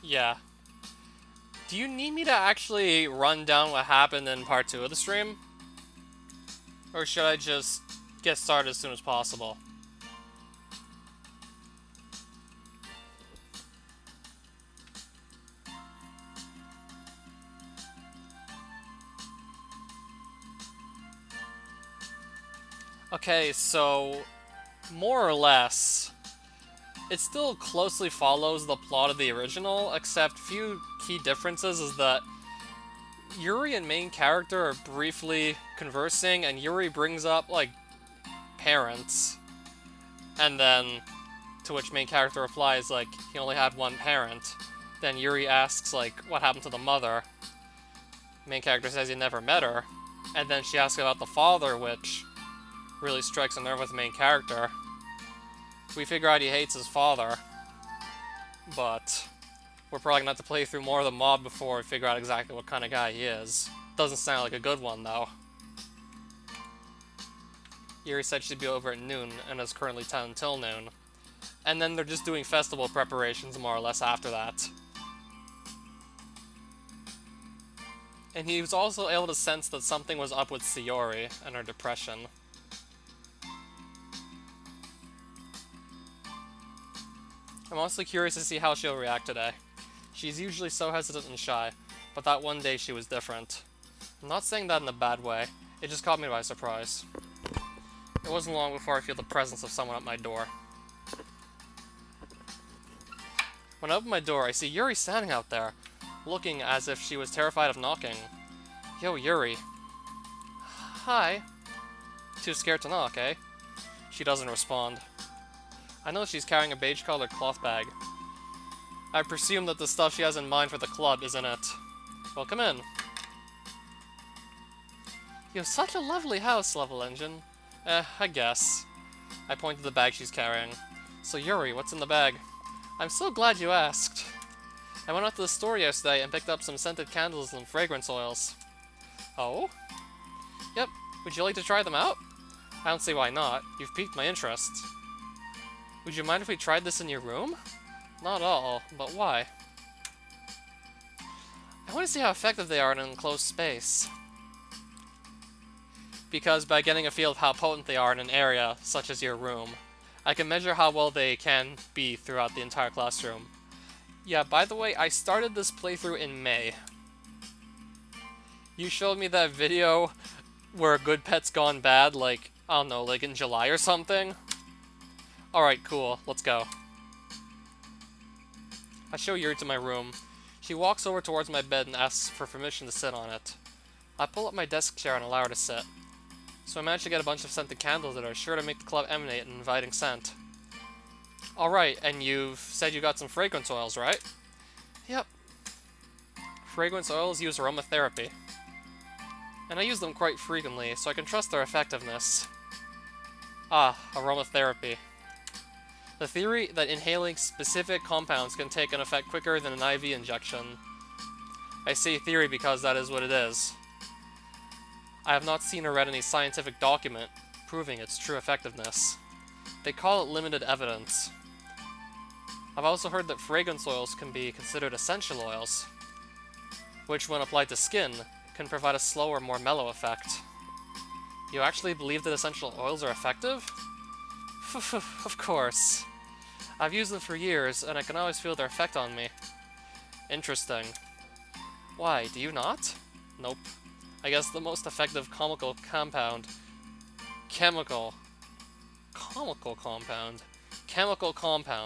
Yeah. Do you need me to actually run down what happened in part 2 of the stream? Or should I just get started as soon as possible? Okay, so more or less, it still closely follows the plot of the original, except few key differences is that Yuri and main character are briefly conversing, and Yuri brings up, like, parents, and then to which main character replies, like, he only had one parent. Then Yuri asks, like, what happened to the mother? Main character says he never met her, and then she asks about the father, which really strikes a nerve with the main character. We figure out he hates his father, but we're probably gonna have to play through more of the mod before we figure out exactly what kind of guy he is. Doesn't sound like a good one, though. Yuri said she'd be over at noon, and it's currently 10 until noon. And then they're just doing festival preparations more or less after that. And he was also able to sense that something was up with Sayori and her depression. I'm also curious to see how she'll react today. She's usually so hesitant and shy, but that one day she was different. I'm not saying that in a bad way, it just caught me by surprise. It wasn't long before I feel the presence of someone at my door. When I open my door, I see Yuri standing out there, looking as if she was terrified of knocking. Yo, Yuri. Hi. Too scared to knock, eh? She doesn't respond. I know she's carrying a beige-colored cloth bag. I presume that the stuff she has in mind for the club is in it. Well, come in. You have such a lovely house, Level Engine. I guess. I point to the bag she's carrying. So Yuri, what's in the bag? I'm so glad you asked. I went out to the store yesterday and picked up some scented candles and fragrance oils. Oh? Yep. Would you like to try them out? I don't see why not. You've piqued my interest. Would you mind if we tried this in your room? Not at all, but why? I want to see how effective they are in an enclosed space. Because by getting a feel of how potent they are in an area, such as your room, I can measure how well they can be throughout the entire classroom. Yeah, by the way, I started this playthrough in May. You showed me that video where Good Pet's Gone Bad, like, I don't know, like in July or something? Alright, cool, let's go. I show Yuri to my room. She walks over towards my bed and asks for permission to sit on it. I pull up my desk chair and allow her to sit. So I managed to get a bunch of scented candles that are sure to make the club emanate an inviting scent. Alright, and you've said you got some fragrance oils, right? Yep. Fragrance oils use aromatherapy. And I use them quite frequently, so I can trust their effectiveness. Ah, aromatherapy. The theory that inhaling specific compounds can take an effect quicker than an IV injection. I say theory because that is what it is. I have not seen or read any scientific document proving its true effectiveness. They call it limited evidence. I've also heard that fragrance oils can be considered essential oils, which when applied to skin, can provide a slower, more mellow effect. You actually believe that essential oils are effective? Of course. I've used them for years, and I can always feel their effect on me. Interesting. Why, do you not? Nope. I guess the most effective chemical compound,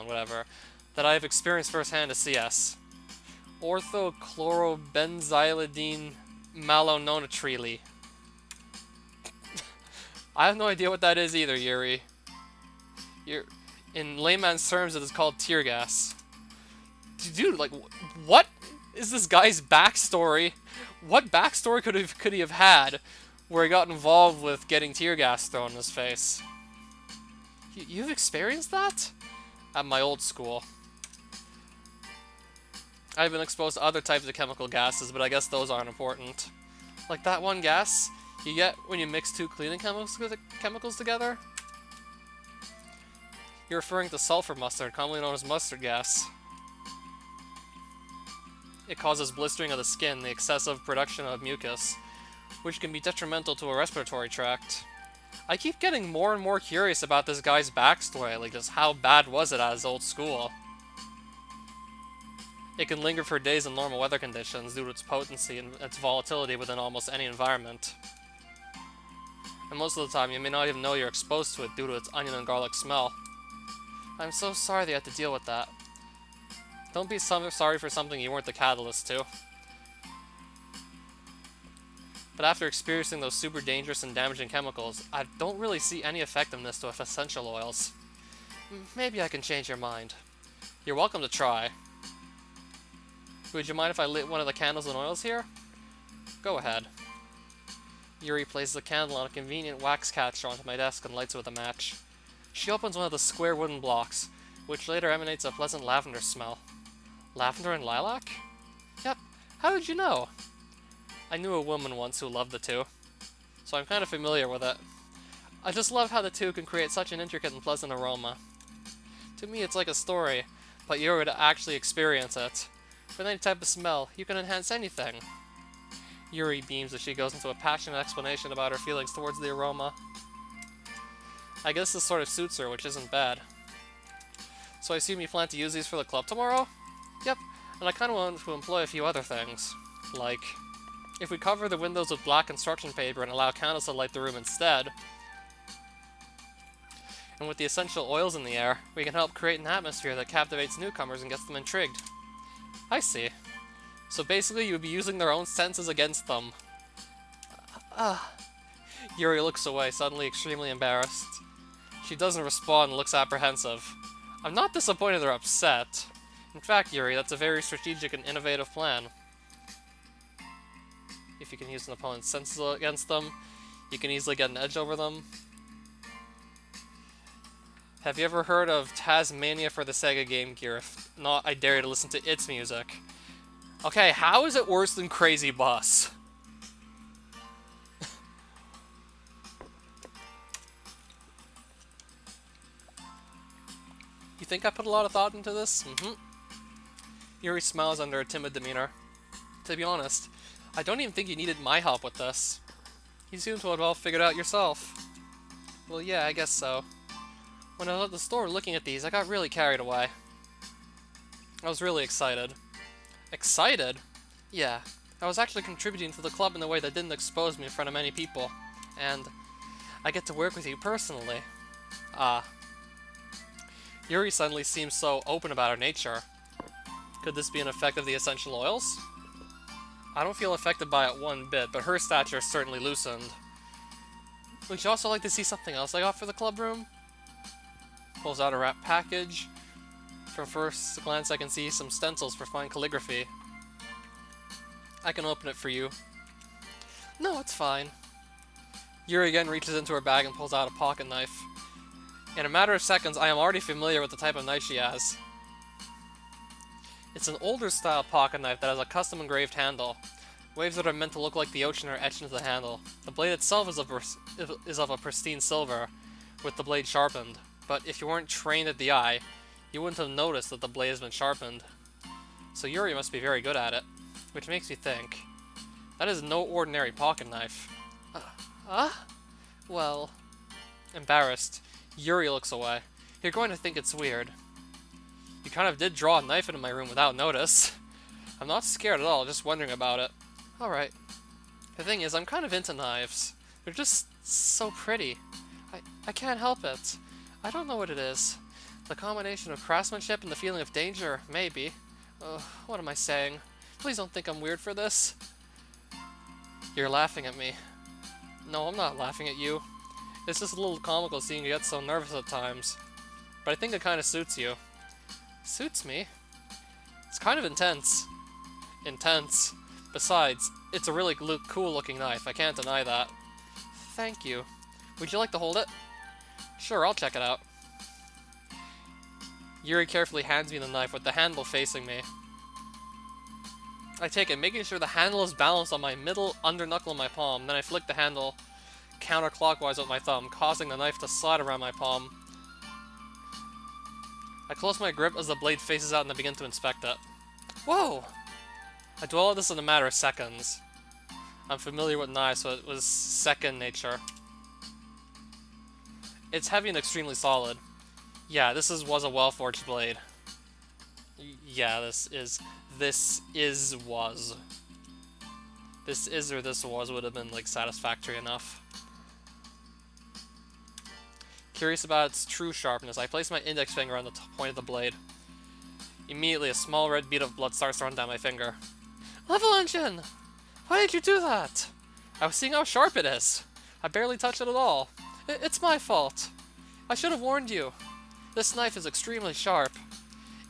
whatever, that I've experienced firsthand is CS. Orthochlorobenzylidine malononitrile. I have no idea what that is either, Yuri. In layman's terms, it is called tear gas. Dude, like, what is this guy's backstory? What backstory could he have had where he got involved with getting tear gas thrown in his face? You've experienced that? At my old school. I've been exposed to other types of chemical gases, but I guess those aren't important. Like that one gas you get when you mix two cleaning chemicals together? You're referring to sulfur mustard, commonly known as mustard gas. It causes blistering of the skin, the excessive production of mucus, which can be detrimental to a respiratory tract. I keep getting more and more curious about this guy's backstory, like just how bad was it at his old school? It can linger for days in normal weather conditions due to its potency and its volatility within almost any environment. And most of the time, you may not even know you're exposed to it due to its onion and garlic smell. I'm so sorry that you had to deal with that. Don't be sorry for something you weren't the catalyst to. But after experiencing those super dangerous and damaging chemicals, I don't really see any effectiveness to essential oils. Maybe I can change your mind. You're welcome to try. Would you mind if I lit one of the candles and oils here? Go ahead. Yuri places the candle on a convenient wax catcher onto my desk and lights it with a match. She opens one of the square wooden blocks, which later emanates a pleasant lavender smell. Lavender and lilac? Yep. How did you know? I knew a woman once who loved the two, so I'm kind of familiar with it. I just love how the two can create such an intricate and pleasant aroma. To me, it's like a story, but you're to actually experience it. With any type of smell, you can enhance anything. Yuri beams as she goes into a passionate explanation about her feelings towards the aroma. I guess this sort of suits her, which isn't bad. So I assume you plan to use these for the club tomorrow? Yep, and I kind of want to employ a few other things. Like, if we cover the windows with black construction paper and allow candles to light the room instead, and with the essential oils in the air, we can help create an atmosphere that captivates newcomers and gets them intrigued. I see. So basically you would be using their own senses against them. Yuri looks away, suddenly extremely embarrassed. She doesn't respond and looks apprehensive. I'm not disappointed or upset. In fact, Yuri, that's a very strategic and innovative plan. If you can use an opponent's senses against them, you can easily get an edge over them. Have you ever heard of Tasmania for the Sega Game Gear? If not, I dare you to listen to its music. Okay, how is it worse than Crazy Bus? You think I put a lot of thought into this? Yuri smiles under a timid demeanor. To be honest, I don't even think you needed my help with this. You seem to have all figured out yourself. Well, yeah, I guess so. When I was at the store looking at these, I got really carried away. I was really excited. Excited? Yeah, I was actually contributing to the club in a way that didn't expose me in front of many people. And I get to work with you personally. Yuri suddenly seems so open about her nature. Could this be an effect of the essential oils? I don't feel affected by it one bit, but her stature is certainly loosened. Would you also like to see something else I got for the club room? Pulls out a wrapped package. From first glance I can see some stencils for fine calligraphy. I can open it for you. No, it's fine. Yuri again reaches into her bag and pulls out a pocket knife. In a matter of seconds, I am already familiar with the type of knife she has. It's an older style pocket knife that has a custom engraved handle. Waves that are meant to look like the ocean are etched into the handle. The blade itself is of a pristine silver, with the blade sharpened. But if you weren't trained at the eye, you wouldn't have noticed that the blade has been sharpened. So Yuri must be very good at it. Which makes me think, that is no ordinary pocket knife. Well... Embarrassed, Yuri looks away. You're going to think it's weird. You kind of did draw a knife into my room without notice. I'm not scared at all, just wondering about it. Alright. The thing is, I'm kind of into knives. They're just so pretty. I can't help it. I don't know what it is. The combination of craftsmanship and the feeling of danger, maybe. What am I saying? Please don't think I'm weird for this. You're laughing at me. No, I'm not laughing at you. It's just a little comical seeing you get so nervous at times. But I think it kind of suits you. Suits me? It's kind of intense. Intense. Besides, it's a really cool looking knife, I can't deny that. Thank you. Would you like to hold it? Sure, I'll check it out. Yuri carefully hands me the knife with the handle facing me. I take it, making sure the handle is balanced on my middle underknuckle of my palm, then I flick the handle counterclockwise with my thumb, causing the knife to slide around my palm. I close my grip as the blade faces out and I begin to inspect it. Whoa! I do all of this in a matter of seconds. I'm familiar with knives, so it was second nature. It's heavy and extremely solid. Yeah, was a well-forged blade. Yeah, this is was. This is or this was would have been, like, satisfactory enough. Curious about its true sharpness, I place my index finger on the point of the blade. Immediately, a small red bead of blood starts to run down my finger. Level engine! Why did you do that? I was seeing how sharp it is. I barely touched it at all. It's my fault. I should have warned you. This knife is extremely sharp.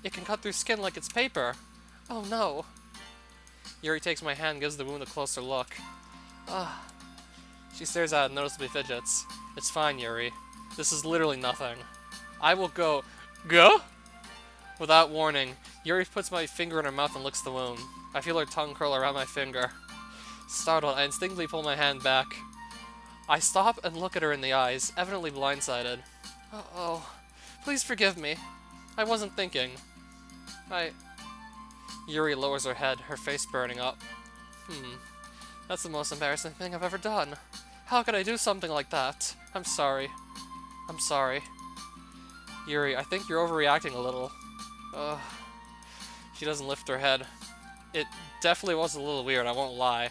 It can cut through skin like it's paper. Oh no. Yuri takes my hand and gives the wound a closer look. Ah. She stares at it and noticeably fidgets. It's fine, Yuri. This is literally nothing. I will go... Go? Without warning, Yuri puts my finger in her mouth and licks the wound. I feel her tongue curl around my finger. Startled, I instinctively pull my hand back. I stop and look at her in the eyes, evidently blindsided. Uh-oh. Please forgive me. I wasn't thinking. Yuri lowers her head, her face burning up. That's the most embarrassing thing I've ever done. How could I do something like that? I'm sorry. I'm sorry. Yuri, I think you're overreacting a little. She doesn't lift her head. It definitely was a little weird, I won't lie.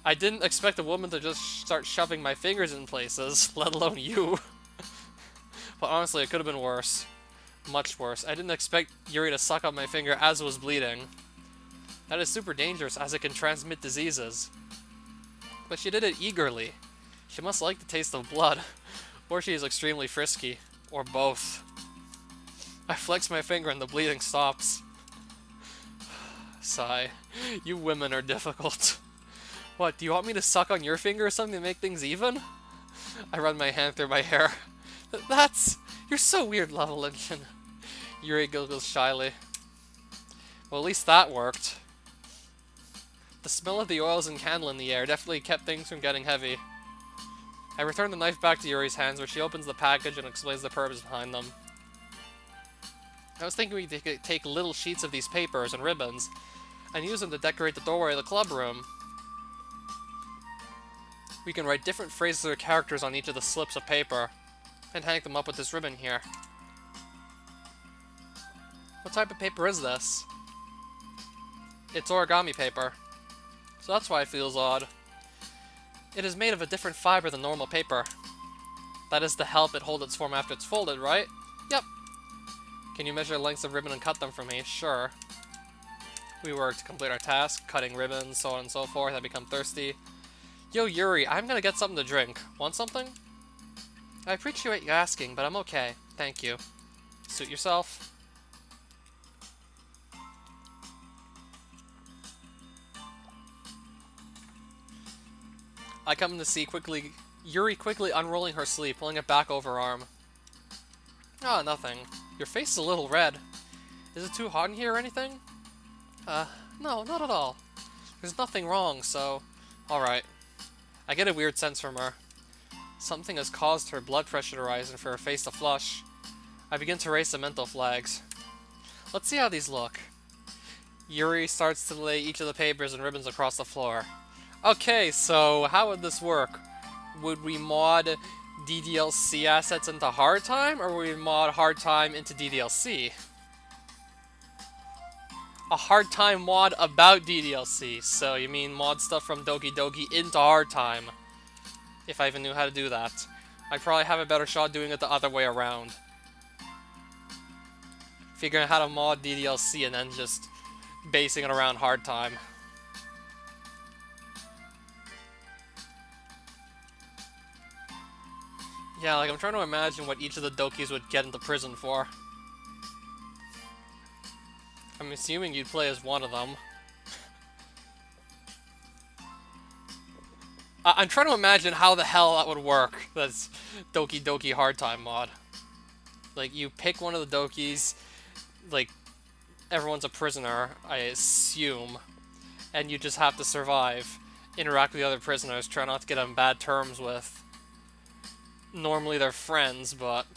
I didn't expect a woman to just start shoving my fingers in places, let alone you. But honestly, it could have been worse. Much worse. I didn't expect Yuri to suck up my finger as it was bleeding. That is super dangerous, as it can transmit diseases. But she did it eagerly. She must like the taste of blood. Or she is extremely frisky. Or both. I flex my finger and the bleeding stops. Sigh. You women are difficult. What, do you want me to suck on your finger or something to make things even? I run my hand through my hair. You're so weird, Level Engine. Yuri giggles shyly. Well, at least that worked. The smell of the oils and candle in the air definitely kept things from getting heavy. I return the knife back to Yuri's hands, where she opens the package and explains the purpose behind them. I was thinking we could take little sheets of these papers and ribbons and use them to decorate the doorway of the club room. We can write different phrases or characters on each of the slips of paper and hang them up with this ribbon here. What type of paper is this? It's origami paper, so that's why it feels odd. It is made of a different fiber than normal paper. That is to help it hold its form after it's folded, right? Yep. Can you measure lengths of ribbon and cut them for me? Sure. We work to complete our task, cutting ribbons, so on and so forth. I become thirsty. Yo, Yuri, I'm gonna get something to drink. Want something? I appreciate you asking, but I'm okay. Thank you. Suit yourself. I come to see Yuri quickly unrolling her sleeve, pulling it back over her arm. Ah, nothing. Your face is a little red. Is it too hot in here or anything? No, not at all. There's nothing wrong, so... Alright. I get a weird sense from her. Something has caused her blood pressure to rise and for her face to flush. I begin to race the mental flags. Let's see how these look. Yuri starts to lay each of the papers and ribbons across the floor. Okay, so how would this work? Would we mod DDLC assets into hard time, or would we mod hard time into DDLC? A hard time mod about DDLC, so you mean mod stuff from Doki Doki into hard time. If I even knew how to do that. I'd probably have a better shot doing it the other way around. Figuring out how to mod DDLC and then just basing it around hard time. Yeah, like, I'm trying to imagine what each of the Dokis would get into prison for. I'm assuming you'd play as one of them. I'm trying to imagine how the hell that would work. That's Doki Doki Hard Time mod. Like, you pick one of the Dokis, like, everyone's a prisoner, I assume, and you just have to survive, interact with the other prisoners, try not to get on bad terms with. Normally they're friends, but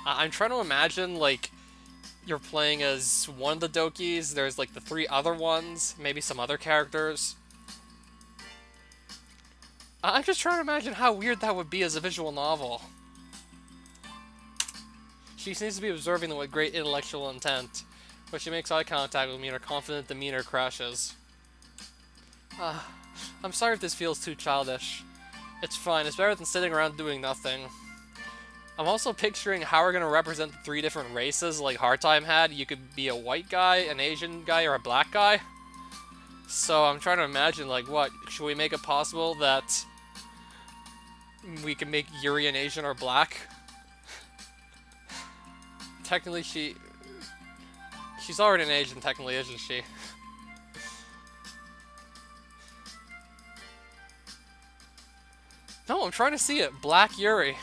I'm trying to imagine, like, you're playing as one of the Dokis. There's like the three other ones, maybe some other characters. I'm just trying to imagine how weird that would be as a visual novel. She seems to be observing them with great intellectual intent, but she makes eye contact with me and her confident demeanor crashes. I'm sorry if this feels too childish. It's fine, it's better than sitting around doing nothing. I'm also picturing how we're gonna represent the three different races like Hardtime had. You could be a white guy, an Asian guy, or a black guy. So I'm trying to imagine, like, what? Should we make it possible that we can make Yuri an Asian or black? Technically, she's already an Asian, technically, isn't she? No, I'm trying to see it. Black Yuri.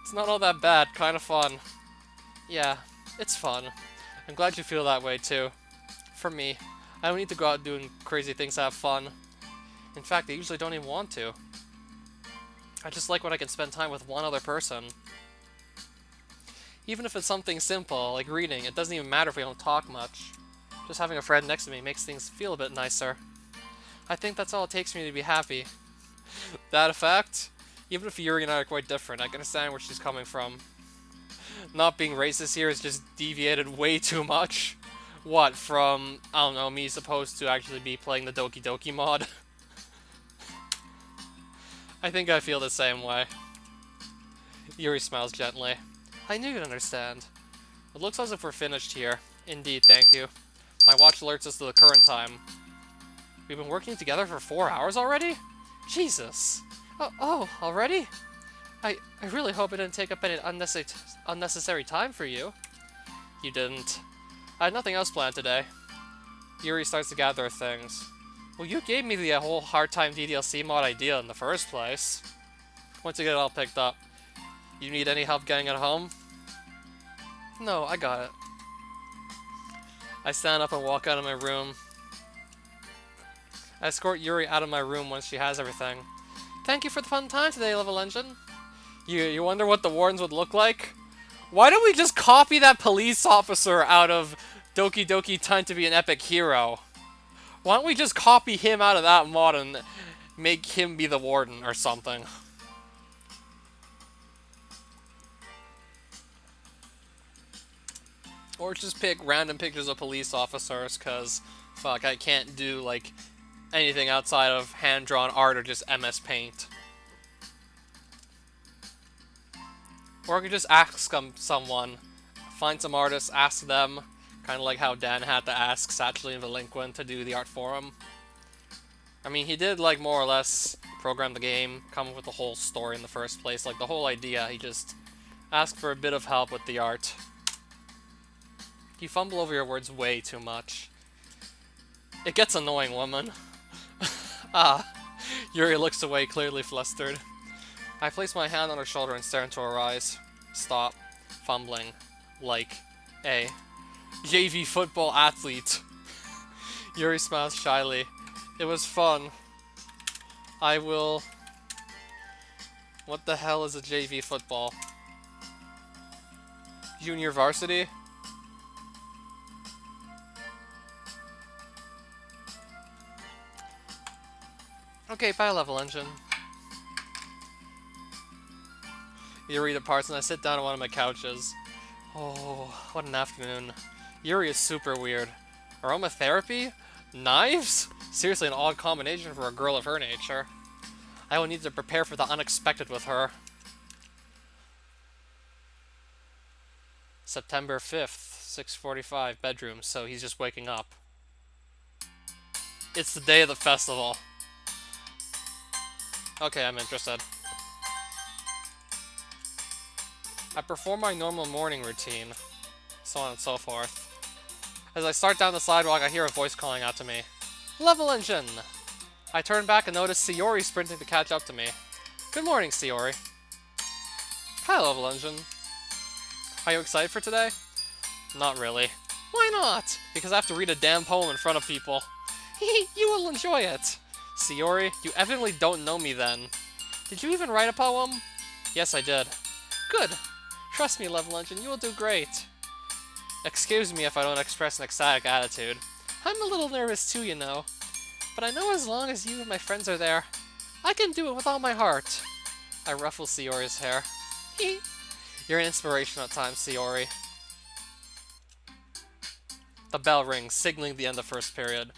It's not all that bad. Kind of fun. Yeah, it's fun. I'm glad you feel that way, too. For me, I don't need to go out doing crazy things to have fun. In fact, I usually don't even want to. I just like when I can spend time with one other person. Even if it's something simple, like reading, it doesn't even matter if we don't talk much. Just having a friend next to me makes things feel a bit nicer. I think that's all it takes for me to be happy. That a fact? Even if Yuri and I are quite different, I can understand where she's coming from. Not being racist here is just deviated way too much. What, from, I don't know, me supposed to actually be playing the Doki Doki mod? I think I feel the same way. Yuri smiles gently. I knew you'd understand. It looks as if we're finished here. Indeed, thank you. My watch alerts us to the current time. We've been working together for 4 hours already? Jesus! Oh, already? I really hope it didn't take up any unnecessary time for you. You didn't. I had nothing else planned today. Yuri starts to gather things. Well, you gave me the whole hard time DDLC mod idea in the first place. Once you get it all picked up. You need any help getting it home? No, I got it. I stand up and walk out of my room. I escort Yuri out of my room once she has everything. Thank you for the fun time today, Level Engine. You wonder what the wardens would look like? Why don't we just copy that police officer out of Doki Doki Time to be an Epic Hero? Why don't we just copy him out of that mod and make him be the warden or something? Or just pick random pictures of police officers, cause fuck, I can't do like anything outside of hand-drawn art or just MS Paint. Or I could just ask someone, find some artists, ask them, kind of like how Dan had to ask Satchel and Delinquent to do the art for him. I mean, he did like more or less program the game, come up with the whole story in the first place, like the whole idea. He just asked for a bit of help with the art. You fumble over your words way too much. It gets annoying, woman. Yuri looks away, clearly flustered. I place my hand on her shoulder and stare into her eyes. Stop. Fumbling. Like a JV football athlete. Yuri smiles shyly. It was fun. I will... What the hell is a JV football? Junior varsity? Okay, bye, Level Engine. Yuri departs and I sit down on one of my couches. Oh, what an afternoon. Yuri is super weird. Aromatherapy? Knives? Seriously, an odd combination for a girl of her nature. I will need to prepare for the unexpected with her. September 5th, 6:45, bedroom, so he's just waking up. It's the day of the festival. Okay, I'm interested. I perform my normal morning routine, so on and so forth. As I start down the sidewalk, I hear a voice calling out to me. Level Engine! I turn back and notice Sayori sprinting to catch up to me. Good morning, Sayori. Hi, Level Engine. Are you excited for today? Not really. Why not? Because I have to read a damn poem in front of people. You will enjoy it. Sayori, you evidently don't know me then. Did you even write a poem? Yes, I did. Good. Trust me, Level Engine, you will do great. Excuse me if I don't express an ecstatic attitude. I'm a little nervous too, you know. But I know as long as you and my friends are there, I can do it with all my heart. I ruffle Sayori's hair. You're an inspiration at times, Sayori. The bell rings, signaling the end of first period.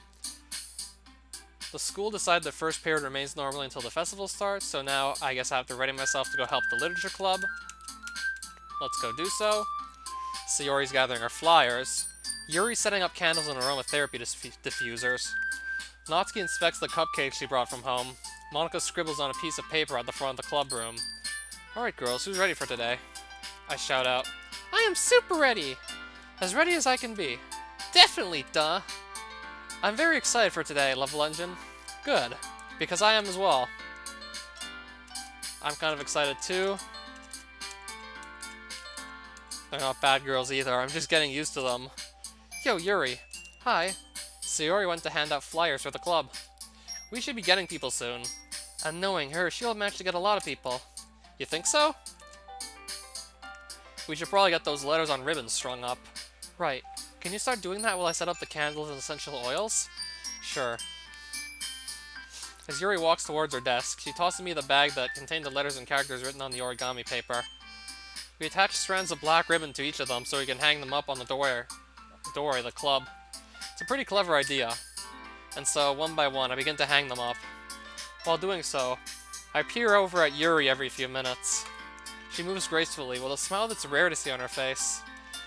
The school decided that first period remains normally until the festival starts, so now I guess I have to ready myself to go help the literature club. Let's go do so. Sayori's gathering her flyers. Yuri's setting up candles and aromatherapy diffusers. Natsuki inspects the cupcakes she brought from home. Monica scribbles on a piece of paper at the front of the club room. Alright girls, who's ready for today? I shout out. I am super ready! As ready as I can be. Definitely, duh! I'm very excited for today, Level Engine. Good, because I am as well. I'm kind of excited too. They're not bad girls either, I'm just getting used to them. Yo, Yuri. Hi. Sayori went to hand out flyers for the club. We should be getting people soon. And knowing her, she'll manage to get a lot of people. You think so? We should probably get those letters on ribbons strung up. Right. Can you start doing that while I set up the candles and essential oils? Sure. As Yuri walks towards her desk, she tosses me the bag that contained the letters and characters written on the origami paper. We attach strands of black ribbon to each of them so we can hang them up on the door of the club. It's a pretty clever idea. And so, one by one, I begin to hang them up. While doing so, I peer over at Yuri every few minutes. She moves gracefully, with a smile that's rare to see on her face.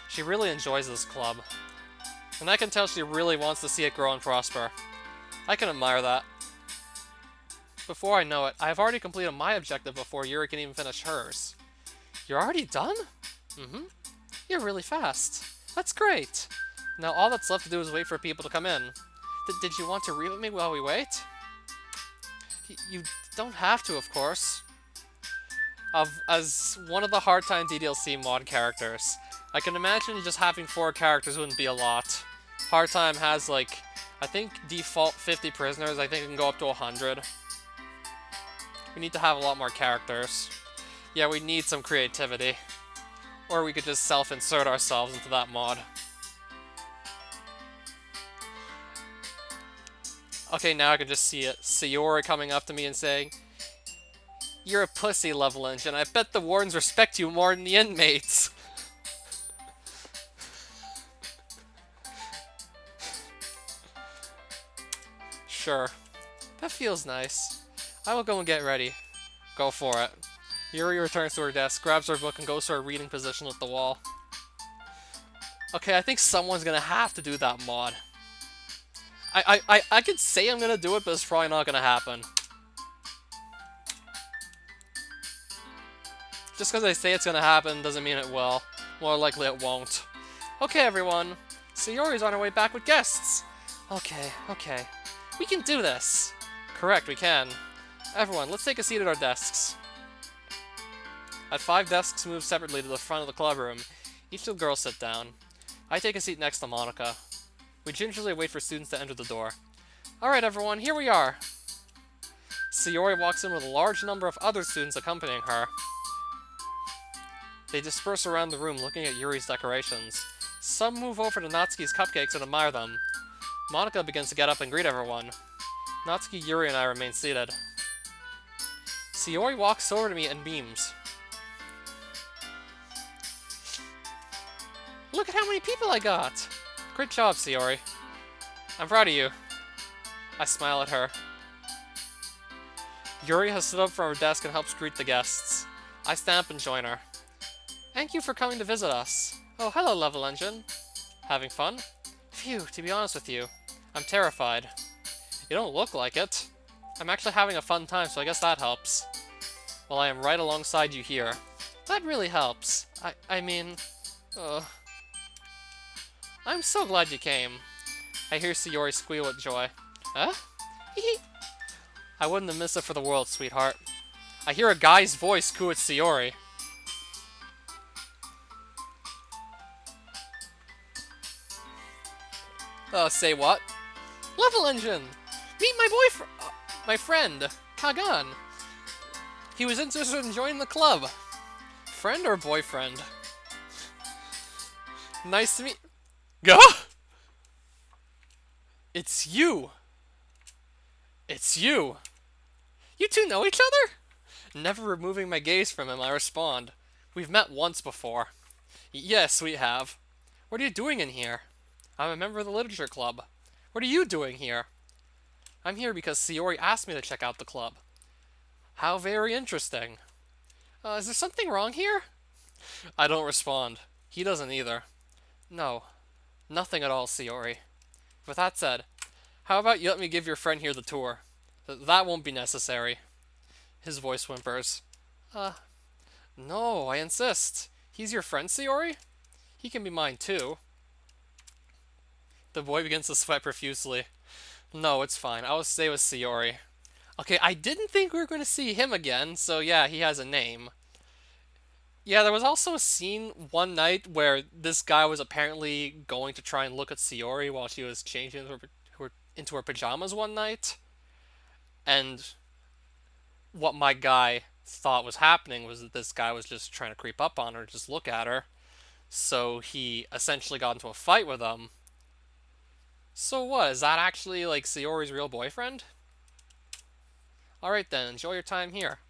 She really enjoys this club. And I can tell she really wants to see it grow and prosper. I can admire that. Before I know it, I have already completed my objective before Yuri can even finish hers. You're already done? Mm-hmm. You're really fast. That's great. Now all that's left to do is wait for people to come in. Did you want to read with me while we wait? You don't have to, of course. As one of the hard time DDLC mod characters, I can imagine just having 4 characters wouldn't be a lot. Hard time has like, I think default 50 prisoners, I think it can go up to 100. We need to have a lot more characters. Yeah, we need some creativity. Or we could just self-insert ourselves into that mod. Okay, now I can just see it. Sayori coming up to me and saying, "You're a pussy, Level Engine. I bet the wardens respect you more than the inmates." Sure. That feels nice. I will go and get ready. Go for it. Yuri returns to her desk, grabs her book, and goes to her reading position at the wall. Okay, I think someone's gonna have to do that mod. I could say I'm gonna do it, but it's probably not gonna happen. Just because I say it's gonna happen doesn't mean it will. More likely it won't. Okay, everyone. Sayori's on her way back with guests. Okay. We can do this. Correct, we can. Everyone, let's take a seat at our desks. At 5 desks moved separately to the front of the club room, each of the girls sit down. I take a seat next to Monica. We gingerly wait for students to enter the door. Alright everyone, here we are! Sayori walks in with a large number of other students accompanying her. They disperse around the room looking at Yuri's decorations. Some move over to Natsuki's cupcakes and admire them. Monica begins to get up and greet everyone. Natsuki, Yuri, and I remain seated. Sayori walks over to me and beams. Look at how many people I got! Great job, Sayori. I'm proud of you. I smile at her. Yuri has stood up from her desk and helps greet the guests. I stand up and join her. Thank you for coming to visit us. Oh, hello, Level Engine. Having fun? Phew, to be honest with you, I'm terrified. You don't look like it. I'm actually having a fun time, so I guess that helps. Well, I am right alongside you here. That really helps. I mean... I'm so glad you came. I hear Sayori squeal with joy. Huh? I wouldn't have missed it for the world, sweetheart. I hear a guy's voice coo at Sayori. Say what? Level Engine! Meet my boyfriend! My friend, Kagan. He was interested in joining the club. Friend or boyfriend? Nice to meet. Go. It's you. It's you. You two know each other? Never removing my gaze from him, I respond. We've met once before. Yes, we have. What are you doing in here? I'm a member of the literature club. What are you doing here? I'm here because Sayori asked me to check out the club. How very interesting. Is there something wrong here? I don't respond. He doesn't either. No, nothing at all, Sayori. With that said, how about you let me give your friend here the tour? That won't be necessary. His voice whimpers. Uh, no, I insist. He's your friend, Sayori? He can be mine too. The boy begins to sweat profusely. No, it's fine. I'll stay with Sayori. Okay, I didn't think we were going to see him again, so yeah, he has a name. Yeah, there was also a scene one night where this guy was apparently going to try and look at Sayori while she was changing into her pajamas one night. And what my guy thought was happening was that this guy was just trying to creep up on her, just look at her. So he essentially got into a fight with him. So what, is that actually like Sayori's real boyfriend? Alright then, enjoy your time here.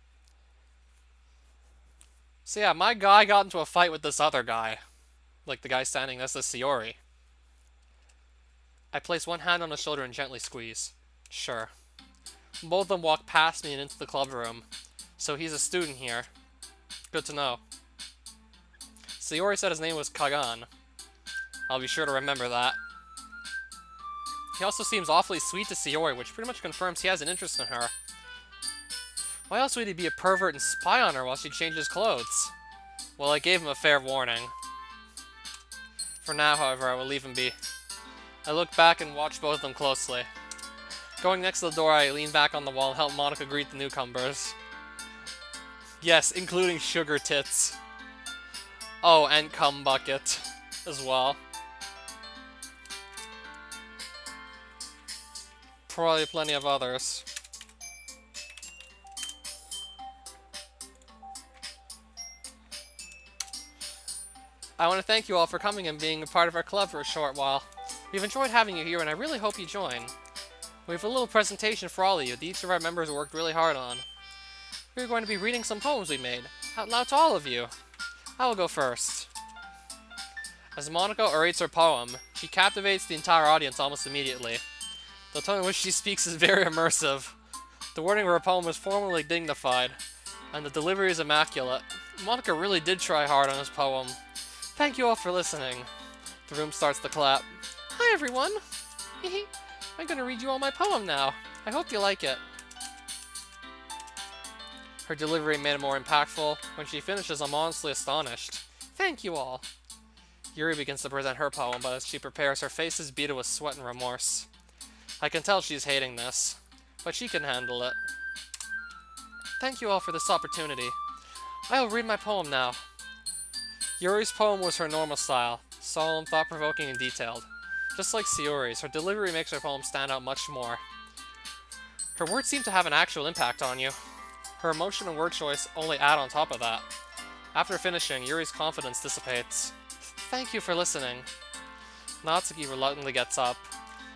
So yeah, my guy got into a fight with this other guy. Like the guy standing next to Sayori. I place one hand on his shoulder and gently squeeze. Sure. Both of them walk past me and into the club room. So he's a student here. Good to know. Sayori said his name was Kagan. I'll be sure to remember that. He also seems awfully sweet to Sayori, which pretty much confirms he has an interest in her. Why else would he be a pervert and spy on her while she changes clothes? Well, I gave him a fair warning. For now, however, I will leave him be. I look back and watch both of them closely. Going next to the door, I lean back on the wall and help Monica greet the newcomers. Yes, including Sugar Tits. Oh, and Cum Bucket as well. Probably plenty of others. I want to thank you all for coming and being a part of our club for a short while. We've enjoyed having you here and I really hope you join. We have a little presentation for all of you that each of our members worked really hard on. We're going to be reading some poems we made, out loud to all of you. I will go first. As Monica orates her poem, she captivates the entire audience almost immediately. The tone in which she speaks is very immersive. The wording of her poem is formally dignified, and the delivery is immaculate. Monica really did try hard on this poem. Thank you all for listening. The room starts to clap. Hi everyone! I'm gonna read you all my poem now. I hope you like it. Her delivery made it more impactful. When she finishes, I'm honestly astonished. Thank you all. Yuri begins to present her poem, but as she prepares, her face is beaded with sweat and remorse. I can tell she's hating this, but she can handle it. Thank you all for this opportunity. I will read my poem now. Yuri's poem was her normal style, solemn, thought-provoking, and detailed. Just like Sayori's, her delivery makes her poem stand out much more. Her words seem to have an actual impact on you. Her emotion and word choice only add on top of that. After finishing, Yuri's confidence dissipates. Thank you for listening. Natsuki reluctantly gets up.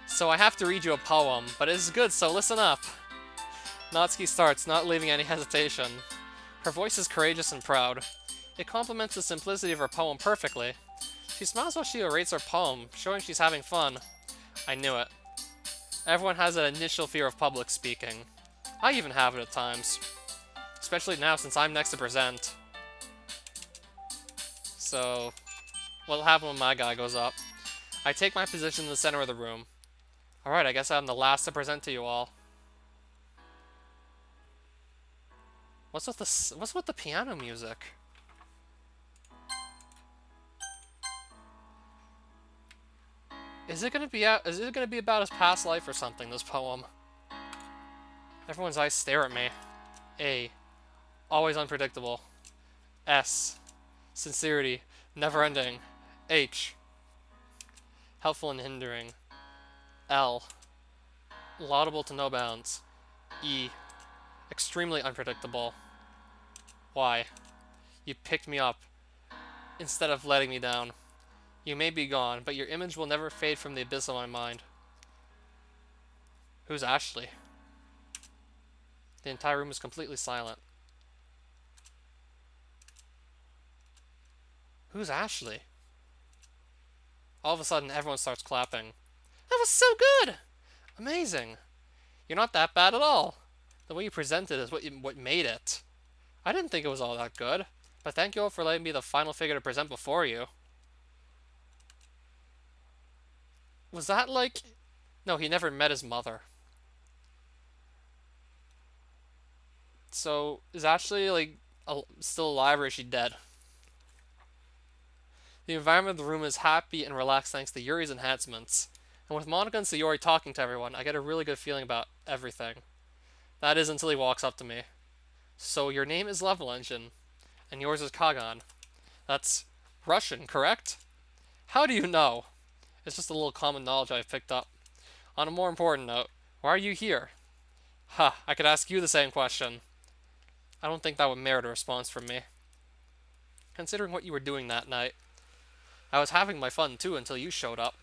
So I have to read you a poem, but it is good, so listen up. Natsuki starts, not leaving any hesitation. Her voice is courageous and proud. It complements the simplicity of her poem perfectly. She smiles while she orates her poem, showing she's having fun. I knew it. Everyone has an initial fear of public speaking. I even have it at times. Especially now since I'm next to present. So, what'll happen when my guy goes up? I take my position in the center of the room. Alright, I guess I'm the last to present to you all. What's with the piano music? Is it gonna be about his past life or something, this poem? Everyone's eyes stare at me. A. Always unpredictable. S. Sincerity. Never ending. H. Helpful and hindering. L. Laudable to no bounds. E. Extremely unpredictable. Y. You picked me up instead of letting me down. You may be gone, but your image will never fade from the abyss of my mind. Who's Ashley? The entire room is completely silent. Who's Ashley? All of a sudden, everyone starts clapping. That was so good! Amazing! You're not that bad at all. The way you presented is what made it. I didn't think it was all that good, but thank you all for letting me be the final figure to present before you. Was that like... No, he never met his mother. So, is Ashley, like, still alive or is she dead? The environment of the room is happy and relaxed thanks to Yuri's enhancements. And with Monika and Sayori talking to everyone, I get a really good feeling about everything. That is until he walks up to me. So your name is Level Engine, and yours is Kagan. That's Russian, correct? How do you know? It's just a little common knowledge I've picked up. On a more important note, why are you here? Ha, I could ask you the same question. I don't think that would merit a response from me. Considering what you were doing that night, I was having my fun too until you showed up.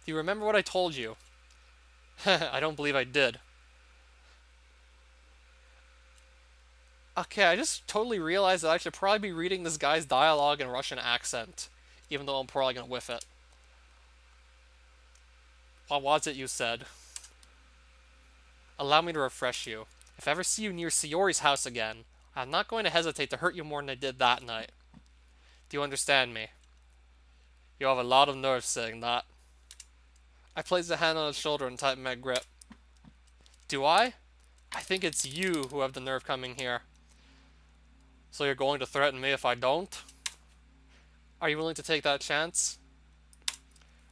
Do you remember what I told you? I don't believe I did. Okay, I just totally realized that I should probably be reading this guy's dialogue in Russian accent, even though I'm probably gonna whiff it. What was it you said? Allow me to refresh you. If I ever see you near Sayori's house again, I'm not going to hesitate to hurt you more than I did that night. Do you understand me? You have a lot of nerve saying that. I placed a hand on his shoulder and tightened my grip. Do I? I think it's you who have the nerve coming here. So you're going to threaten me if I don't? Are you willing to take that chance?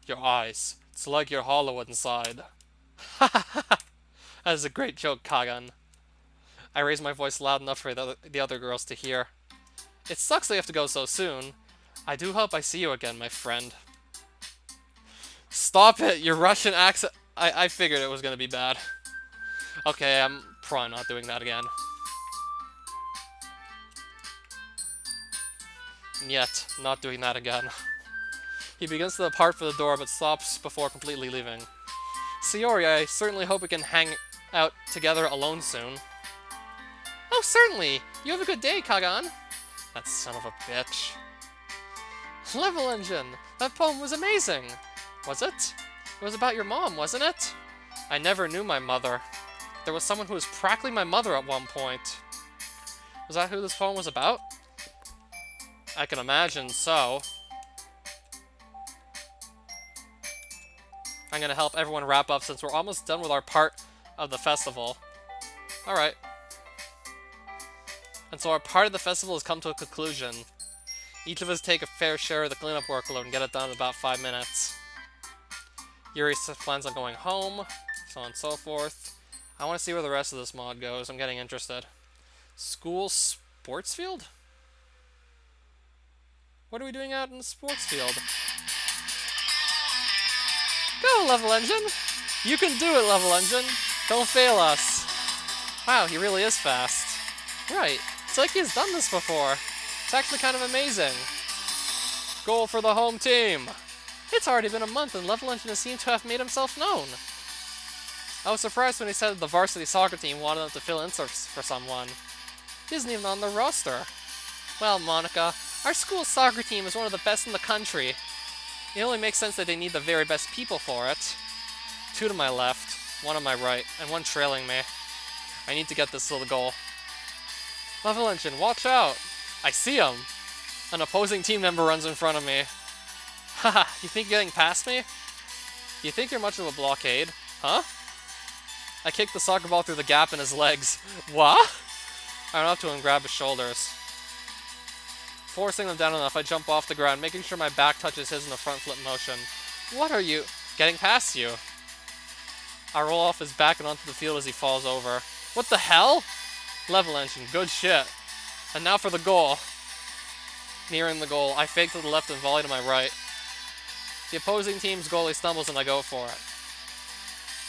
Your eyes. It's like you're hollow inside. Ha ha ha! That is a great joke, Kagan. I raised my voice loud enough for the other girls to hear. It sucks they have to go so soon. I do hope I see you again, my friend. Stop it! Your Russian accent... I figured it was gonna be bad. Okay, I'm probably not doing that again. Yet, not doing that again. He begins to depart for the door, but stops before completely leaving. Sayori, I certainly hope we can hang out together alone soon. Oh, certainly! You have a good day, Kagan! That son of a bitch. Level Engine! That poem was amazing! Was it? It was about your mom, wasn't it? I never knew my mother. There was someone who was practically my mother at one point. Was that who this poem was about? I can imagine so. I'm gonna help everyone wrap up since we're almost done with our part of the festival. Alright. And so our part of the festival has come to a conclusion. Each of us take a fair share of the cleanup workload and get it done in about 5 minutes. Yuri plans on going home, so on and so forth. I want to see where the rest of this mod goes. I'm getting interested. School sports field? What are we doing out in the sports field? Go, Level Engine! You can do it, Level Engine! Don't fail us! Wow, he really is fast. Right, it's like he's done this before. It's actually kind of amazing. Goal for the home team! It's already been a month and Level Engine has seemed to have made himself known. I was surprised when he said that the varsity soccer team wanted him to fill in for someone. He isn't even on the roster. Well, Monika, our school's soccer team is one of the best in the country. It only makes sense that they need the very best people for it. 2 to my left, 1 on my right, and 1 trailing me. I need to get this to the goal. Level Engine, watch out! I see him! An opposing team member runs in front of me. Haha, you think you're getting past me? You think you're much of a blockade? Huh? I kicked the soccer ball through the gap in his legs. What? I run up to him and grab his shoulders. Forcing them down enough, I jump off the ground, making sure my back touches his in a front flip motion. What are you? Getting past you. I roll off his back and onto the field as he falls over. What the hell? Level Engine, good shit. And now for the goal. Nearing the goal, I fake to the left and volley to my right. The opposing team's goalie stumbles and I go for it.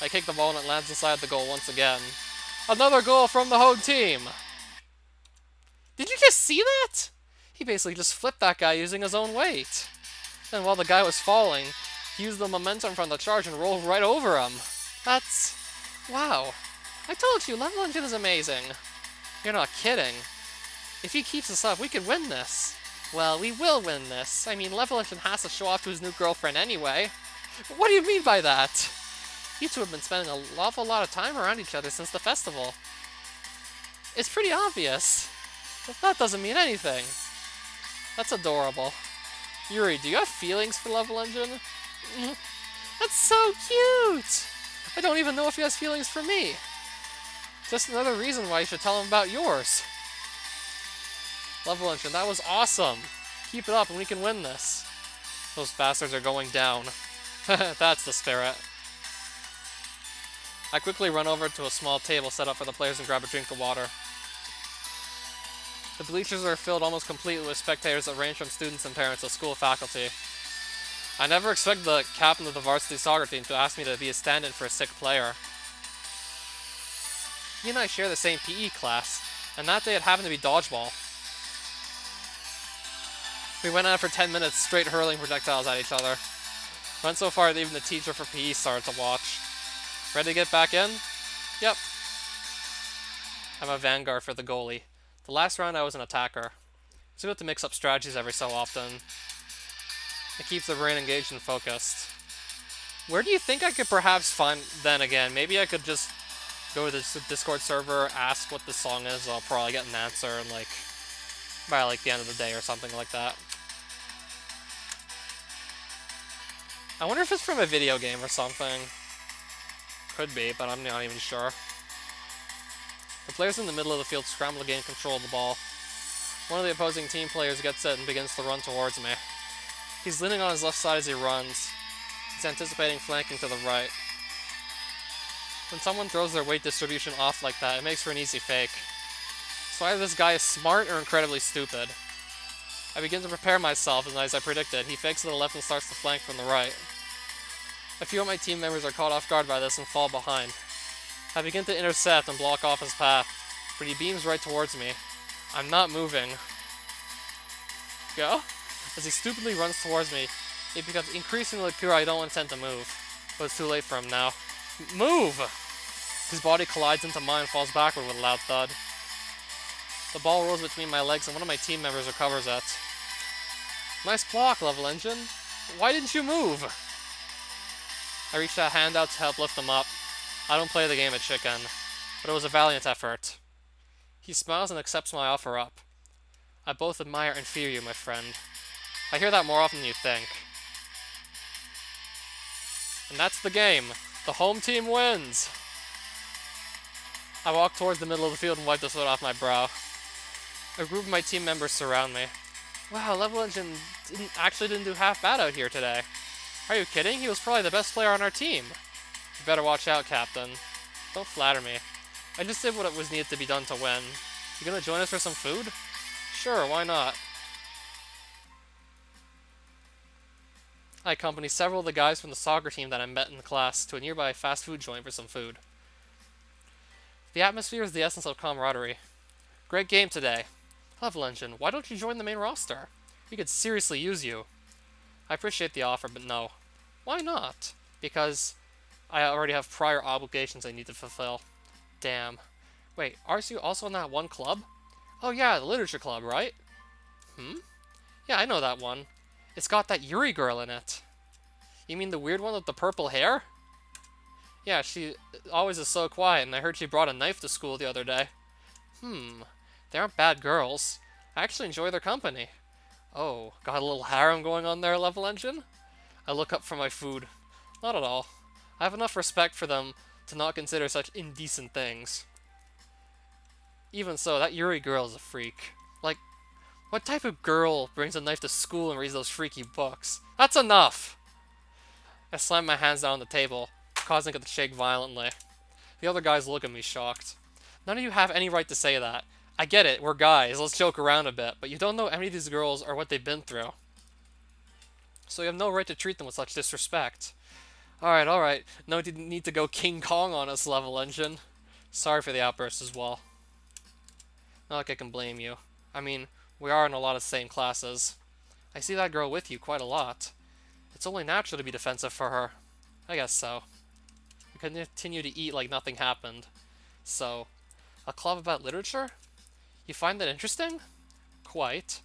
I kick the ball and it lands inside the goal once again. Another goal from the home team! Did you just see that? He basically just flipped that guy using his own weight. And while the guy was falling, he used the momentum from the charge and rolled right over him. That's... wow. I told you, Level Engine is amazing. You're not kidding. If he keeps this up, we could win this. Well, we will win this. I mean, Level Engine has to show off to his new girlfriend anyway. What do you mean by that? You two have been spending an awful lot of time around each other since the festival. It's pretty obvious. But that doesn't mean anything. That's adorable. Yuri, do you have feelings for Level Engine? That's so cute! I don't even know if he has feelings for me. Just another reason why you should tell him about yours. Level Engine, that was awesome. Keep it up and we can win this. Those bastards are going down. That's the spirit. I quickly run over to a small table set up for the players and grab a drink of water. The bleachers are filled almost completely with spectators that range from students and parents to school faculty. I never expected the captain of the varsity soccer team to ask me to be a stand-in for a sick player. He and I share the same PE class, and that day it happened to be dodgeball. We went at it for 10 minutes straight hurling projectiles at each other. Went so far that even the teacher for PE started to watch. Ready to get back in? Yep. I'm a vanguard for the goalie. The last round I was an attacker. It's good to mix up strategies every so often. It keeps the brain engaged and focused. Where do you think I could perhaps find... then again, maybe I could just go to the Discord server, ask what the song is, I'll probably get an answer and by the end of the day or something like that. I wonder if it's from a video game or something. Could be, but I'm not even sure. The players in the middle of the field scramble to gain control of the ball. One of the opposing team players gets it and begins to run towards me. He's leaning on his left side as he runs. He's anticipating flanking to the right. When someone throws their weight distribution off like that, it makes for an easy fake. So either this guy is smart or incredibly stupid. I begin to prepare myself, and as I predicted, he fakes to the left and starts to flank from the right. A few of my team members are caught off guard by this and fall behind. I begin to intercept and block off his path, but he beams right towards me. I'm not moving. Go? As he stupidly runs towards me, it becomes increasingly clear I don't intend to move. But it's too late for him now. Move! His body collides into mine and falls backward with a loud thud. The ball rolls between my legs and one of my team members recovers it. Nice block, Level Engine. Why didn't you move? I reached a hand out to help lift him up. I don't play the game of chicken, but it was a valiant effort. He smiles and accepts my offer up. I both admire and fear you, my friend. I hear that more often than you think. And that's the game. The home team wins! I walk towards the middle of the field and wipe the sweat off my brow. A group of my team members surround me. Wow, Level Engine didn't do half bad out here today. Are you kidding? He was probably the best player on our team. You better watch out, Captain. Don't flatter me. I just did what was needed to be done to win. You gonna join us for some food? Sure, why not? I accompany several of the guys from the soccer team that I met in class to a nearby fast food joint for some food. The atmosphere is the essence of camaraderie. Great game today. Level Engine, why don't you join the main roster? We could seriously use you. I appreciate the offer, but no. Why not? Because I already have prior obligations I need to fulfill. Damn. Wait, aren't you also in that one club? Oh yeah, the literature club, right? Yeah, I know that one. It's got that Yuri girl in it. You mean the weird one with the purple hair? Yeah, she always is so quiet, and I heard she brought a knife to school the other day. They aren't bad girls. I actually enjoy their company. Oh, got a little harem going on there, Level Engine? I look up from my food. Not at all. I have enough respect for them to not consider such indecent things. Even so, that Yuri girl is a freak. Like, what type of girl brings a knife to school and reads those freaky books? That's enough! I slam my hands down on the table, causing it to shake violently. The other guys look at me shocked. None of you have any right to say that. I get it, we're guys, let's joke around a bit, but you don't know any of these girls or what they've been through. So you have no right to treat them with such disrespect. Alright. No need to go King Kong on us, Level Engine. Sorry for the outburst as well. Not like I can blame you. I mean, we are in a lot of the same classes. I see that girl with you quite a lot. It's only natural to be defensive for her. I guess so. We continue to eat like nothing happened. So, a club about literature? You find that interesting? Quite.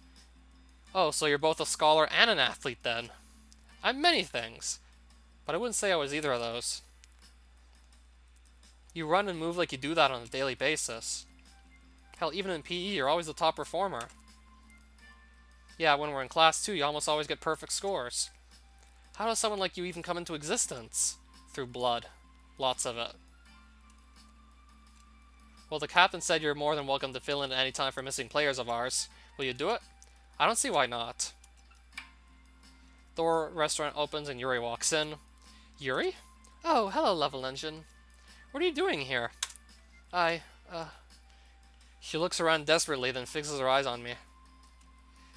Oh, so you're both a scholar and an athlete then. I'm many things, but I wouldn't say I was either of those. You run and move like you do that on a daily basis. Hell, even in PE, you're always the top performer. Yeah, when we're in class too, you almost always get perfect scores. How does someone like you even come into existence? Through blood. Lots of it. Well, the captain said you're more than welcome to fill in at any time for missing players of ours. Will you do it? I don't see why not. Door restaurant opens and Yuri walks in. Yuri? Oh, hello, Level Engine. What are you doing here? She looks around desperately, then fixes her eyes on me.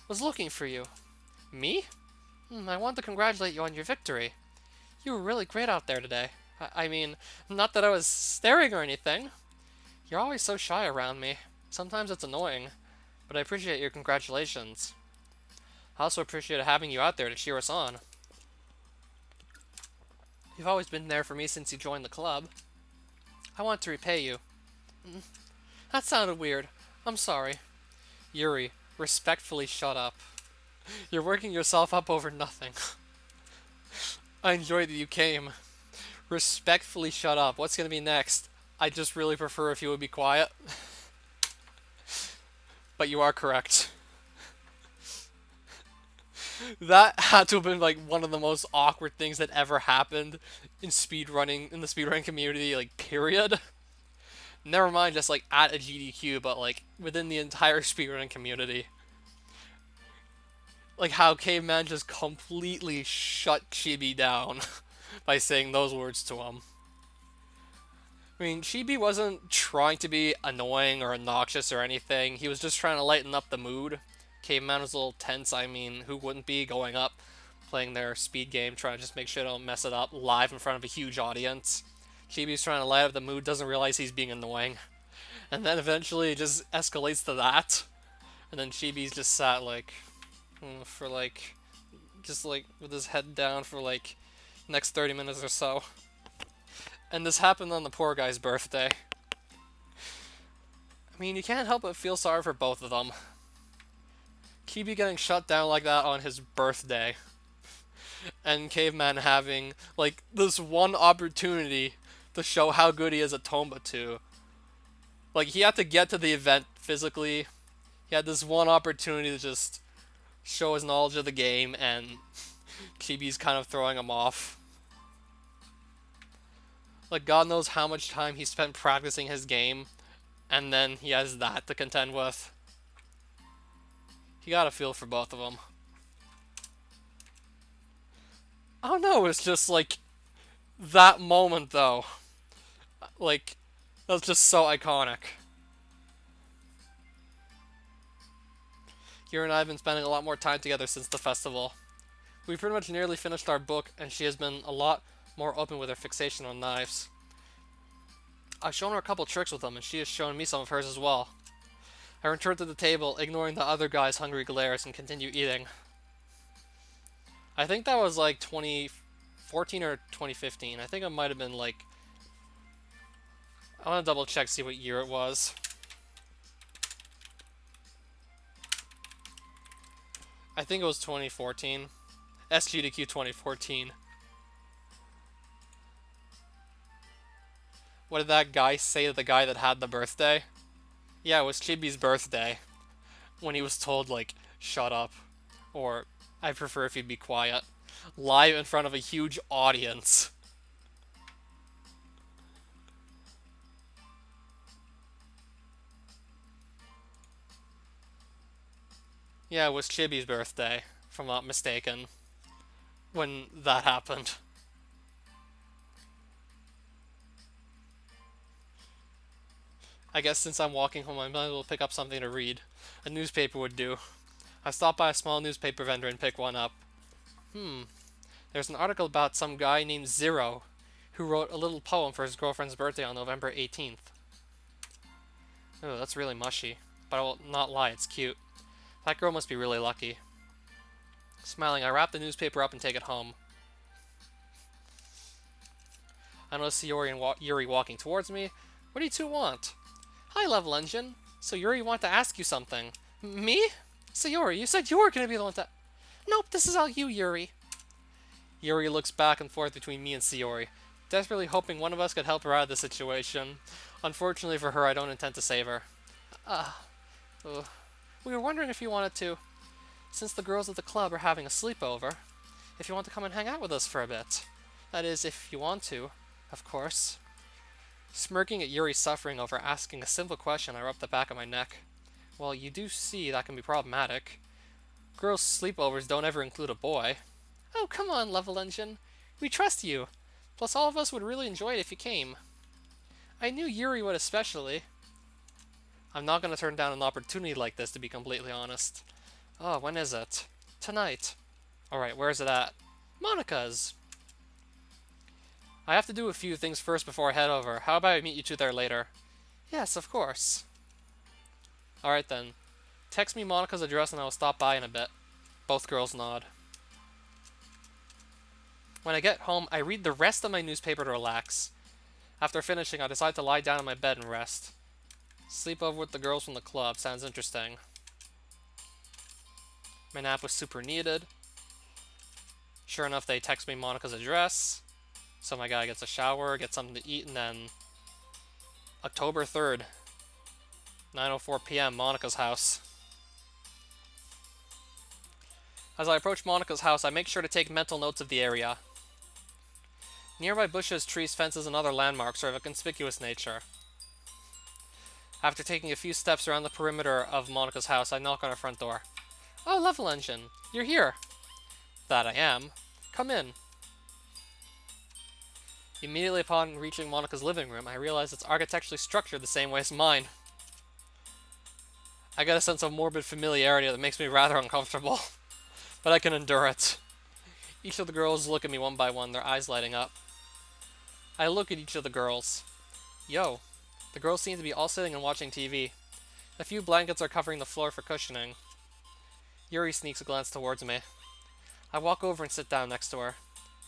Was looking for you. Me? I want to congratulate you on your victory. You were really great out there today. I mean, not that I was staring or anything. You're always so shy around me. Sometimes it's annoying, but I appreciate your congratulations. I also appreciate having you out there to cheer us on. You've always been there for me since you joined the club. I want to repay you. That sounded weird. I'm sorry. Yuri, respectfully shut up. You're working yourself up over nothing. I enjoyed that you came. Respectfully shut up. What's gonna be next? I just really prefer if you would be quiet. But you are correct. That had to have been like one of the most awkward things that ever happened in speedrunning, in the speedrunning community, like, period. Never mind just like at a GDQ, but like within the entire speedrunning community. Like how Caveman just completely shut Chibi down by saying those words to him. I mean, Chibi wasn't trying to be annoying or obnoxious or anything. He was just trying to lighten up the mood. Caveman was a little tense. I mean, who wouldn't be going up, playing their speed game, trying to just make sure they don't mess it up live in front of a huge audience. Chibi's trying to light up the mood, doesn't realize he's being annoying. And then eventually it just escalates to that. And then Chibi's just sat like, for like, just like with his head down for like next 30 minutes or so. And this happened on the poor guy's birthday. I mean, you can't help but feel sorry for both of them. Chibi getting shut down like that on his birthday. And Caveman having, like, this one opportunity to show how good he is at Tomba 2. Like, he had to get to the event physically. He had this one opportunity to just show his knowledge of the game, and Chibi's kind of throwing him off. Like, God knows how much time he spent practicing his game, and then he has that to contend with. You gotta feel for both of them. I don't know, it's just like, that moment though. Like, that's just so iconic. Yuri and I have been spending a lot more time together since the festival. We pretty much nearly finished our book, and she has been a lot more open with her fixation on knives. I've shown her a couple tricks with them, and she has shown me some of hers as well. I returned to the table, ignoring the other guy's hungry glares, and continue eating. I think that was like 2014 or 2015. I think it might have been like... I want to double check, see what year it was. I think it was 2014. SGDQ 2014. What did that guy say to the guy that had the birthday? Yeah, it was Chibi's birthday. When he was told, like, shut up. Or, I prefer if you'd be quiet. Live in front of a huge audience. Yeah, it was Chibi's birthday, if I'm not mistaken. When that happened. I guess since I'm walking home, I might as well pick up something to read. A newspaper would do. I stopped by a small newspaper vendor and picked one up. There's an article about some guy named Zero, who wrote a little poem for his girlfriend's birthday on November 18th. Oh, that's really mushy. But I will not lie, it's cute. That girl must be really lucky. Smiling, I wrap the newspaper up and take it home. I notice Yuri and Yuri walking towards me. What do you two want? Hi, Level Engine. So Yuri want to ask you something. Me? Sayori, you said you were going to be the one to... Nope, this is all you, Yuri. Yuri looks back and forth between me and Sayori, desperately hoping one of us could help her out of the situation. Unfortunately for her, I don't intend to save her. We were wondering if you wanted to, since the girls at the club are having a sleepover, if you want to come and hang out with us for a bit. That is, if you want to, of course. Smirking at Yuri's suffering over asking a simple question, I rub the back of my neck. Well, you do see that can be problematic. Girls' sleepovers don't ever include a boy. Oh, come on, Level Engine. We trust you. Plus, all of us would really enjoy it if you came. I knew Yuri would especially. I'm not going to turn down an opportunity like this, to be completely honest. Oh, when is it? Tonight. Alright, where's it at? Monica's. I have to do a few things first before I head over. How about I meet you two there later? Yes, of course. Alright then. Text me Monica's address and I will stop by in a bit. Both girls nod. When I get home, I read the rest of my newspaper to relax. After finishing, I decide to lie down in my bed and rest. Sleep over with the girls from the club. Sounds interesting. My nap was super needed. Sure enough, they text me Monica's address. So my guy gets a shower, gets something to eat, and then... October 3rd. 9:04 p.m. Monica's house. As I approach Monica's house, I make sure to take mental notes of the area. Nearby bushes, trees, fences, and other landmarks are of a conspicuous nature. After taking a few steps around the perimeter of Monica's house, I knock on her front door. Oh, Level Engine, you're here. That I am. Come in. Immediately upon reaching Monica's living room, I realize it's architecturally structured the same way as mine. I get a sense of morbid familiarity that makes me rather uncomfortable, but I can endure it. Each of the girls look at me one by one, their eyes lighting up. I look at each of the girls. Yo, the girls seem to be all sitting and watching TV. A few blankets are covering the floor for cushioning. Yuri sneaks a glance towards me. I walk over and sit down next to her.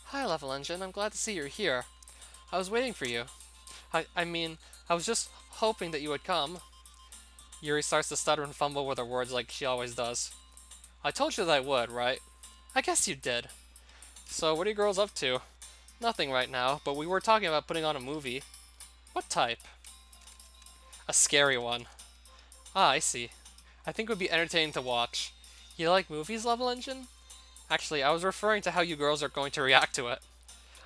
Hi, Level Engine, I'm glad to see you're here. I was waiting for you. I mean, I was just hoping that you would come. Yuri starts to stutter and fumble with her words like she always does. I told you that I would, right? I guess you did. So, what are you girls up to? Nothing right now, but we were talking about putting on a movie. What type? A scary one. Ah, I see. I think it would be entertaining to watch. You like movies, Level Engine? Actually, I was referring to how you girls are going to react to it.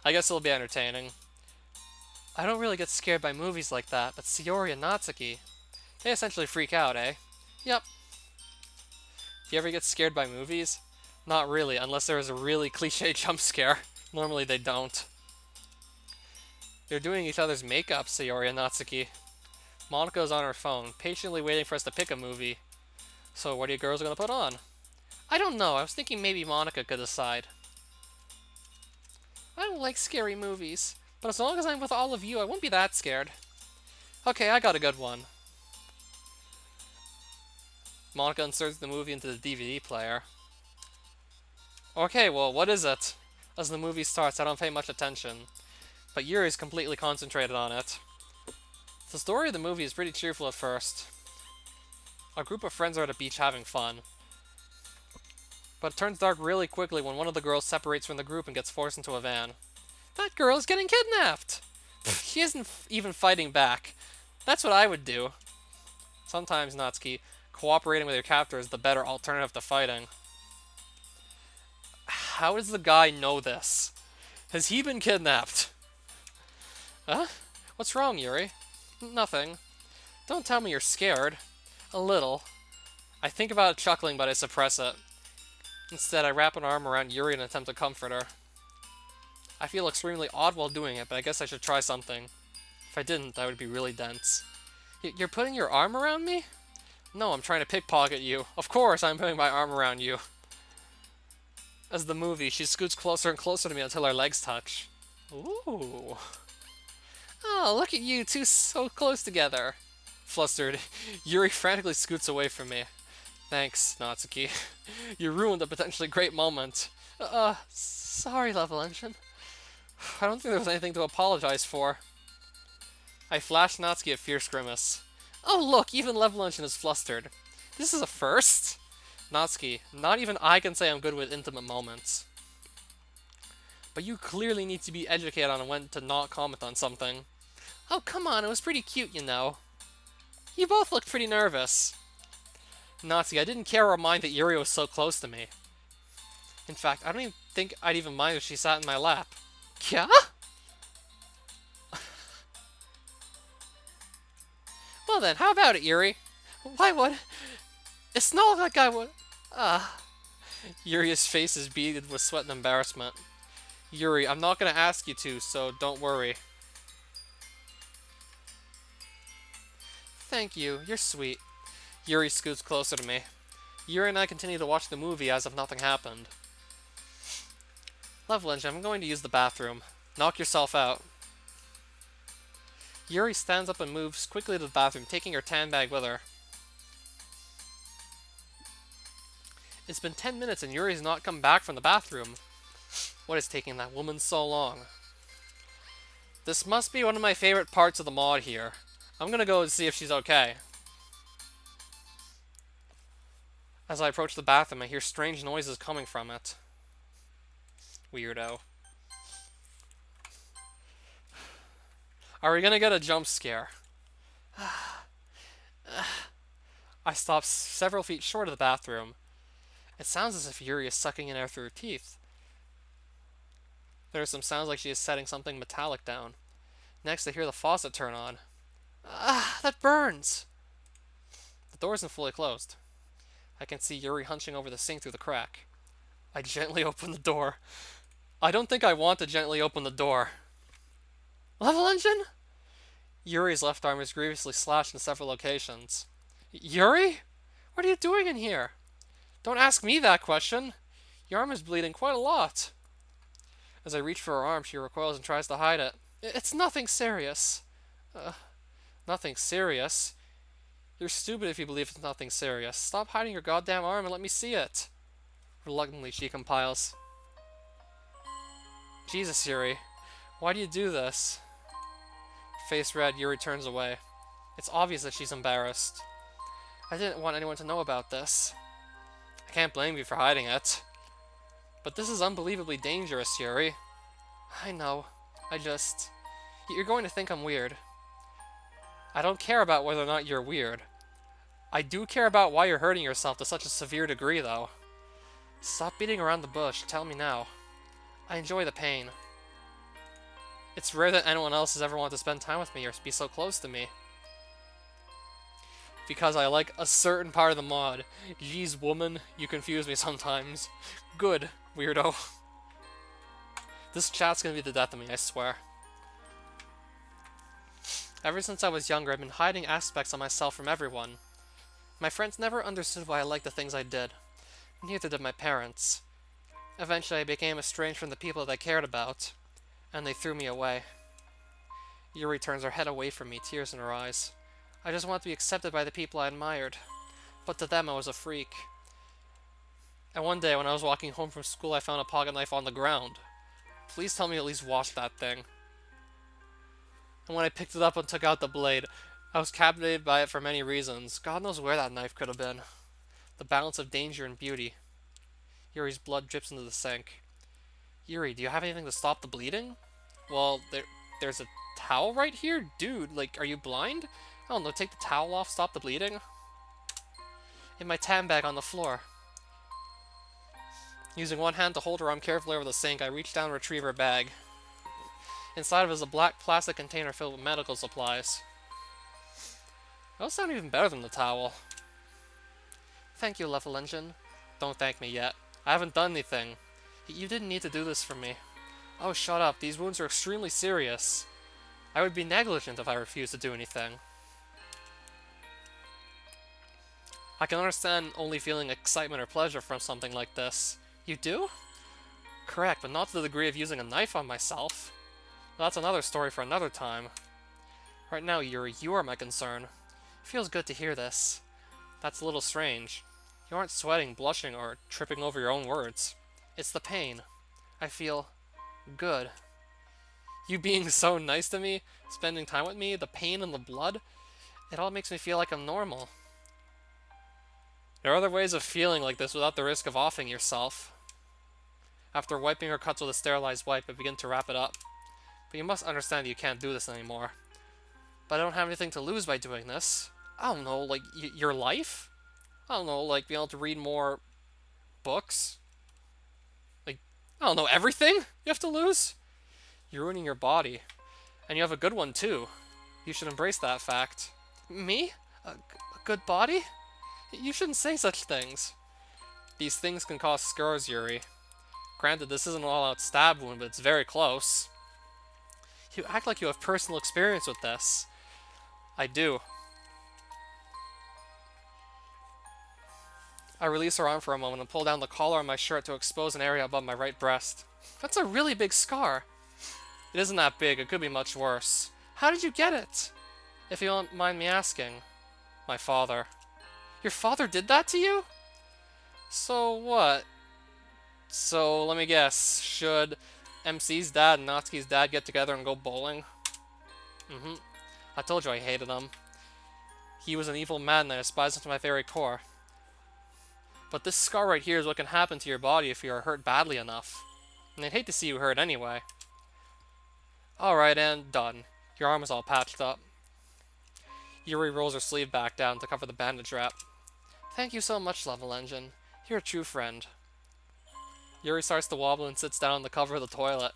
I guess it'll be entertaining. I don't really get scared by movies like that, but Sayori and Natsuki, they essentially freak out, eh? Yep. Do you ever get scared by movies? Not really, unless there is a really cliche jump scare. Normally they don't. They're doing each other's makeup, Sayori and Natsuki. Monika's on her phone, patiently waiting for us to pick a movie. So what are you girls gonna put on? I don't know, I was thinking maybe Monika could decide. I don't like scary movies, but as long as I'm with all of you, I won't be that scared. Okay, I got a good one. Monika inserts the movie into the DVD player. Okay, well, what is it? As the movie starts, I don't pay much attention, but Yuri's completely concentrated on it. The story of the movie is pretty cheerful at first. A group of friends are at a beach having fun. But it turns dark really quickly when one of the girls separates from the group and gets forced into a van. That girl is getting kidnapped! She isn't even fighting back. That's what I would do. Sometimes, Natsuki, cooperating with your captor is the better alternative to fighting. How does the guy know this? Has he been kidnapped? Huh? What's wrong, Yuri? Nothing. Don't tell me you're scared. A little. I think about chuckling, but I suppress it. Instead, I wrap an arm around Yuri in an attempt to comfort her. I feel extremely odd while doing it, but I guess I should try something. If I didn't, I would be really dense. You're putting your arm around me? No, I'm trying to pickpocket you. Of course, I'm putting my arm around you. As the movie, she scoots closer and closer to me until our legs touch. Ooh. Oh, look at you two so close together. Flustered, Yuri frantically scoots away from me. Thanks, Natsuki. You ruined a potentially great moment. Sorry, Level Engine. I don't think there was anything to apologize for. I flashed Natsuki a fierce grimace. Oh look, even Level Engine is flustered. This is a first? Natsuki, not even I can say I'm good with intimate moments. But you clearly need to be educated on when to not comment on something. Oh come on, it was pretty cute, you know. You both looked pretty nervous. Natsuki, I didn't care or mind that Yuri was so close to me. In fact, I don't even think I'd even mind if she sat in my lap. Kya? Well then, how about it, Yuri? Why would... It's not like I would... Yuri's face is beaded with sweat and embarrassment. Yuri, I'm not gonna ask you to, so don't worry. Thank you, you're sweet. Yuri scoots closer to me. Yuri and I continue to watch the movie as if nothing happened. Love Lynch, I'm going to use the bathroom. Knock yourself out. Yuri stands up and moves quickly to the bathroom, taking her tan bag with her. It's been 10 minutes and Yuri's not come back from the bathroom. What is taking that woman so long? This must be one of my favorite parts of the mod here. I'm gonna go and see if she's okay. As I approach the bathroom, I hear strange noises coming from it. Weirdo. Are we gonna get a jump scare? I stop several feet short of the bathroom. It sounds as if Yuri is sucking in air through her teeth. There are some sounds like she is setting something metallic down. Next, I hear the faucet turn on. That burns! The door isn't fully closed. I can see Yuri hunching over the sink through the crack. I gently open the door. I don't think I want to gently open the door. Level Engine? Yuri's left arm is grievously slashed in several locations. Yuri? What are you doing in here? Don't ask me that question. Your arm is bleeding quite a lot. As I reach for her arm, she recoils and tries to hide it. It's nothing serious. Nothing serious? You're stupid if you believe it's nothing serious. Stop hiding your goddamn arm and let me see it. Reluctantly, she compiles. Jesus, Yuri. Why do you do this? Face red, Yuri turns away. It's obvious that she's embarrassed. I didn't want anyone to know about this. I can't blame you for hiding it. But this is unbelievably dangerous, Yuri. I know. You're going to think I'm weird. I don't care about whether or not you're weird. I do care about why you're hurting yourself to such a severe degree, though. Stop beating around the bush. Tell me now. I enjoy the pain. It's rare that anyone else has ever wanted to spend time with me or be so close to me. Because I like a certain part of the mod. Jeez, woman, you confuse me sometimes. Good, weirdo. This chat's gonna be the death of me, I swear. Ever since I was younger, I've been hiding aspects of myself from everyone. My friends never understood why I liked the things I did. Neither did my parents. Eventually, I became estranged from the people that I cared about, and they threw me away. Yuri turns her head away from me, tears in her eyes. I just wanted to be accepted by the people I admired, but to them I was a freak. And one day, when I was walking home from school, I found a pocket knife on the ground. Please tell me you at least washed that thing. And when I picked it up and took out the blade, I was captivated by it for many reasons. God knows where that knife could have been. The balance of danger and beauty. Yuri's blood drips into the sink. Yuri, do you have anything to stop the bleeding? Well, there's a towel right here? Dude, like, are you blind? I don't know, take the towel off, stop the bleeding? In my tan bag on the floor. Using one hand to hold her arm carefully over the sink, I reach down and retrieve her bag. Inside of it is a black plastic container filled with medical supplies. Those sound even better than the towel. Thank you, Level Engine. Don't thank me yet. I haven't done anything. You didn't need to do this for me. Oh, shut up. These wounds are extremely serious. I would be negligent if I refused to do anything. I can understand only feeling excitement or pleasure from something like this. You do? Correct, but not to the degree of using a knife on myself. That's another story for another time. Right now, Yuri, you are my concern. It feels good to hear this. That's a little strange. You aren't sweating, blushing, or tripping over your own words. It's the pain. I feel good. You being so nice to me, spending time with me, the pain and the blood, it all makes me feel like I'm normal. There are other ways of feeling like this without the risk of offing yourself. After wiping her cuts with a sterilized wipe, I begin to wrap it up. But you must understand you can't do this anymore. But I don't have anything to lose by doing this. I don't know, like, your life? I don't know, like, being able to read more books? Like, I don't know, everything you have to lose? You're ruining your body. And you have a good one, too. You should embrace that fact. Me? A good body? You shouldn't say such things. These things can cause scars, Yuri. Granted, this isn't an all-out stab wound, but it's very close. You act like you have personal experience with this. I do. I release her arm for a moment and pull down the collar on my shirt to expose an area above my right breast. That's a really big scar. It isn't that big, it could be much worse. How did you get it? If you don't mind me asking. My father. Your father did that to you? So what? So, let me guess. Should MC's dad and Natsuki's dad get together and go bowling? I told you I hated him. He was an evil man and I despised him to my very core. But this scar right here is what can happen to your body if you are hurt badly enough. And I'd hate to see you hurt anyway. Alright, and done. Your arm is all patched up. Yuri rolls her sleeve back down to cover the bandage wrap. Thank you so much, Level Engine. You're a true friend. Yuri starts to wobble and sits down on the cover of the toilet.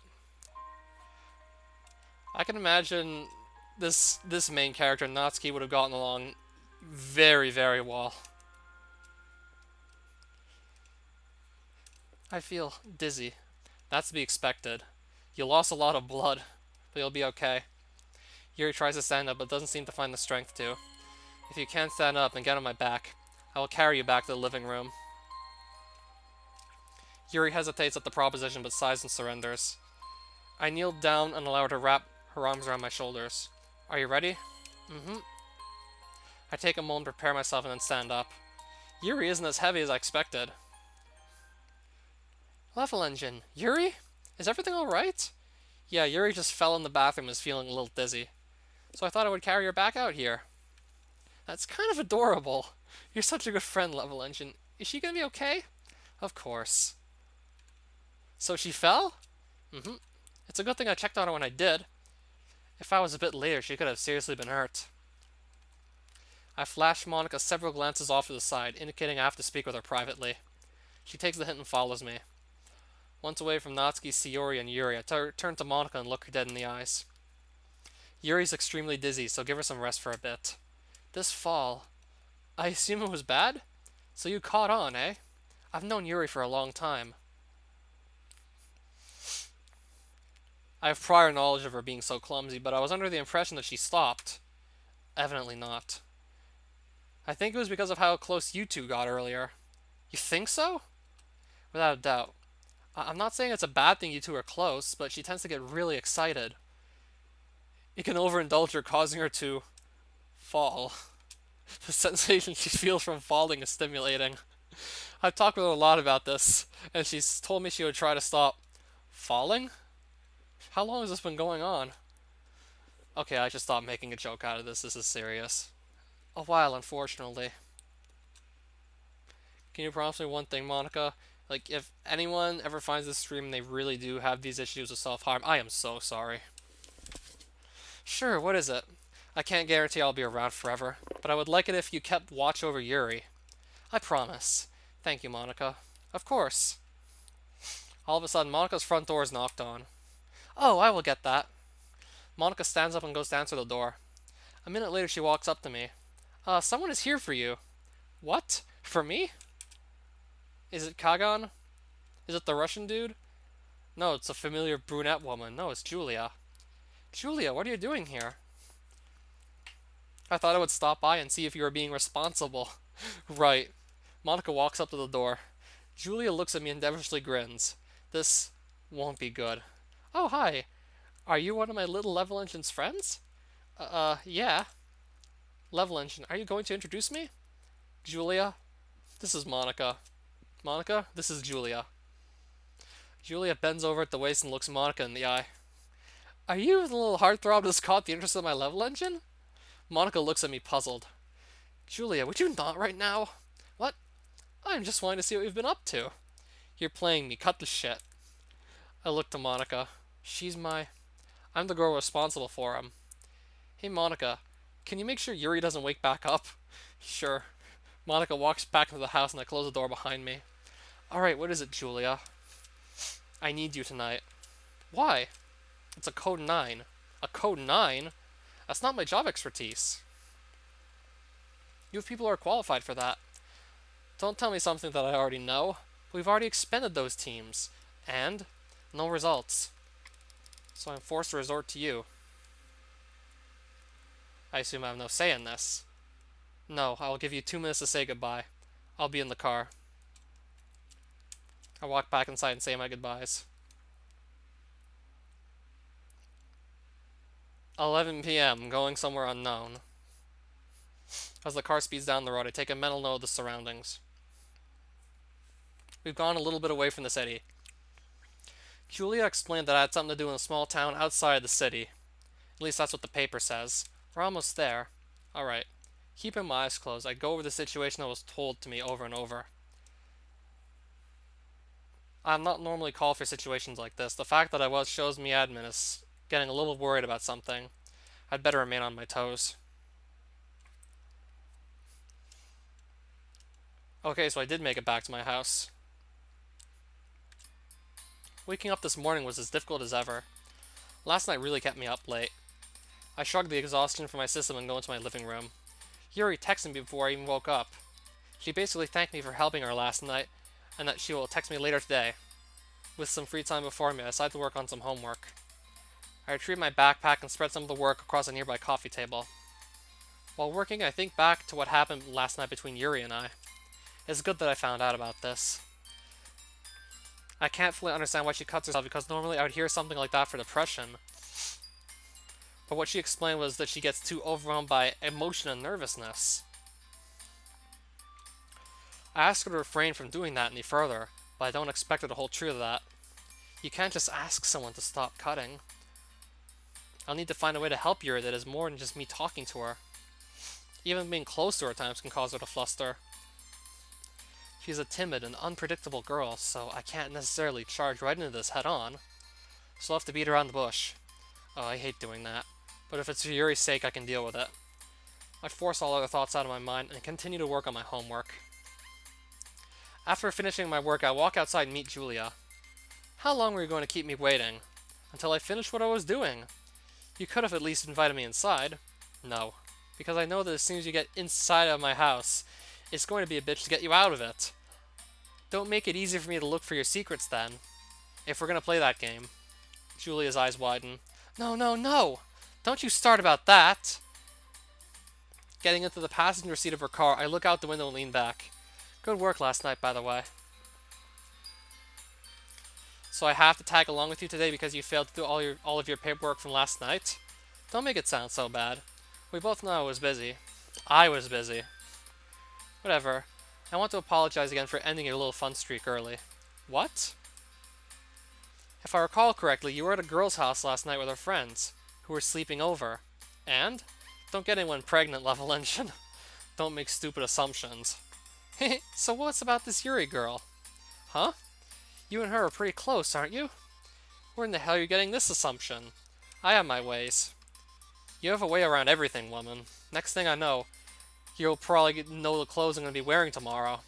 I can imagine this main character, Natsuki, would have gotten along very, very well. I feel dizzy. That's to be expected. You lost a lot of blood, but you'll be okay. Yuri tries to stand up, but doesn't seem to find the strength to. If you can't stand up, then get on my back. I will carry you back to the living room. Yuri hesitates at the proposition, but sighs and surrenders. I kneel down and allow her to wrap her arms around my shoulders. Are you ready? I take a moment to prepare myself and then stand up. Yuri isn't as heavy as I expected. Level Engine. Yuri? Is everything alright? Yeah, Yuri just fell in the bathroom and is feeling a little dizzy. So I thought I would carry her back out here. That's kind of adorable. You're such a good friend, Level Engine. Is she gonna be okay? Of course. So she fell? It's a good thing I checked on her when I did. If I was a bit later, she could have seriously been hurt. I flash Monica several glances off to the side, indicating I have to speak with her privately. She takes the hint and follows me. Once away from Natsuki, Sayori, and Yuri, I turn to Monica and look her dead in the eyes. Yuri's extremely dizzy, so give her some rest for a bit. This fall, I assume it was bad? So you caught on, eh? I've known Yuri for a long time. I have prior knowledge of her being so clumsy, but I was under the impression that she stopped. Evidently not. I think it was because of how close you two got earlier. You think so? Without a doubt. I'm not saying it's a bad thing you two are close, but she tends to get really excited. It can overindulge her, causing her to fall. The sensation she feels from falling is stimulating. I've talked with her a lot about this, and she's told me she would try to stop falling? How long has this been going on? Okay, I should stop making a joke out of this. This is serious. A while, unfortunately. Can you promise me one thing, Monica? Like, if anyone ever finds this stream and they really do have these issues with self-harm, I am so sorry. Sure, what is it? I can't guarantee I'll be around forever, but I would like it if you kept watch over Yuri. I promise. Thank you, Monica. Of course. All of a sudden, Monica's front door is knocked on. Oh, I will get that. Monica stands up and goes to answer the door. A minute later, she walks up to me. Someone is here for you. What? For me? Is it Kagan? Is it the Russian dude? No, it's a familiar brunette woman. No, it's Julia. Julia, what are you doing here? I thought I would stop by and see if you were being responsible. Right. Monica walks up to the door. Julia looks at me and devilishly grins. This won't be good. Oh, hi. Are you one of my little Level Engine's friends? Yeah. Level Engine, are you going to introduce me? Julia, this is Monica. Monica, this is Julia. Julia bends over at the waist and looks Monica in the eye. Are you the little heartthrob that's caught the interest of my level engine? Monica looks at me puzzled. Julia, would you not right now? What? I'm just wanting to see what you've been up to. You're playing me. Cut the shit. I look to Monica. I'm the girl responsible for him. Hey, Monica, can you make sure Yuri doesn't wake back up? Sure. Monica walks back into the house and I close the door behind me. Alright, what is it, Julia? I need you tonight. Why? It's a code 9. A code 9? That's not my job expertise. You have people who are qualified for that. Don't tell me something that I already know. We've already expended those teams. And? No results. So I'm forced to resort to you. I assume I have no say in this. No, I'll give you 2 minutes to say goodbye. I'll be in the car. I walk back inside and say my goodbyes. 11 p.m., going somewhere unknown. As the car speeds down the road, I take a mental note of the surroundings. We've gone a little bit away from the city. Julia explained that I had something to do in a small town outside the city. At least that's what the paper says. We're almost there. Alright. Keeping my eyes closed, I go over the situation that was told to me over and over. I'm not normally called for situations like this. The fact that I was shows me admin is getting a little worried about something. I'd better remain on my toes. Okay, so I did make it back to my house. Waking up this morning was as difficult as ever. Last night really kept me up late. I shrugged the exhaustion from my system and go into my living room. Yuri texted me before I even woke up. She basically thanked me for helping her last night, and that she will text me later today. With some free time before me, I decided to work on some homework. I retrieved my backpack and spread some of the work across a nearby coffee table. While working, I think back to what happened last night between Yuri and I. It's good that I found out about this. I can't fully understand why she cuts herself because normally I would hear something like that for depression. But what she explained was that she gets too overwhelmed by emotion and nervousness. I asked her to refrain from doing that any further, but I don't expect her to hold true to that. You can't just ask someone to stop cutting. I'll need to find a way to help Yuri that is more than just me talking to her. Even being close to her at times can cause her to fluster. She's a timid and unpredictable girl, so I can't necessarily charge right into this head-on. So I'll have to beat around the bush. Oh, I hate doing that. But if it's for Yuri's sake, I can deal with it. I force all other thoughts out of my mind and continue to work on my homework. After finishing my work, I walk outside and meet Julia. How long were you going to keep me waiting? Until I finished what I was doing. You could have at least invited me inside. No, because I know that as soon as you get inside of my house, it's going to be a bitch to get you out of it. Don't make it easy for me to look for your secrets then. If we're going to play that game. Julia's eyes widen. No, no, no! Don't you start about that! Getting into the passenger seat of her car, I look out the window and lean back. Good work last night, by the way. So I have to tag along with you today because you failed to do all of your paperwork from last night? Don't make it sound so bad. We both know I was busy. I was busy. Whatever. I want to apologize again for ending your little fun streak early. What? If I recall correctly, you were at a girl's house last night with her friends, who were sleeping over. And? Don't get anyone pregnant, level engine. Don't make stupid assumptions. So what's about this Yuri girl? Huh? You and her are pretty close, aren't you? Where in the hell are you getting this assumption? I have my ways. You have a way around everything, woman. Next thing I know, you'll probably know the clothes I'm going to be wearing tomorrow.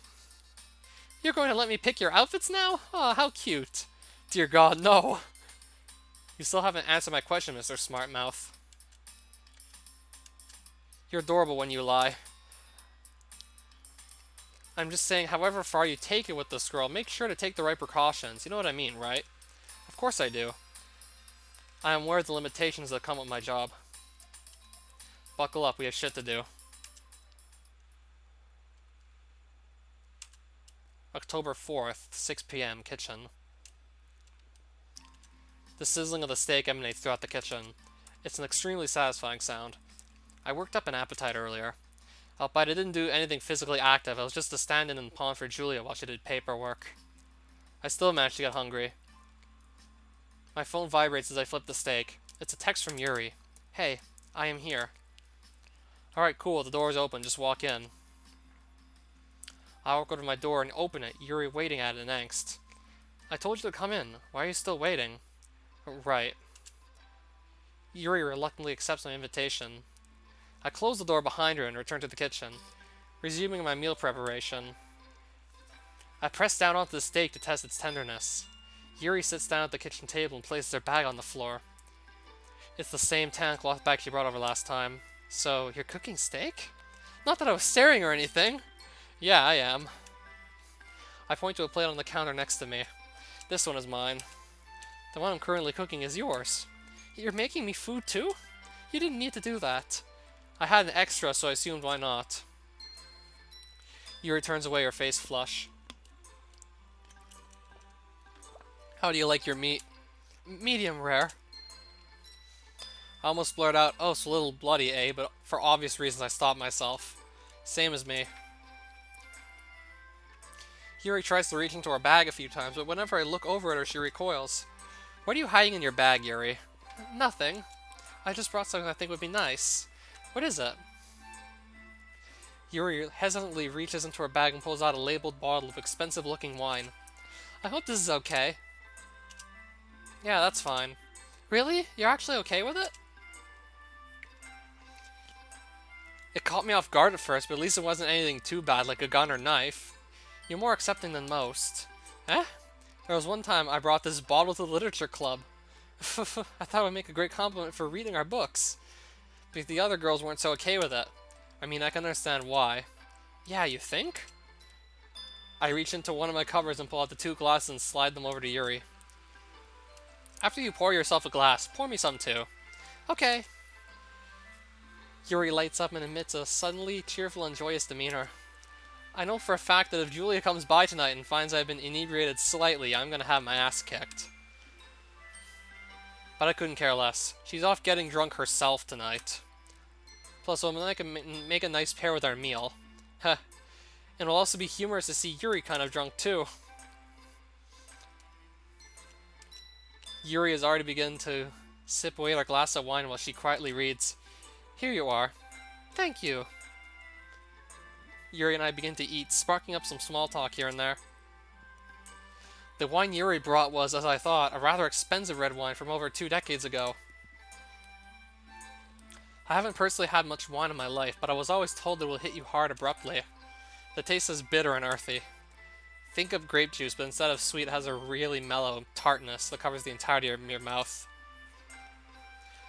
You're going to let me pick your outfits now? Aw, how cute. Dear God, no. You still haven't answered my question, Mr. Smartmouth. You're adorable when you lie. I'm just saying, however far you take it with this girl, make sure to take the right precautions. You know what I mean, right? Of course I do. I am aware of the limitations that come with my job. Buckle up, we have shit to do. October 4th, 6 p.m., kitchen. The sizzling of the steak emanates throughout the kitchen. It's an extremely satisfying sound. I worked up an appetite earlier. But I didn't do anything physically active. I was just a stand-in and pawn for Julia while she did paperwork. I still managed to get hungry. My phone vibrates as I flip the steak. It's a text from Yuri. Hey, I am here. Alright, cool, the door is open, just walk in. I walk over to my door and open it, Yuri waiting at it in angst. I told you to come in. Why are you still waiting? Right. Yuri reluctantly accepts my invitation. I close the door behind her and return to the kitchen, resuming my meal preparation. I press down onto the steak to test its tenderness. Yuri sits down at the kitchen table and places her bag on the floor. It's the same tan cloth bag she brought over last time. So, you're cooking steak? Not that I was staring or anything. Yeah, I am. I point to a plate on the counter next to me. This one is mine. The one I'm currently cooking is yours. You're making me food too? You didn't need to do that. I had an extra, so I assumed why not. Yuri turns away, her face flush. How do you like your meat? Medium rare. I almost blurt out, oh, it's a little bloody, eh? But for obvious reasons I stopped myself. Same as me. Yuri tries to reach into her bag a few times, but whenever I look over at her, she recoils. What are you hiding in your bag, Yuri? Nothing. I just brought something I think would be nice. What is it? Yuri hesitantly reaches into her bag and pulls out a labeled bottle of expensive-looking wine. I hope this is okay. Yeah, that's fine. Really? You're actually okay with it? It caught me off guard at first, but at least it wasn't anything too bad, like a gun or knife. You're more accepting than most. Eh? There was one time I brought this bottle to the literature club. I thought it would make a great compliment for reading our books. But the other girls weren't so okay with it. I mean, I can understand why. Yeah, you think? I reach into one of my cupboards and pull out the 2 glasses and slide them over to Yuri. After you pour yourself a glass, pour me some too. Okay. Yuri lights up and emits a suddenly cheerful and joyous demeanor. I know for a fact that if Julia comes by tonight and finds I've been inebriated slightly, I'm gonna have my ass kicked. But I couldn't care less. She's off getting drunk herself tonight. Plus, I'm gonna make a nice pair with our meal. Heh. And it'll also be humorous to see Yuri kind of drunk too. Yuri has already begun to sip away at her glass of wine while she quietly reads, Here you are. Thank you. Yuri and I begin to eat, sparking up some small talk here and there. The wine Yuri brought was, as I thought, a rather expensive red wine from over 2 decades ago. I haven't personally had much wine in my life, but I was always told it will hit you hard abruptly. The taste is bitter and earthy. Think of grape juice, but instead of sweet, it has a really mellow tartness that covers the entirety of your mouth.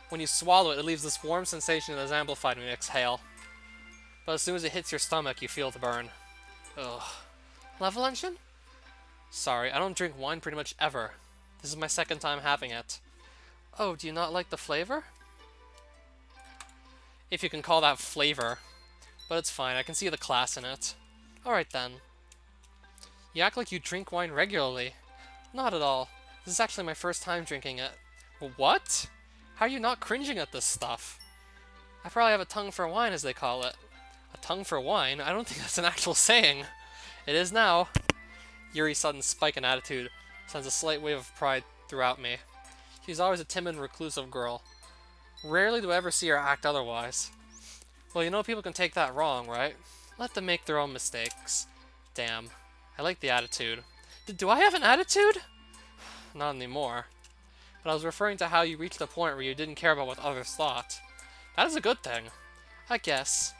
When you swallow it, it leaves this warm sensation that is amplified when you exhale. But as soon as it hits your stomach, you feel the burn. Ugh. Level engine? Sorry, I don't drink wine pretty much ever. This is my 2nd time having it. Oh, do you not like the flavor? If you can call that flavor. But it's fine, I can see the class in it. Alright then. You act like you drink wine regularly. Not at all. This is actually my first time drinking it. What? How are you not cringing at this stuff? I probably have a tongue for wine, as they call it. A tongue for wine? I don't think that's an actual saying. It is now. Yuri's sudden spike in attitude sends a slight wave of pride throughout me. She's always a timid, reclusive girl. Rarely do I ever see her act otherwise. Well, you know people can take that wrong, right? Let them make their own mistakes. Damn. I like the attitude. Do I have an attitude? Not anymore. But I was referring to how you reached a point where you didn't care about what others thought. That is a good thing. I guess.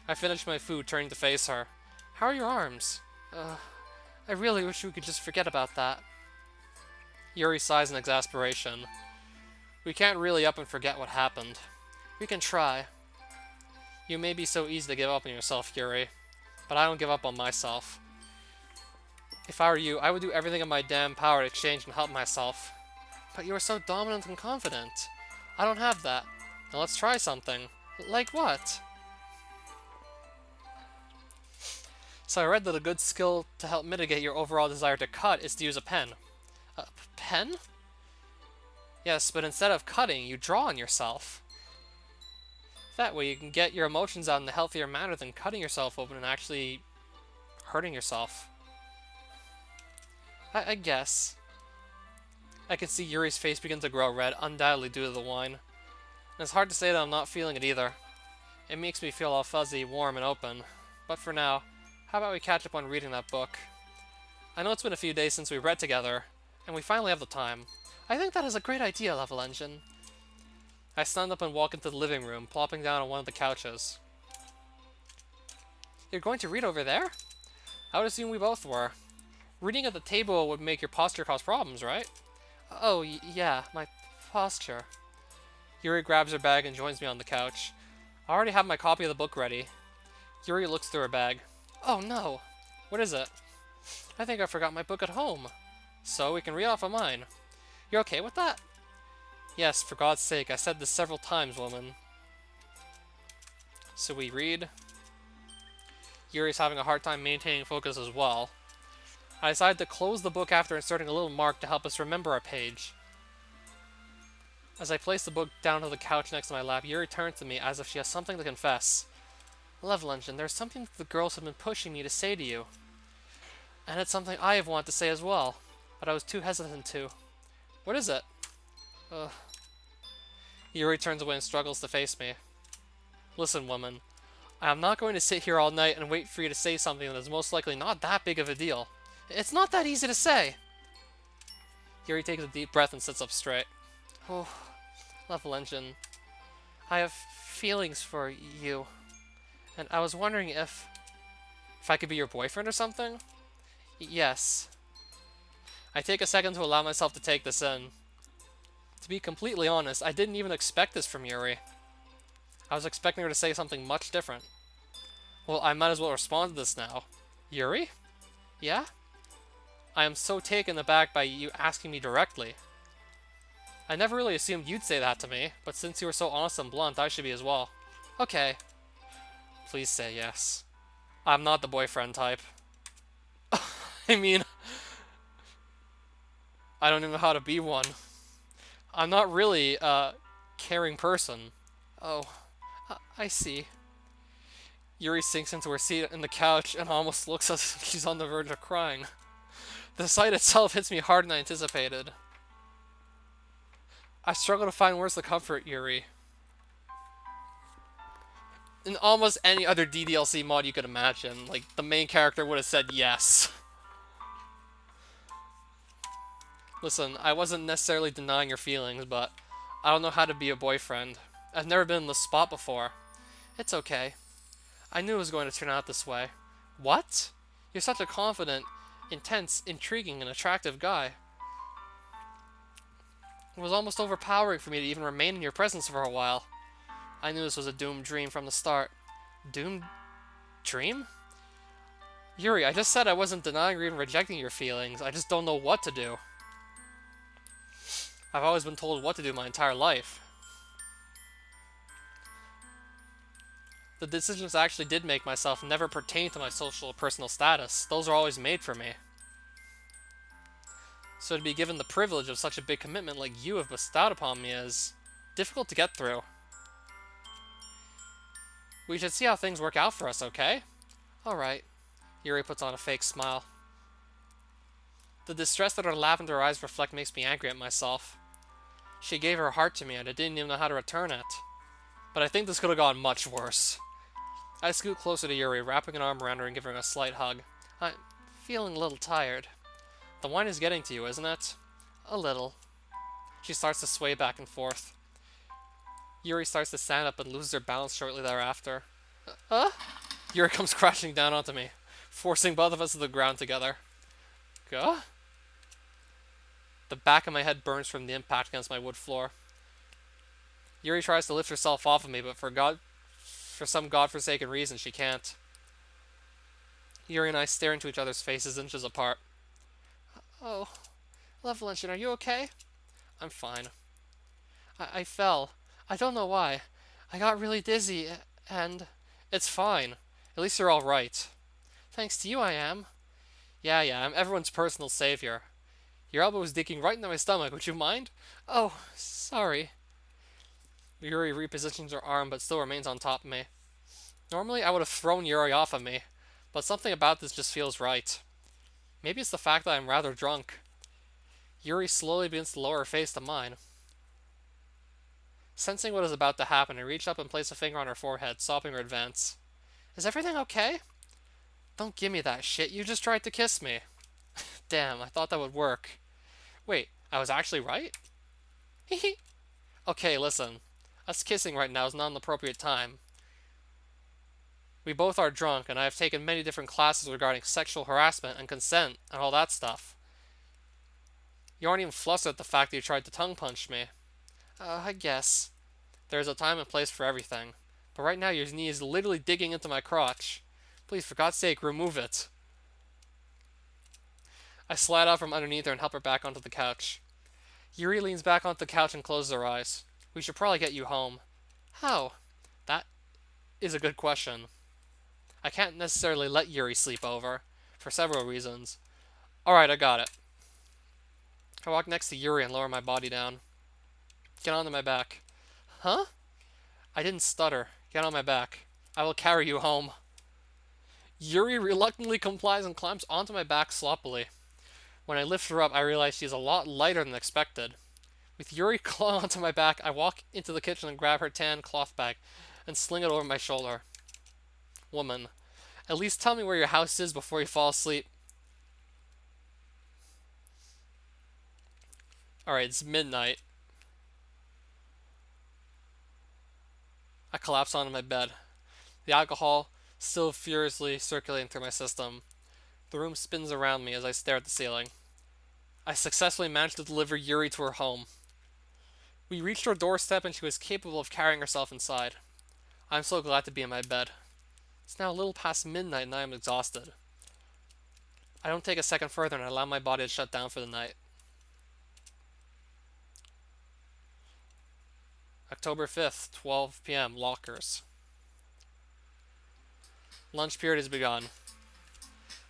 I finished my food, turning to face her. How are your arms? I really wish we could just forget about that. Yuri sighs in exasperation. We can't really up and forget what happened. We can try. You may be so easy to give up on yourself, Yuri, but I don't give up on myself. If I were you, I would do everything in my damn power to exchange and help myself. But you are so dominant and confident. I don't have that. Now let's try something. Like what? So I read that a good skill to help mitigate your overall desire to cut is to use a pen. A pen? Yes, but instead of cutting, you draw on yourself. That way you can get your emotions out in a healthier manner than cutting yourself open and actually hurting yourself. I guess. I can see Yuri's face begin to grow red, undoubtedly due to the wine. And it's hard to say that I'm not feeling it either. It makes me feel all fuzzy, warm, and open. But for now, how about we catch up on reading that book? I know it's been a few days since we read together, and we finally have the time. I think that is a great idea, Level Engine. I stand up and walk into the living room, plopping down on one of the couches. You're going to read over there? I would assume we both were. Reading at the table would make your posture cause problems, right? Oh, yeah, my posture. Yuri grabs her bag and joins me on the couch. I already have my copy of the book ready. Yuri looks through her bag. Oh no! What is it? I think I forgot my book at home. So we can read off of mine. You're okay with that? Yes, for God's sake, I said this several times, woman. So we read. Yuri's having a hard time maintaining focus as well. I decided to close the book after inserting a little mark to help us remember our page. As I place the book down to the couch next to my lap, Yuri turns to me as if she has something to confess. Level Engine, there's something the girls have been pushing me to say to you. And it's something I have wanted to say as well, but I was too hesitant to. What is it? Ugh. Yuri turns away and struggles to face me. Listen, woman. I am not going to sit here all night and wait for you to say something that is most likely not that big of a deal. It's not that easy to say. Yuri takes a deep breath and sits up straight. Oh, Level Engine. I have feelings for you. And I was wondering if I could be your boyfriend or something? Yes. I take a second to allow myself to take this in. To be completely honest, I didn't even expect this from Yuri. I was expecting her to say something much different. Well, I might as well respond to this now. Yuri? Yeah? I am so taken aback by you asking me directly. I never really assumed you'd say that to me, but since you were so honest and blunt, I should be as well. Okay. Please say yes. I'm not the boyfriend type. I mean, I don't even know how to be one. I'm not really a caring person. Oh, I see. Yuri sinks into her seat in the couch and almost looks as if she's on the verge of crying. The sight itself hits me harder than I anticipated. I struggle to find words to comfort Yuri. In almost any other DDLC mod you could imagine, like, the main character would have said yes. Listen, I wasn't necessarily denying your feelings, but I don't know how to be a boyfriend. I've never been in this spot before. It's okay. I knew it was going to turn out this way. What? You're such a confident, intense, intriguing, and attractive guy. It was almost overpowering for me to even remain in your presence for a while. I knew this was a doomed dream from the start. Doomed dream? Yuri, I just said I wasn't denying or even rejecting your feelings. I just don't know what to do. I've always been told what to do my entire life. The decisions I actually did make myself never pertain to my social or personal status. Those are always made for me. So to be given the privilege of such a big commitment like you have bestowed upon me is difficult to get through. We should see how things work out for us, okay? Alright. Yuri puts on a fake smile. The distress that her lavender eyes reflect makes me angry at myself. She gave her heart to me and I didn't even know how to return it. But I think this could have gone much worse. I scoot closer to Yuri, wrapping an arm around her and giving her a slight hug. I'm feeling a little tired. The wine is getting to you, isn't it? A little. She starts to sway back and forth. Yuri starts to stand up and loses her balance shortly thereafter. Yuri comes crashing down onto me, forcing both of us to the ground together. Gah? The back of my head burns from the impact against my wood floor. Yuri tries to lift herself off of me, but for some godforsaken reason, she can't. Yuri and I stare into each other's faces inches apart. Oh, Level Engine, are you okay? I'm fine. I fell. I don't know why. I got really dizzy, and... It's fine. At least you're alright. Thanks to you, I am. Yeah, I'm everyone's personal savior. Your elbow was digging right into my stomach. Would you mind? Oh, sorry. Yuri repositions her arm, but still remains on top of me. Normally, I would have thrown Yuri off of me, but something about this just feels right. Maybe it's the fact that I'm rather drunk. Yuri slowly begins to lower her face to mine. Sensing what is about to happen, I reach up and place a finger on her forehead, stopping her advance. Is everything okay? Don't give me that shit, you just tried to kiss me. Damn, I thought that would work. Wait, I was actually right? Hehe. Okay, listen. Us kissing right now is not an appropriate time. We both are drunk, and I have taken many different classes regarding sexual harassment and consent and all that stuff. You aren't even flustered at the fact that you tried to tongue punch me. I guess. There's a time and place for everything. But right now your knee is literally digging into my crotch. Please, for God's sake, remove it. I slide out from underneath her and help her back onto the couch. Yuri leans back onto the couch and closes her eyes. We should probably get you home. How? That is a good question. I can't necessarily let Yuri sleep over, for several reasons. Alright, I got it. I walk next to Yuri and lower my body down. Get onto my back. Huh? I didn't stutter. Get on my back. I will carry you home. Yuri reluctantly complies and climbs onto my back sloppily. When I lift her up, I realize she is a lot lighter than expected. With Yuri clawing onto my back, I walk into the kitchen and grab her tan cloth bag and sling it over my shoulder. Woman, at least tell me where your house is before you fall asleep. Alright, it's midnight. I collapse onto my bed. The alcohol still furiously circulating through my system. The room spins around me as I stare at the ceiling. I successfully managed to deliver Yuri to her home. We reached her doorstep and she was capable of carrying herself inside. I'm so glad to be in my bed. It's now a little past midnight and I am exhausted. I don't take a second further and I allow my body to shut down for the night. October 5th, 12 p.m., lockers. Lunch period has begun.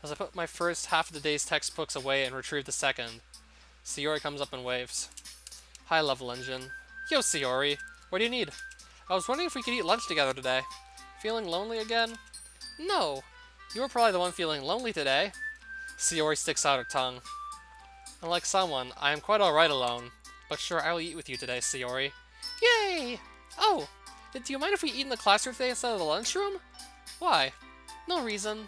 As I put my first half of the day's textbooks away and retrieve the second, Sayori comes up and waves. Hi, Level Engine. Yo, Sayori. What do you need? I was wondering if we could eat lunch together today. Feeling lonely again? No. You were probably the one feeling lonely today. Sayori sticks out her tongue. Unlike someone, I am quite alright alone. But sure, I will eat with you today, Sayori. Yay! Oh, do you mind if we eat in the classroom today instead of the lunchroom? Why? No reason.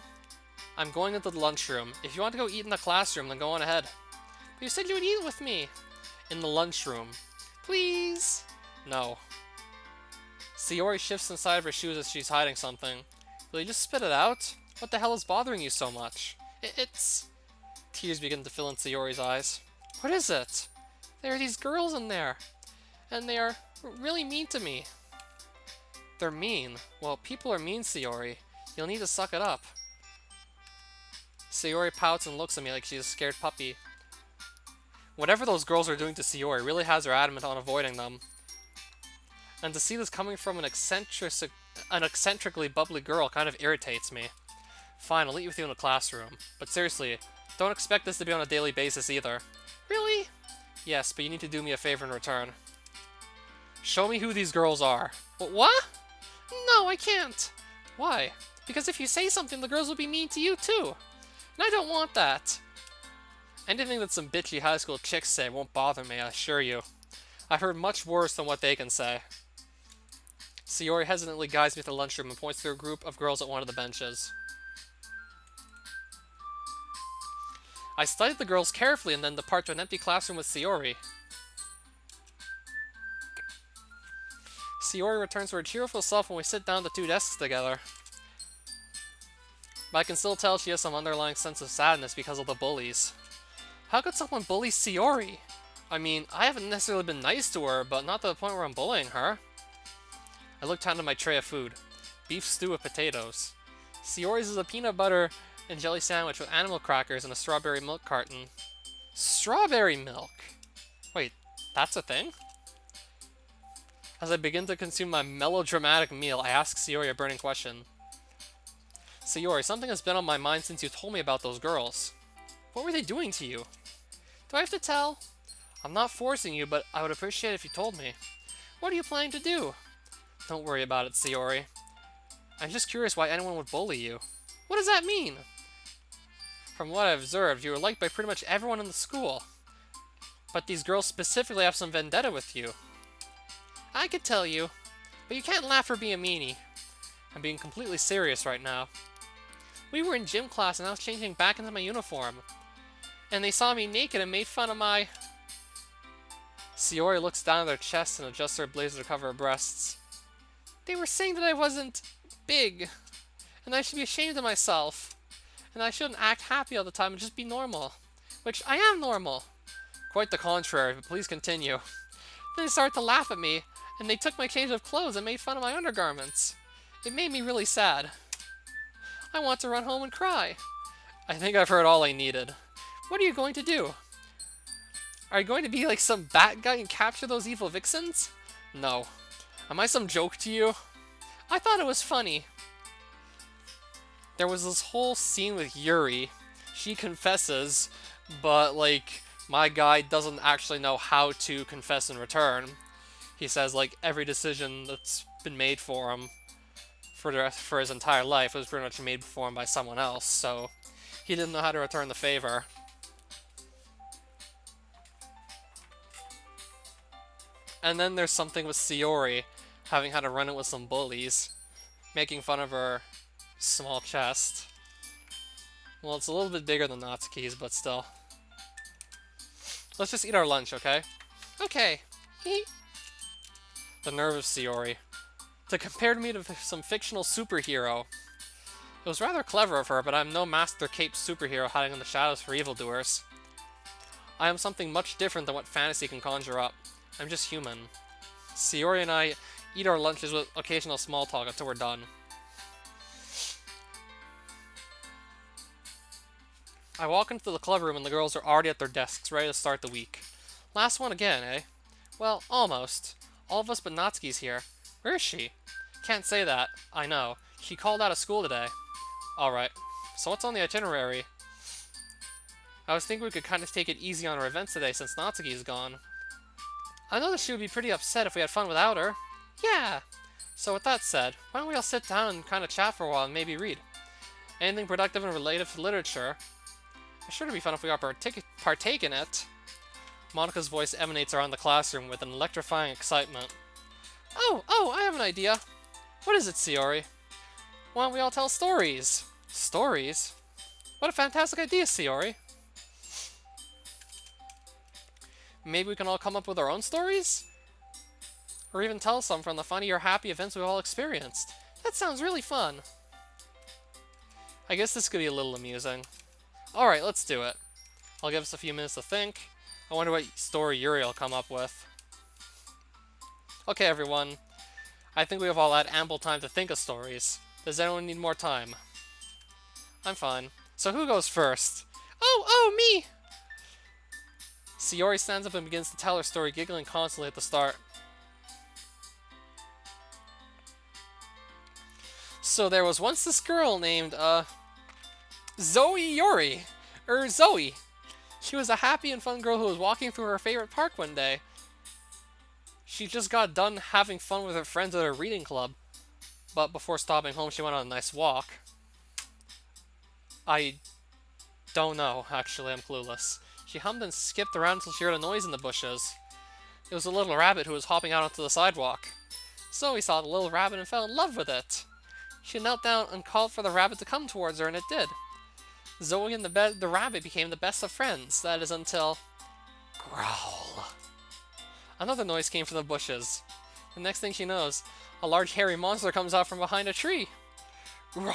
I'm going into the lunchroom. If you want to go eat in the classroom, then go on ahead. But you said you would eat with me. In the lunchroom. Please? No. Sayori shifts inside of her shoes as she's hiding something. Will you just spit it out? What the hell is bothering you so much? It's... Tears begin to fill in Sayori's eyes. What is it? There are these girls in there. And they are really mean to me. They're mean? Well, people are mean, Sayori. You'll need to suck it up. Sayori pouts and looks at me like she's a scared puppy. Whatever those girls are doing to Sayori really has her adamant on avoiding them. And to see this coming from an eccentrically bubbly girl kind of irritates me. Fine, I'll eat with you in the classroom. But seriously, don't expect this to be on a daily basis either. Really? Yes, but you need to do me a favor in return. Show me who these girls are. What? No, I can't. Why? Because if you say something, the girls will be mean to you too. And I don't want that. Anything that some bitchy high school chicks say won't bother me, I assure you. I've heard much worse than what they can say. Sayori hesitantly guides me to the lunchroom and points to a group of girls at one of the benches. I studied the girls carefully and then depart to an empty classroom with Sayori. Sayori returns to her cheerful self when we sit down at the two desks together. But I can still tell she has some underlying sense of sadness because of the bullies. How could someone bully Sayori? I mean, I haven't necessarily been nice to her, but not to the point where I'm bullying her. I look down at my tray of food. Beef stew with potatoes. Sayori's is a peanut butter and jelly sandwich with animal crackers and a strawberry milk carton. Strawberry milk? Wait, that's a thing? As I begin to consume my melodramatic meal, I ask Sayori a burning question. Sayori, something has been on my mind since you told me about those girls. What were they doing to you? Do I have to tell? I'm not forcing you, but I would appreciate it if you told me. What are you planning to do? Don't worry about it, Sayori. I'm just curious why anyone would bully you. What does that mean? From what I've observed, you were liked by pretty much everyone in the school. But these girls specifically have some vendetta with you. I could tell you, but you can't laugh or be a meanie. I'm being completely serious right now. We were in gym class and I was changing back into my uniform. And they saw me naked and made fun of my... Sayori looks down at her chest and adjusts her blazer to cover her breasts. They were saying that I wasn't big, and I should be ashamed of myself, and I shouldn't act happy all the time and just be normal. Which I am normal. Quite the contrary, but please continue. Then they started to laugh at me, and they took my change of clothes and made fun of my undergarments. It made me really sad. I want to run home and cry. I think I've heard all I needed. What are you going to do? Are you going to be like some bat guy and capture those evil vixens? No. Am I some joke to you? I thought it was funny. There was this whole scene with Yuri. She confesses, but like, my guy doesn't actually know how to confess in return. He says like every decision that's been made for him for his entire life was pretty much made for him by someone else, so he didn't know how to return the favor. And then there's something with Sayori having had to run it with some bullies, making fun of her small chest. Well, it's a little bit bigger than Natsuki's, but still. Let's just eat our lunch, okay? Okay. The nerve of Sayori. To compare me to some fictional superhero. It was rather clever of her, but I'm no master cape superhero hiding in the shadows for evildoers. I am something much different than what fantasy can conjure up. I'm just human. Sayori and I eat our lunches with occasional small talk until we're done. I walk into the club room and the girls are already at their desks, ready to start the week. Last one again, eh? Well, almost. All of us but Natsuki's here. Where is she? Can't say that. I know. She called out of school today. Alright. So what's on the itinerary? I was thinking we could kind of take it easy on our events today since Natsuki's gone. I know that she would be pretty upset if we had fun without her. Yeah! So with that said, why don't we all sit down and kind of chat for a while and maybe read? Anything productive and related to literature. It's sure to be fun if we all partake in it. Monika's voice emanates around the classroom with an electrifying excitement. Oh, I have an idea. What is it, Sayori? Why don't we all tell stories? Stories? What a fantastic idea, Sayori. Maybe we can all come up with our own stories? Or even tell some from the funny or happy events we've all experienced. That sounds really fun. I guess this could be a little amusing. Alright, let's do it. I'll give us a few minutes to think. I wonder what story Yuri will come up with. Okay, everyone. I think we have all had ample time to think of stories. Does anyone need more time? I'm fine. So who goes first? Oh, me! Sayori stands up and begins to tell her story, giggling constantly at the start. So there was once this girl named, Zoe Yuri. Zoe. She was a happy and fun girl who was walking through her favorite park one day. She just got done having fun with her friends at her reading club. But before stopping home, she went on a nice walk. I don't know, actually, I'm clueless. She hummed and skipped around until she heard a noise in the bushes. It was a little rabbit who was hopping out onto the sidewalk. Zoe saw the little rabbit and fell in love with it. She knelt down and called for the rabbit to come towards her, and it did. Zoe and the rabbit became the best of friends, that is until... Growl. Another noise came from the bushes. The next thing she knows, a large hairy monster comes out from behind a tree. Roar!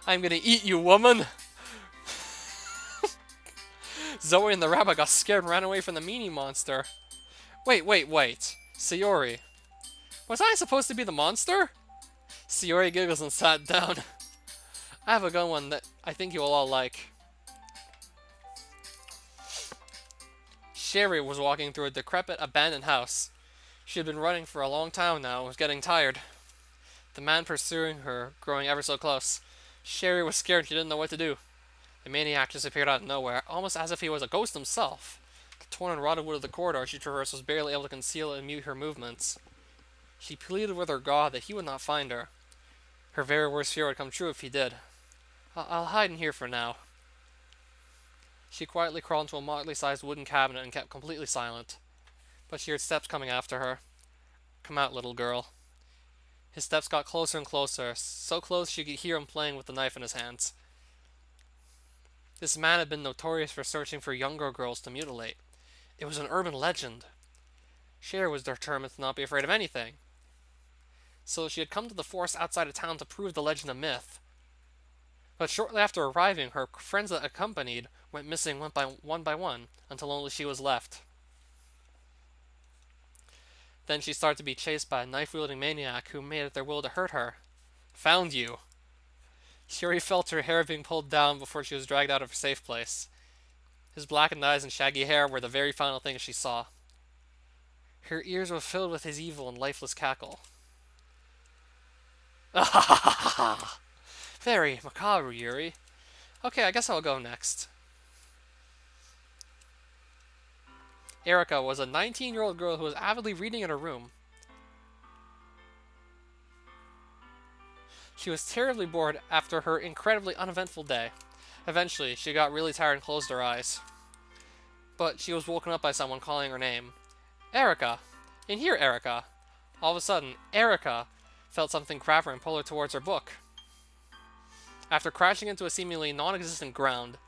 I'm gonna eat you, woman! Zoe and the rabbit got scared and ran away from the meanie monster. Wait. Sayori. Was I supposed to be the monster? Sayori giggles and sat down. I have a good one that I think you will all like. Sherry was walking through a decrepit, abandoned house. She had been running for a long time now and was getting tired. The man pursuing her, growing ever so close. Sherry was scared and she didn't know what to do. The maniac just appeared out of nowhere, almost as if he was a ghost himself. The torn and rotted wood of the corridor she traversed was barely able to conceal and mute her movements. She pleaded with her god that he would not find her. Her very worst fear would come true if he did. I'll hide in here for now. She quietly crawled into a moderately-sized wooden cabinet and kept completely silent. But she heard steps coming after her. "Come out, little girl." His steps got closer and closer, so close she could hear him playing with the knife in his hands. This man had been notorious for searching for younger girls to mutilate. It was an urban legend. Cher was determined to not be afraid of anything. So she had come to the forest outside of town to prove the legend a myth. But shortly after arriving, her friends that accompanied went missing one by one, until only she was left. Then she started to be chased by a knife-wielding maniac who made it their will to hurt her. "Found you." She already felt her hair being pulled down before she was dragged out of her safe place. His blackened eyes and shaggy hair were the very final thing she saw. Her ears were filled with his evil and lifeless cackle. Very macabre, Yuri. Okay, I guess I'll go next. Erica was a 19-year-old girl who was avidly reading in her room. She was terribly bored after her incredibly uneventful day. Eventually, she got really tired and closed her eyes. But she was woken up by someone calling her name. "Erica! In here, Erica!" All of a sudden, Erica felt something grab her and pull her towards her book. After crashing into a seemingly non-existent ground,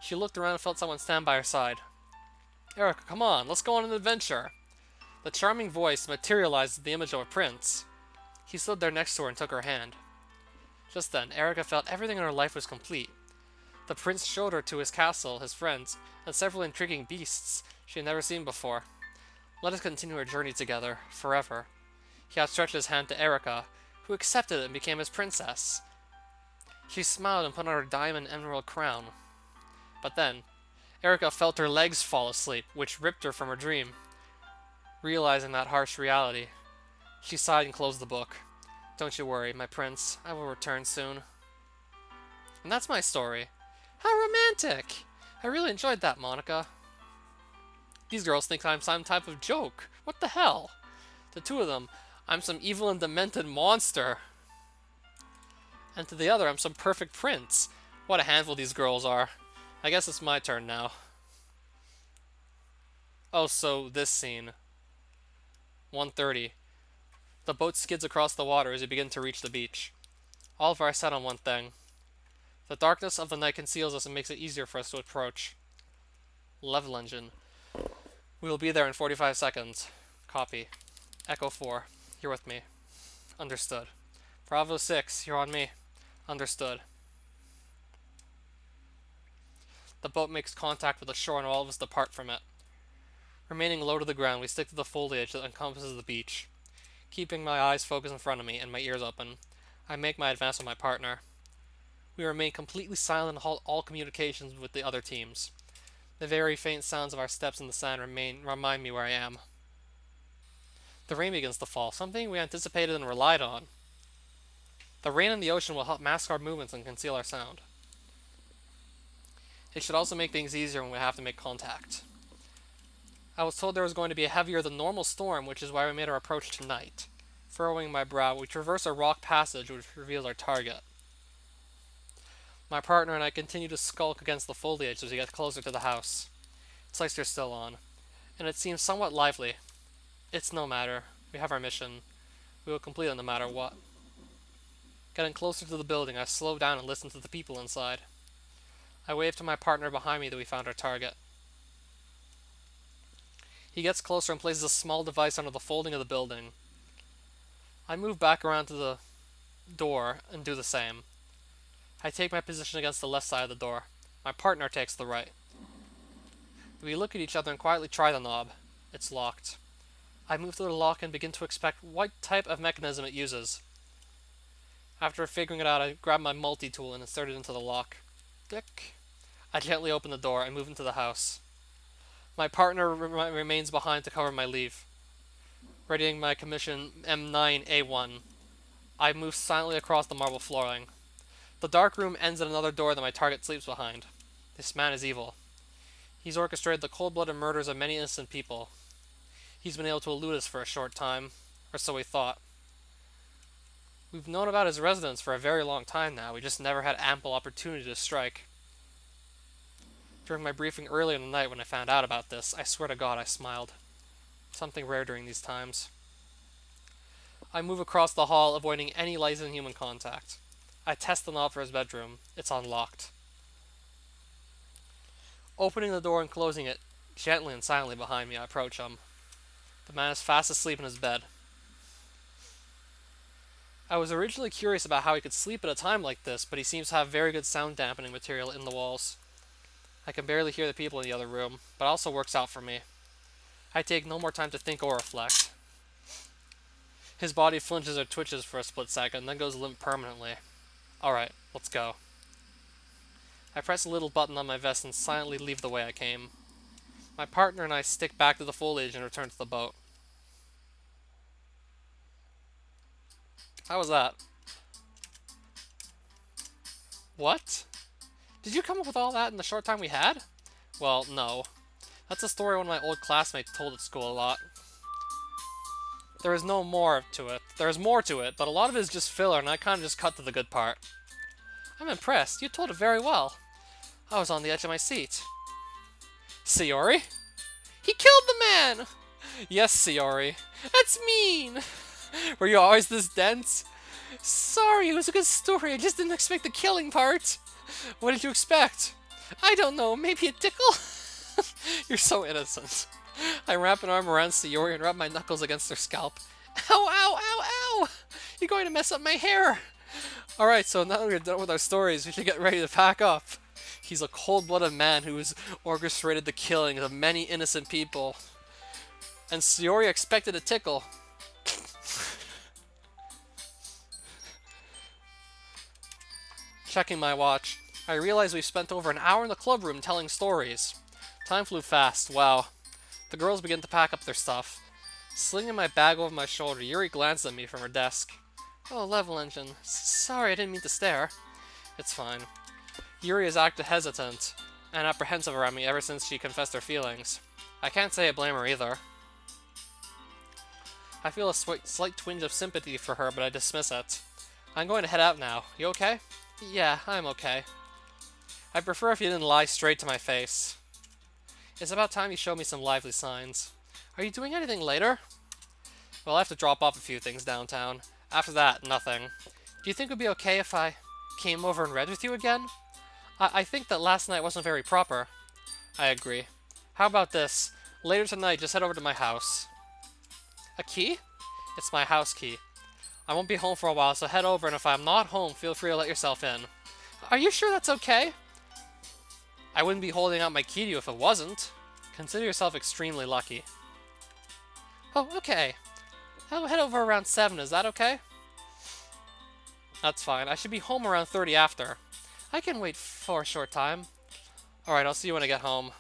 she looked around and felt someone stand by her side. "Erica, come on, let's go on an adventure." The charming voice materialized the image of a prince. He stood there next to her and took her hand. Just then, Erica felt everything in her life was complete. The prince showed her to his castle, his friends, and several intriguing beasts she had never seen before. "Let us continue our journey together, forever." He outstretched his hand to Erica, who accepted it and became his princess. She smiled and put on her diamond emerald crown. But then, Erica felt her legs fall asleep, which ripped her from her dream. Realizing that harsh reality, she sighed and closed the book. "Don't you worry, my prince. I will return soon." And that's my story. How romantic! I really enjoyed that, Monica. These girls think I'm some type of joke. What the hell? To two of them, I'm some evil and demented monster. And to the other, I'm some perfect prince. What a handful these girls are. I guess it's my turn now. Oh, so this scene. 1:30. The boat skids across the water as we begin to reach the beach. All of our set on one thing. The darkness of the night conceals us and makes it easier for us to approach. Level engine. We will be there in 45 seconds. Copy. Echo 4. You're with me. Understood. Bravo 6. You're on me. Understood. The boat makes contact with the shore and all of us depart from it. Remaining low to the ground, we stick to the foliage that encompasses the beach. Keeping my eyes focused in front of me and my ears open, I make my advance with my partner. We remain completely silent and halt all communications with the other teams. The very faint sounds of our steps in the sand remind me where I am. The rain begins to fall, something we anticipated and relied on. The rain in the ocean will help mask our movements and conceal our sound. It should also make things easier when we have to make contact. I was told there was going to be a heavier than normal storm, which is why we made our approach tonight. Furrowing my brow, we traverse a rock passage which reveals our target. My partner and I continue to skulk against the foliage as we get closer to the house. Its lights are still on, and it seems somewhat lively. It's no matter. We have our mission. We will complete it no matter what. Getting closer to the building, I slow down and listen to the people inside. I wave to my partner behind me that we found our target. He gets closer and places a small device under the folding of the building. I move back around to the door and do the same. I take my position against the left side of the door. My partner takes the right. We look at each other and quietly try the knob. It's locked. I move to the lock and begin to expect what type of mechanism it uses. After figuring it out, I grab my multi-tool and insert it into the lock. Click. I gently open the door and move into the house. My partner remains behind to cover my leave. Readying my commission M9A1, I move silently across the marble flooring. The dark room ends at another door that my target sleeps behind. This man is evil. He's orchestrated the cold-blooded murders of many innocent people. He's been able to elude us for a short time, or so we thought. We've known about his residence for a very long time now, we just never had ample opportunity to strike. During my briefing earlier in the night when I found out about this, I swear to God I smiled. Something rare during these times. I move across the hall, avoiding any light and human contact. I test the knob for his bedroom. It's unlocked. Opening the door and closing it gently and silently behind me, I approach him. The man is fast asleep in his bed. I was originally curious about how he could sleep at a time like this, but he seems to have very good sound dampening material in the walls. I can barely hear the people in the other room, but it also works out for me. I take no more time to think or reflect. His body flinches or twitches for a split second, then goes limp permanently. Alright, let's go. I press a little button on my vest and silently leave the way I came. My partner and I stick back to the foliage and return to the boat. How was that? What? Did you come up with all that in the short time we had? Well, no. That's a story one of my old classmates told at school a lot. There is no more to it. There is more to it, but a lot of it is just filler, and I kind of just cut to the good part. I'm impressed. You told it very well. I was on the edge of my seat. Sayori? He killed the man! Yes, Sayori. That's mean! Were you always this dense? Sorry, it was a good story. I just didn't expect the killing part. What did you expect? I don't know. Maybe a tickle? You're so innocent. I wrap an arm around Sayori and rub my knuckles against her scalp. Ow, ow, ow, ow! You're going to mess up my hair! Alright, so now that we're done with our stories, we should get ready to pack up. He's a cold-blooded man who has orchestrated the killing of many innocent people. And Sayori expected a tickle. Checking my watch, I realize we've spent over an hour in the club room telling stories. Time flew fast, wow. The girls begin to pack up their stuff. Slinging my bag over my shoulder, Yuri glanced at me from her desk. Oh, level engine. Sorry, I didn't mean to stare. It's fine. Yuri has acted hesitant and apprehensive around me ever since she confessed her feelings. I can't say I blame her either. I feel a slight twinge of sympathy for her, but I dismiss it. I'm going to head out now. You okay? Yeah, I'm okay. I'd prefer if you didn't lie straight to my face. It's about time you showed me some lively signs. Are you doing anything later? Well, I have to drop off a few things downtown. After that, nothing. Do you think it would be okay if I came over and read with you again? I think that last night wasn't very proper. I agree. How about this? Later tonight, just head over to my house. A key? It's my house key. I won't be home for a while, so head over, and if I'm not home, feel free to let yourself in. Are you sure that's okay? I wouldn't be holding out my key to you if it wasn't. Consider yourself extremely lucky. Oh, okay. I'll head over around 7, is that okay? That's fine. I should be home around 30 after. I can wait for a short time. Alright, I'll see you when I get home.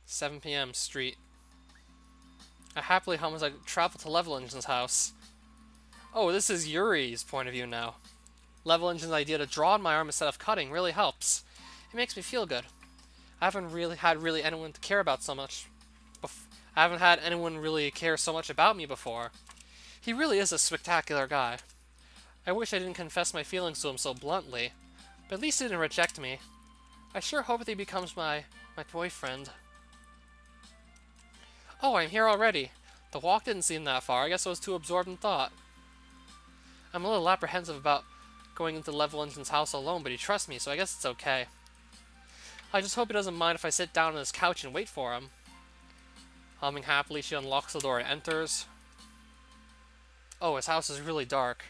"7 p.m. Street. I happily hum as I travel to Level Engine's house. Oh, this is Yuri's point of view now. Level Engine's idea to draw on my arm instead of cutting really helps. It makes me feel good. I haven't really had anyone to care about so much. I haven't had anyone really care so much about me before. He really is a spectacular guy. I wish I didn't confess my feelings to him so bluntly, but at least he didn't reject me. I sure hope that he becomes my boyfriend. Oh, I'm here already. The walk didn't seem that far. I guess I was too absorbed in thought. I'm a little apprehensive about going into Level Engine's house alone, but he trusts me, so I guess it's okay. I just hope he doesn't mind if I sit down on his couch and wait for him. Humming happily, she unlocks the door and enters. Oh, his house is really dark.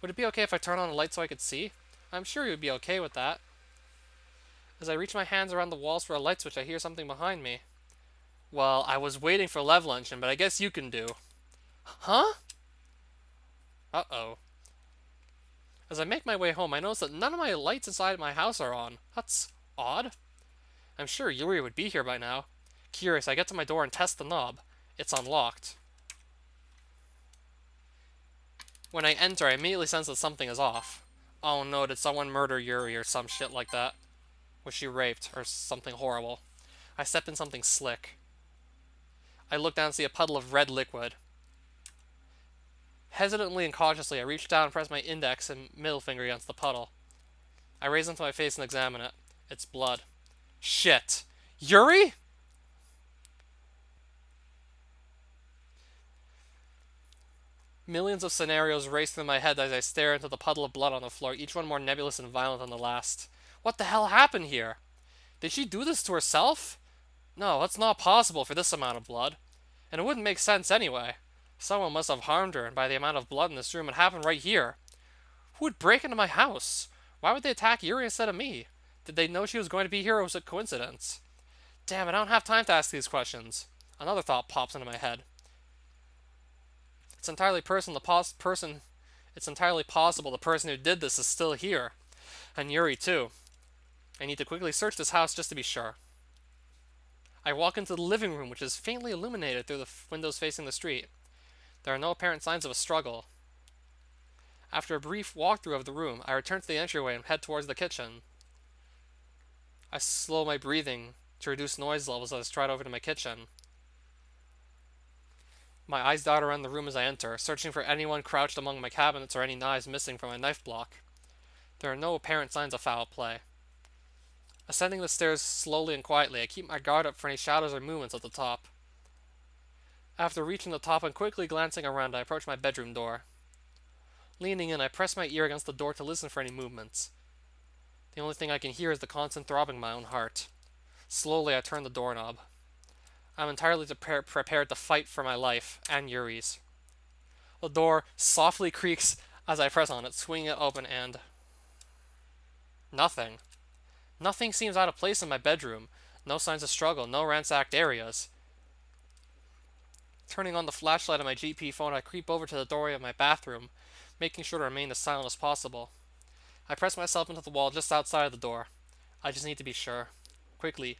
Would it be okay if I turn on the light so I could see? I'm sure he would be okay with that. As I reach my hands around the walls for a light switch, I hear something behind me. Well, I was waiting for Level Engine, but I guess you can do. Huh? Uh-oh. As I make my way home, I notice that none of my lights inside my house are on. That's odd. I'm sure Yuri would be here by now. Curious, I get to my door and test the knob. It's unlocked. When I enter, I immediately sense that something is off. Oh no, did someone murder Yuri or some shit like that? Was she raped or something horrible? I step in something slick. I look down and see a puddle of red liquid. Hesitantly and cautiously, I reach down and press my index and middle finger against the puddle. I raise it to my face and examine it. It's blood. Shit. Yuri? Millions of scenarios race through my head as I stare into the puddle of blood on the floor, each one more nebulous and violent than the last. What the hell happened here? Did she do this to herself? No, that's not possible for this amount of blood. And it wouldn't make sense anyway. Someone must have harmed her, and by the amount of blood in this room, it happened right here. Who would break into my house? Why would they attack Yuri instead of me? Did they know she was going to be here, or was it coincidence? Damn, I don't have time to ask these questions. Another thought pops into my head. It's entirely It's entirely possible the person who did this is still here, and Yuri too. I need to quickly search this house just to be sure. I walk into the living room, which is faintly illuminated through the windows facing the street. There are no apparent signs of a struggle. After a brief walkthrough of the room, I return to the entryway and head towards the kitchen. I slow my breathing to reduce noise levels as I stride over to my kitchen. My eyes dart around the room as I enter, searching for anyone crouched among my cabinets or any knives missing from my knife block. There are no apparent signs of foul play. Ascending the stairs slowly and quietly, I keep my guard up for any shadows or movements at the top. After reaching the top and quickly glancing around, I approach my bedroom door. Leaning in, I press my ear against the door to listen for any movements. The only thing I can hear is the constant throbbing of my own heart. Slowly, I turn the doorknob. I'm entirely prepared to fight for my life and Yuri's. The door softly creaks as I press on it, swinging it open, and nothing. Nothing seems out of place in my bedroom. No signs of struggle, no ransacked areas. Turning on the flashlight on my GP phone, I creep over to the doorway of my bathroom, making sure to remain as silent as possible. I press myself into the wall just outside of the door. I just need to be sure. Quickly,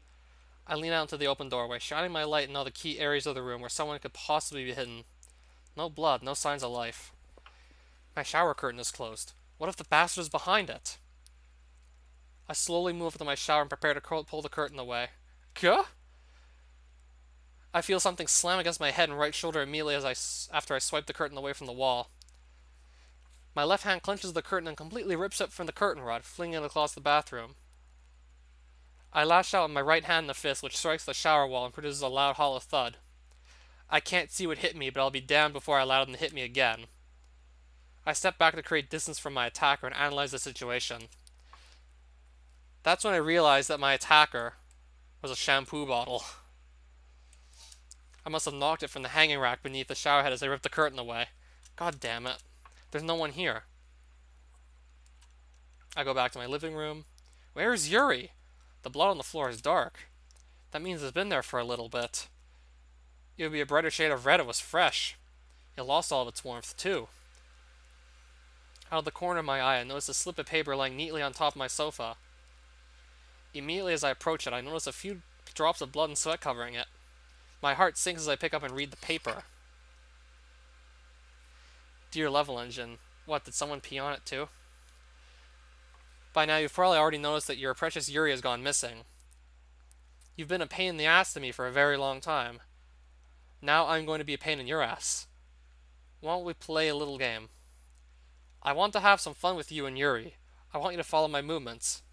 I lean out into the open doorway, shining my light in all the key areas of the room where someone could possibly be hidden. No blood, no signs of life. My shower curtain is closed. What if the bastard is behind it? I slowly move to my shower and prepare to pull the curtain away. Gah? I feel something slam against my head and right shoulder immediately after I swipe the curtain away from the wall. My left hand clenches the curtain and completely rips it from the curtain rod, flinging it across the bathroom. I lash out with my right hand in a fist, which strikes the shower wall and produces a loud hollow thud. I can't see what hit me, but I'll be damned before I allow them to hit me again. I step back to create distance from my attacker and analyze the situation. That's when I realized that my attacker was a shampoo bottle. I must have knocked it from the hanging rack beneath the shower head as I ripped the curtain away. God damn it. There's no one here. I go back to my living room. Where is Yuri? The blood on the floor is dark. That means it's been there for a little bit. It would be a brighter shade of red if it was fresh. It lost all of its warmth, too. Out of the corner of my eye, I notice a slip of paper lying neatly on top of my sofa. Immediately as I approach it, I notice a few drops of blood and sweat covering it. My heart sinks as I pick up and read the paper. Dear Level Engine. What, did someone pee on it too? By now you've probably already noticed that your precious Yuri has gone missing. You've been a pain in the ass to me for a very long time. Now I'm going to be a pain in your ass. Why don't we play a little game? I want to have some fun with you and Yuri. I want you to follow my movements.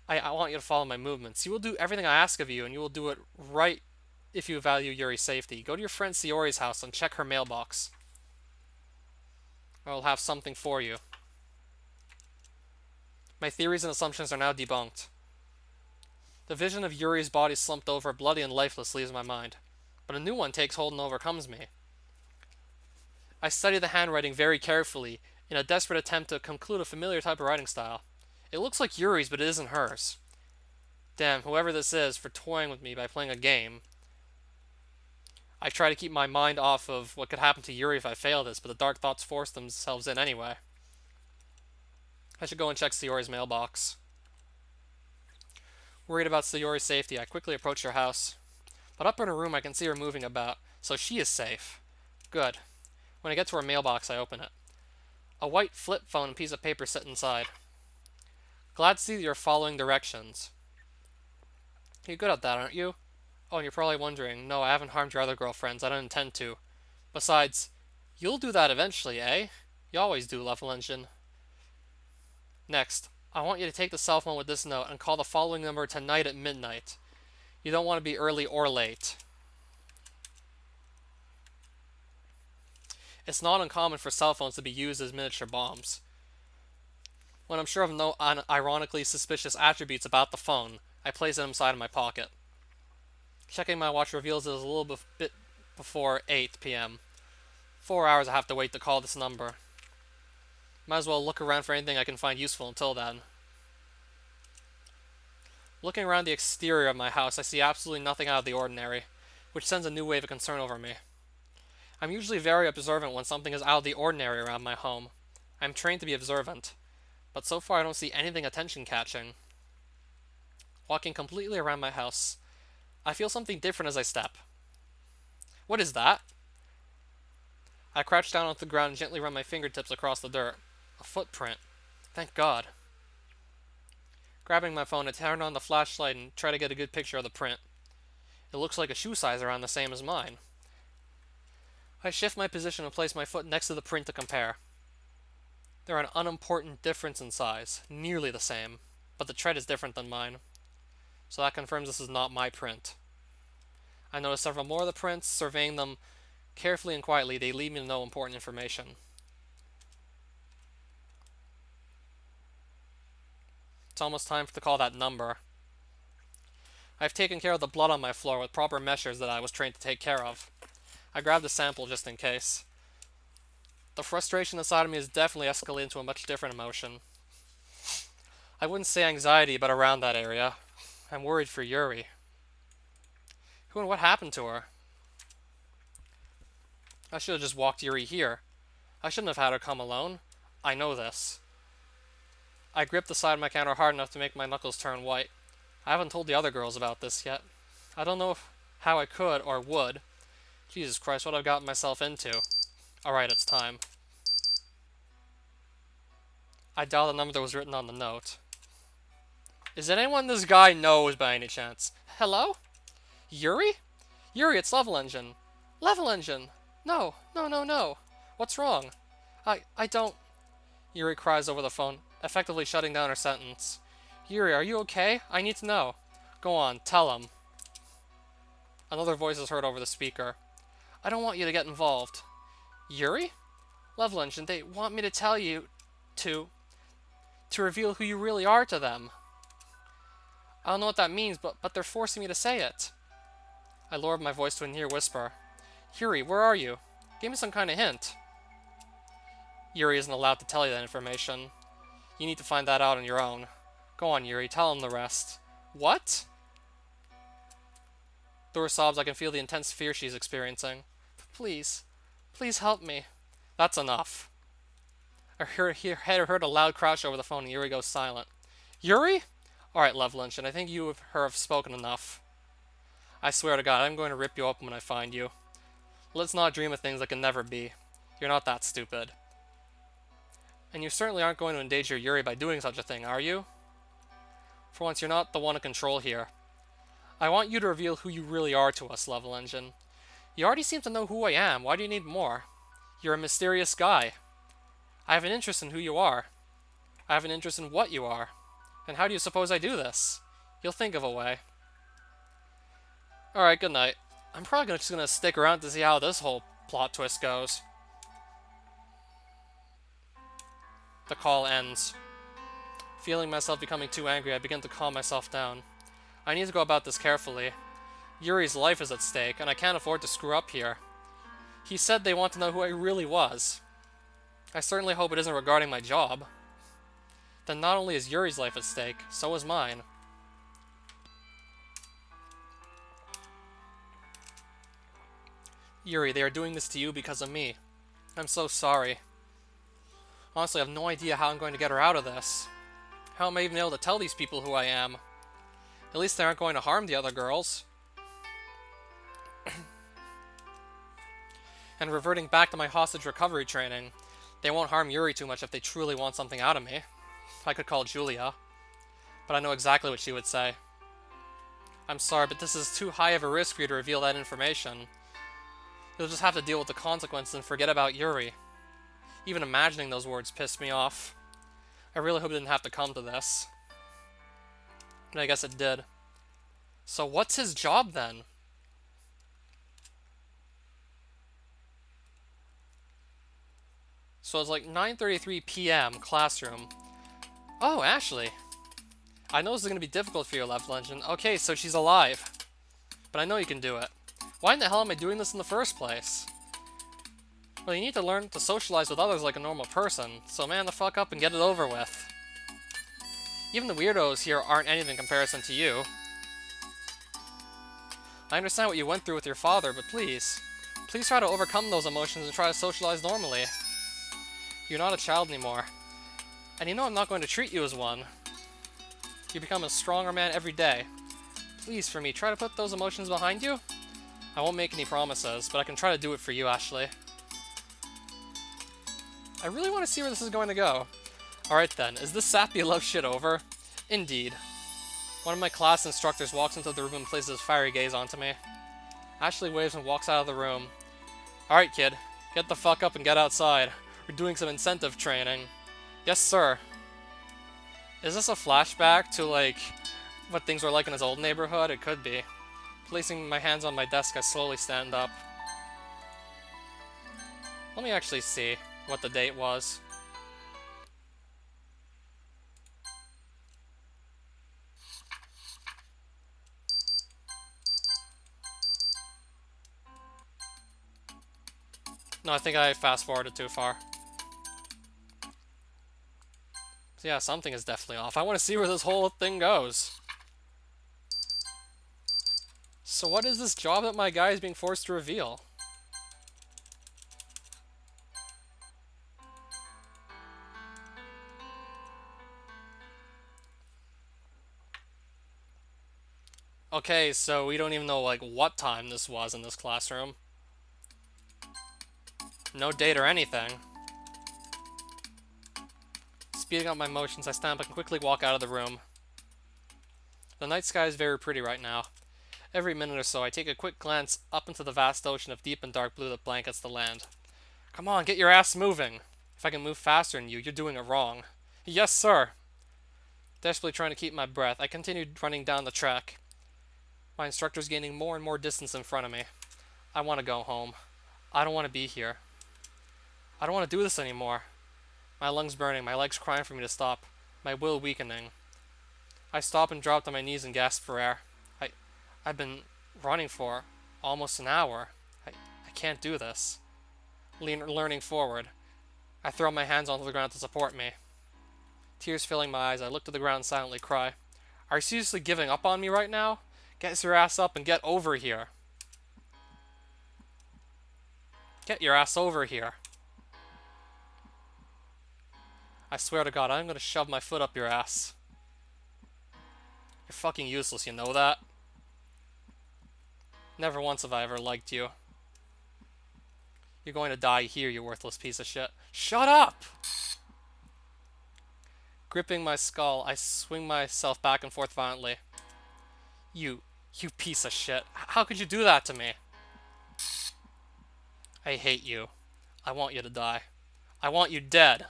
I want you to follow my movements. You will do everything I ask of you, and you will do it right if you value Yuri's safety. Go to your friend Sayori's house and check her mailbox. I will have something for you. My theories and assumptions are now debunked. The vision of Yuri's body slumped over, bloody and lifeless, leaves my mind. But a new one takes hold and overcomes me. I study the handwriting very carefully, in a desperate attempt to conclude a familiar type of writing style. It looks like Yuri's, but it isn't hers. Damn, whoever this is, for toying with me by playing a game. I try to keep my mind off of what could happen to Yuri if I fail this, but the dark thoughts force themselves in anyway. I should go and check Sayori's mailbox. Worried about Sayori's safety, I quickly approach her house. But up in her room I can see her moving about, so she is safe. Good. When I get to her mailbox, I open it. A white flip phone and piece of paper sit inside. Glad to see that you're following directions. You're good at that, aren't you? Oh, and you're probably wondering, no, I haven't harmed your other girlfriends. I don't intend to. Besides, you'll do that eventually, eh? You always do, Level Engine. Next, I want you to take the cell phone with this note and call the following number tonight at midnight. You don't want to be early or late. It's not uncommon for cell phones to be used as miniature bombs. When I'm sure of no ironically suspicious attributes about the phone, I place it inside of my pocket. Checking my watch reveals it is a little bit before 8 p.m. 4 hours I have to wait to call this number. Might as well look around for anything I can find useful until then. Looking around the exterior of my house, I see absolutely nothing out of the ordinary, which sends a new wave of concern over me. I'm usually very observant when something is out of the ordinary around my home. I'm trained to be observant, but so far I don't see anything attention-catching. Walking completely around my house, I feel something different as I step. What is that? I crouch down onto the ground and gently run my fingertips across the dirt. A footprint. Thank God. Grabbing my phone, I turn on the flashlight and try to get a good picture of the print. It looks like a shoe size around the same as mine. I shift my position and place my foot next to the print to compare. They're an unimportant difference in size, nearly the same, but the tread is different than mine. So that confirms this is not my print. I notice several more of the prints. Surveying them carefully and quietly, they lead me to no important information. It's almost time to call that number. I've taken care of the blood on my floor with proper measures that I was trained to take care of. I grabbed a sample just in case. The frustration inside of me has definitely escalated into a much different emotion. I wouldn't say anxiety, but around that area. I'm worried for Yuri. Who and what happened to her? I should have just walked Yuri here. I shouldn't have had her come alone. I know this. I grip the side of my counter hard enough to make my knuckles turn white. I haven't told the other girls about this yet. I don't know how I could or would. Jesus Christ, what I've gotten myself into. Alright, it's time. I dial the number that was written on the note. Is it anyone this guy knows by any chance? Hello? Yuri? Yuri, it's Level Engine. Level Engine! No, no, no, no. What's wrong? I don't... Yuri cries over the phone, effectively shutting down her sentence. Yuri, are you okay? I need to know. Go on, tell him. Another voice is heard over the speaker. I don't want you to get involved. Yuri? Level Engine, they want me to tell you to reveal who you really are to them. I don't know what that means, but they're forcing me to say it. I lowered my voice to a near whisper. Yuri, where are you? Give me some kind of hint. Yuri isn't allowed to tell you that information. You need to find that out on your own. Go on, Yuri, tell him the rest. What? Through her sobs, I can feel the intense fear she's experiencing. Please, please help me. That's enough. I heard a loud crash over the phone and Yuri goes silent. Yuri? Alright, Level Engine, I think you have spoken enough. I swear to God, I'm going to rip you open when I find you. Let's not dream of things that can never be. You're not that stupid. And you certainly aren't going to endanger Yuri by doing such a thing, are you? For once, you're not the one in control here. I want you to reveal who you really are to us, Level Engine. You already seem to know who I am. Why do you need more? You're a mysterious guy. I have an interest in who you are. I have an interest in what you are. And how do you suppose I do this? You'll think of a way. Alright, good night. I'm probably just gonna stick around to see how this whole plot twist goes. The call ends. Feeling myself becoming too angry, I begin to calm myself down. I need to go about this carefully. Yuri's life is at stake, and I can't afford to screw up here. He said they want to know who I really was. I certainly hope it isn't regarding my job. Then not only is Yuri's life at stake, so is mine. Yuri, they are doing this to you because of me. I'm so sorry. Honestly, I have no idea how I'm going to get her out of this. How am I even able to tell these people who I am? At least they aren't going to harm the other girls. And reverting back to my hostage recovery training, they won't harm Yuri too much if they truly want something out of me. I could call Julia, but I know exactly what she would say. I'm sorry, but this is too high of a risk for you to reveal that information. You'll just have to deal with the consequences and forget about Yuri. Even imagining those words pissed me off. I really hope it didn't have to come to this. But I guess it did. So what's his job then? So it's like 9:33 p.m. classroom. Oh, Ashley. I know this is going to be difficult for your left legend. Okay, so she's alive. But I know you can do it. Why in the hell am I doing this in the first place? Well, you need to learn to socialize with others like a normal person, so man the fuck up and get it over with. Even the weirdos here aren't anything in comparison to you. I understand what you went through with your father, but please try to overcome those emotions and try to socialize normally. You're not a child anymore. And you know I'm not going to treat you as one. You become a stronger man every day. Please, for me, try to put those emotions behind you. I won't make any promises, but I can try to do it for you, Ashley. I really want to see where this is going to go. Alright then, is this sappy love shit over? Indeed. One of my class instructors walks into the room and places his fiery gaze onto me. Ashley waves and walks out of the room. Alright kid, get the fuck up and get outside. We're doing some incentive training. Yes sir. Is this a flashback to like what things were like in his old neighborhood? It could be. Placing my hands on my desk, I slowly stand up. Let me actually see what the date was. No, I think I fast-forwarded too far. So yeah, something is definitely off. I want to see where this whole thing goes. So what is this job that my guy is being forced to reveal? Okay, so we don't even know like what time this was in this classroom. No date or anything. Speeding up my motions, I stand up and quickly walk out of the room. The night sky is very pretty right now. Every minute or so, I take a quick glance up into the vast ocean of deep and dark blue that blankets the land. Come on, get your ass moving! If I can move faster than you, you're doing it wrong. Yes, sir! Desperately trying to keep my breath, I continued running down the track. My instructor's gaining more and more distance in front of me. I want to go home. I don't want to be here. I don't want to do this anymore. My lungs burning, my legs crying for me to stop, my will weakening. I stop and drop to my knees and gasp for air. I've been running for almost an hour. I can't do this. Leaning forward, I throw my hands onto the ground to support me. Tears filling my eyes, I look to the ground and silently cry. Are you seriously giving up on me right now? Get your ass up and get over here. Get your ass over here. I swear to God, I'm gonna shove my foot up your ass. You're fucking useless, you know that? Never once have I ever liked you. You're going to die here, you worthless piece of shit. Shut up! Gripping my skull, I swing myself back and forth violently. You piece of shit. How could you do that to me? I hate you. I want you to die. I want you dead.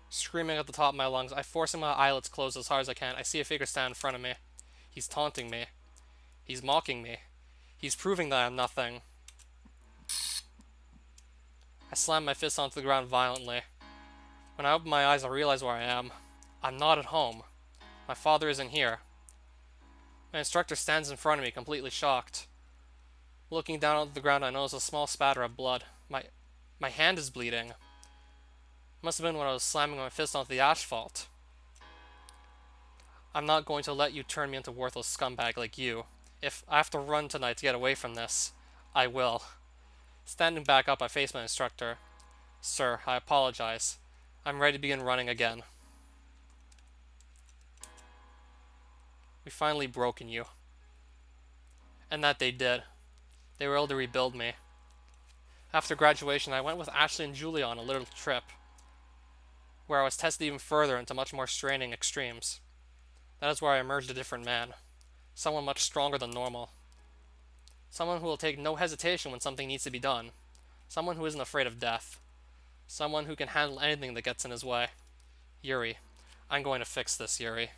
Screaming at the top of my lungs, I force my eyelids closed as hard as I can. I see a figure stand in front of me. He's taunting me. He's mocking me. He's proving that I'm nothing. I slam my fist onto the ground violently. When I open my eyes, I realize where I am. I'm not at home. My father isn't here. My instructor stands in front of me, completely shocked. Looking down onto the ground, I notice a small spatter of blood. My hand is bleeding. Must have been when I was slamming my fist onto the asphalt. I'm not going to let you turn me into a worthless scumbag like you. If I have to run tonight to get away from this, I will. Standing back up, I face my instructor. Sir, I apologize. I'm ready to begin running again. We finally broken you. And that they did. They were able to rebuild me. After graduation, I went with Ashley and Julie on a little trip, where I was tested even further into much more straining extremes. That is where I emerged a different man. Someone much stronger than normal. Someone who will take no hesitation when something needs to be done. Someone who isn't afraid of death. Someone who can handle anything that gets in his way. Yuri. I'm going to fix this, Yuri.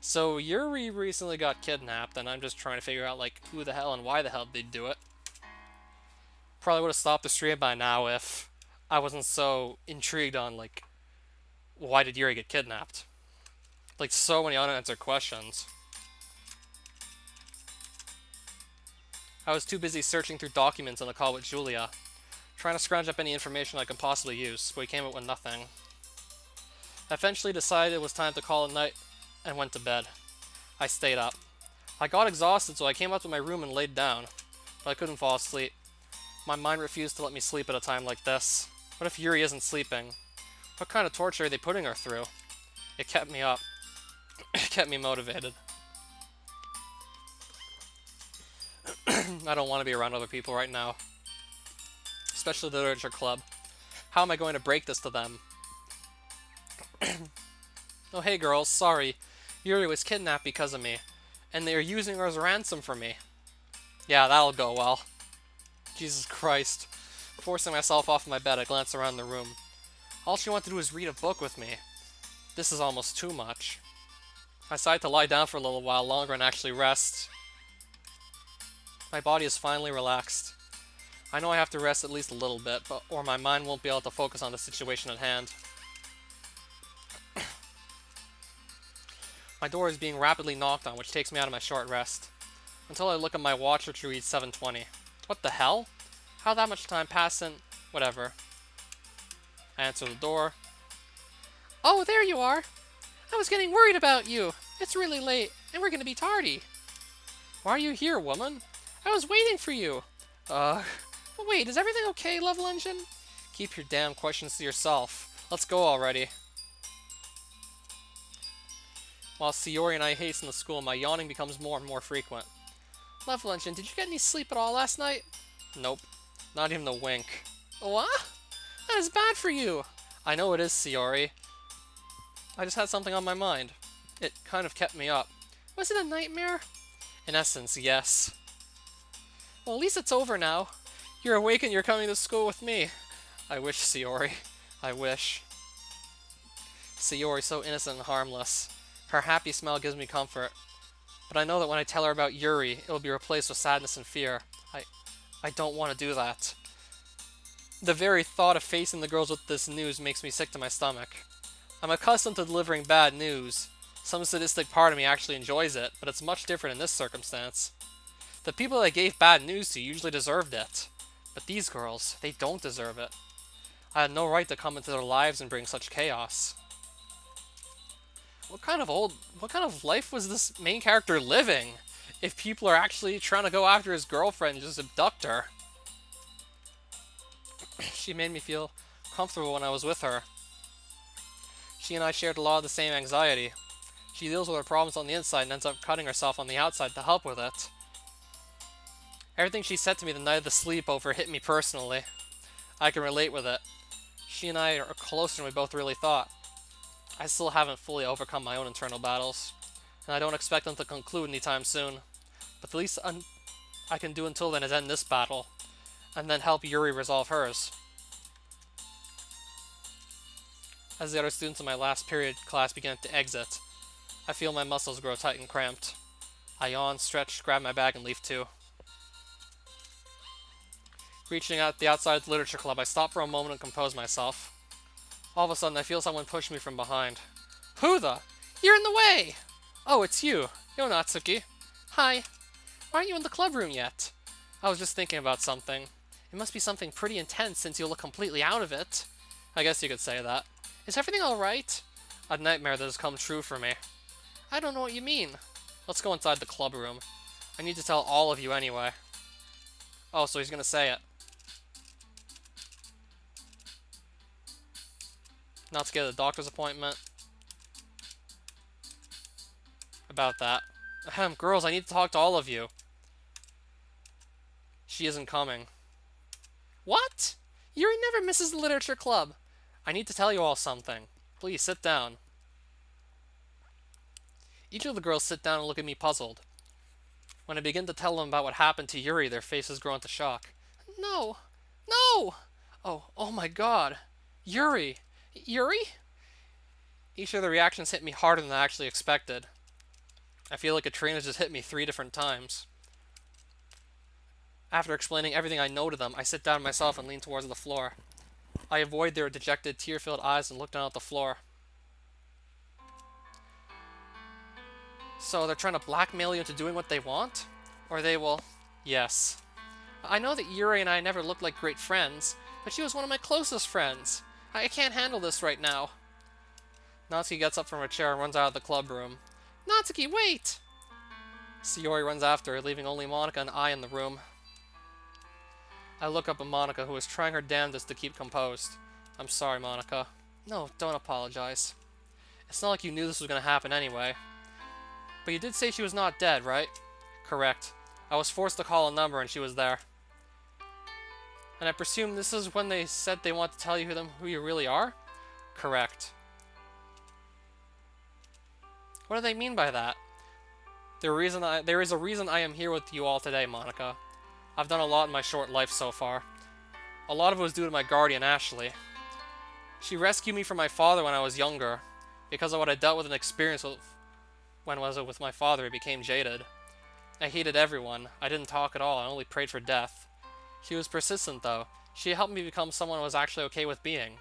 So Yuri recently got kidnapped, and I'm just trying to figure out, like, who the hell and why the hell they'd do it. Probably would have stopped the stream by now if I wasn't so intrigued on, like, why did Yuri get kidnapped? Like, so many unanswered questions. I was too busy searching through documents on the call with Julia, trying to scrounge up any information I could possibly use, but we came up with nothing. I eventually decided it was time to call it night and went to bed. I stayed up. I got exhausted, so I came up to my room and laid down, but I couldn't fall asleep. My mind refused to let me sleep at a time like this. What if Yuri isn't sleeping? What kind of torture are they putting her through? It kept me up. It kept me motivated. I don't want to be around other people right now. Especially the literature club. How am I going to break this to them? Oh hey girls, sorry. Yuri was kidnapped because of me. And they are using her as a ransom for me. Yeah, that'll go well. Jesus Christ. Forcing myself off my bed, I glance around the room. All she wanted to do was read a book with me. This is almost too much. I decided to lie down for a little while longer and actually rest. My body is finally relaxed. I know I have to rest at least a little bit, or my mind won't be able to focus on the situation at hand. My door is being rapidly knocked on, which takes me out of my short rest. Until I look at my watch, which reads 7:20. What the hell? How that much time passed and... whatever. I answer the door. Oh, there you are! I was getting worried about you! It's really late, and we're gonna be tardy. Why are you here, woman? I was waiting for you! Wait, is everything okay, Level Engine? Keep your damn questions to yourself. Let's go already. While Sayori and I hasten to school, my yawning becomes more and more frequent. Level Engine, did you get any sleep at all last night? Nope. Not even a wink. What? That is bad for you! I know it is, Sayori. I just had something on my mind. It kind of kept me up. Was it a nightmare? In essence, yes. Well, at least it's over now. You're awake and you're coming to school with me. I wish, Sayori. I wish. Sayori, so innocent and harmless. Her happy smile gives me comfort. But I know that when I tell her about Yuri, it will be replaced with sadness and fear. I don't want to do that. The very thought of facing the girls with this news makes me sick to my stomach. I'm accustomed to delivering bad news. Some sadistic part of me actually enjoys it, but it's much different in this circumstance. The people that I gave bad news to usually deserved it. But these girls, they don't deserve it. I had no right to come into their lives and bring such chaos. What kind of life was this main character living? If people are actually trying to go after his girlfriend and just abduct her. She made me feel comfortable when I was with her. She and I shared a lot of the same anxiety. She deals with her problems on the inside and ends up cutting herself on the outside to help with it. Everything she said to me the night of the sleepover hit me personally. I can relate with it. She and I are closer than we both really thought. I still haven't fully overcome my own internal battles, and I don't expect them to conclude anytime soon. But the least I can do until then is end this battle, and then help Yuri resolve hers. As the other students in my last period class begin to exit, I feel my muscles grow tight and cramped. I yawn, stretch, grab my bag, and leave too. Reaching out the outside of the literature club, I stop for a moment and compose myself. All of a sudden, I feel someone push me from behind. Who the? You're in the way! Oh, it's you. Yo, Natsuki. Hi. Why aren't you in the club room yet? I was just thinking about something. It must be something pretty intense since you look completely out of it. I guess you could say that. Is everything alright? A nightmare that has come true for me. I don't know what you mean. Let's go inside the club room. I need to tell all of you anyway. Oh, so he's gonna say it. Not to get a doctor's appointment. About that. Ahem, girls, I need to talk to all of you. She isn't coming. What? Yuri never misses the literature club. I need to tell you all something. Please, sit down. Each of the girls sit down and look at me puzzled. When I begin to tell them about what happened to Yuri, their faces grow into shock. No! No! Oh my god! Yuri! Yuri? Each of the reactions hit me harder than I actually expected. I feel like a train has just hit me 3 different times. After explaining everything I know to them, I sit down myself and lean towards the floor. I avoid their dejected, tear-filled eyes and look down at the floor. So they're trying to blackmail you into doing what they want? Or they will... Yes. I know that Yuri and I never looked like great friends, but she was one of my closest friends. I can't handle this right now. Natsuki gets up from her chair and runs out of the club room. Natsuki, wait! Sayori runs after her, leaving only Monika and I in the room. I look up at Monika, who is trying her damnedest to keep composed. I'm sorry, Monika. No, don't apologize. It's not like you knew this was going to happen anyway. But you did say she was not dead, right? Correct. I was forced to call a number and she was there. And I presume this is when they said they want to tell you who you really are? Correct. What do they mean by that? There is a reason I am here with you all today, Monika. I've done a lot in my short life so far. A lot of it was due to my guardian, Ashley. She rescued me from my father when I was younger. Because of what I dealt with and experienced with my father, I became jaded. I hated everyone. I didn't talk at all. I only prayed for death. She was persistent, though. She helped me become someone I was actually okay with being.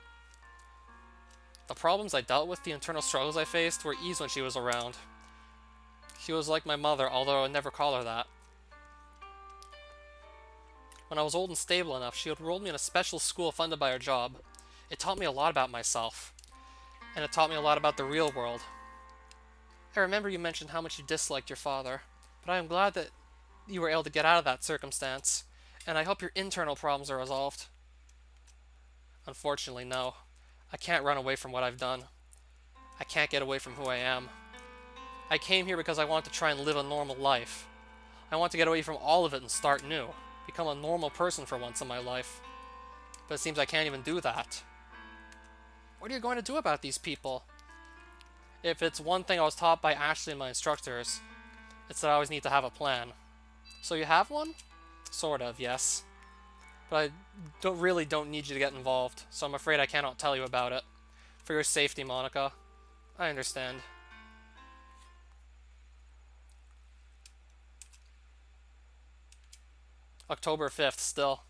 The problems I dealt with, the internal struggles I faced, were eased when she was around. She was like my mother, although I would never call her that. When I was old and stable enough, she enrolled me in a special school funded by her job. It taught me a lot about myself. And it taught me a lot about the real world. I remember you mentioned how much you disliked your father, but I am glad that you were able to get out of that circumstance, and I hope your internal problems are resolved. Unfortunately, no. I can't run away from what I've done. I can't get away from who I am. I came here because I want to try and live a normal life. I want to get away from all of it and start new. Become a normal person for once in my life. But it seems I can't even do that. What are you going to do about these people? If it's one thing I was taught by Ashley and my instructors, it's that I always need to have a plan. So you have one? Sort of, yes. But I don't need you to get involved, so I'm afraid I cannot tell you about it. For your safety, Monika. I understand. October 5th, still.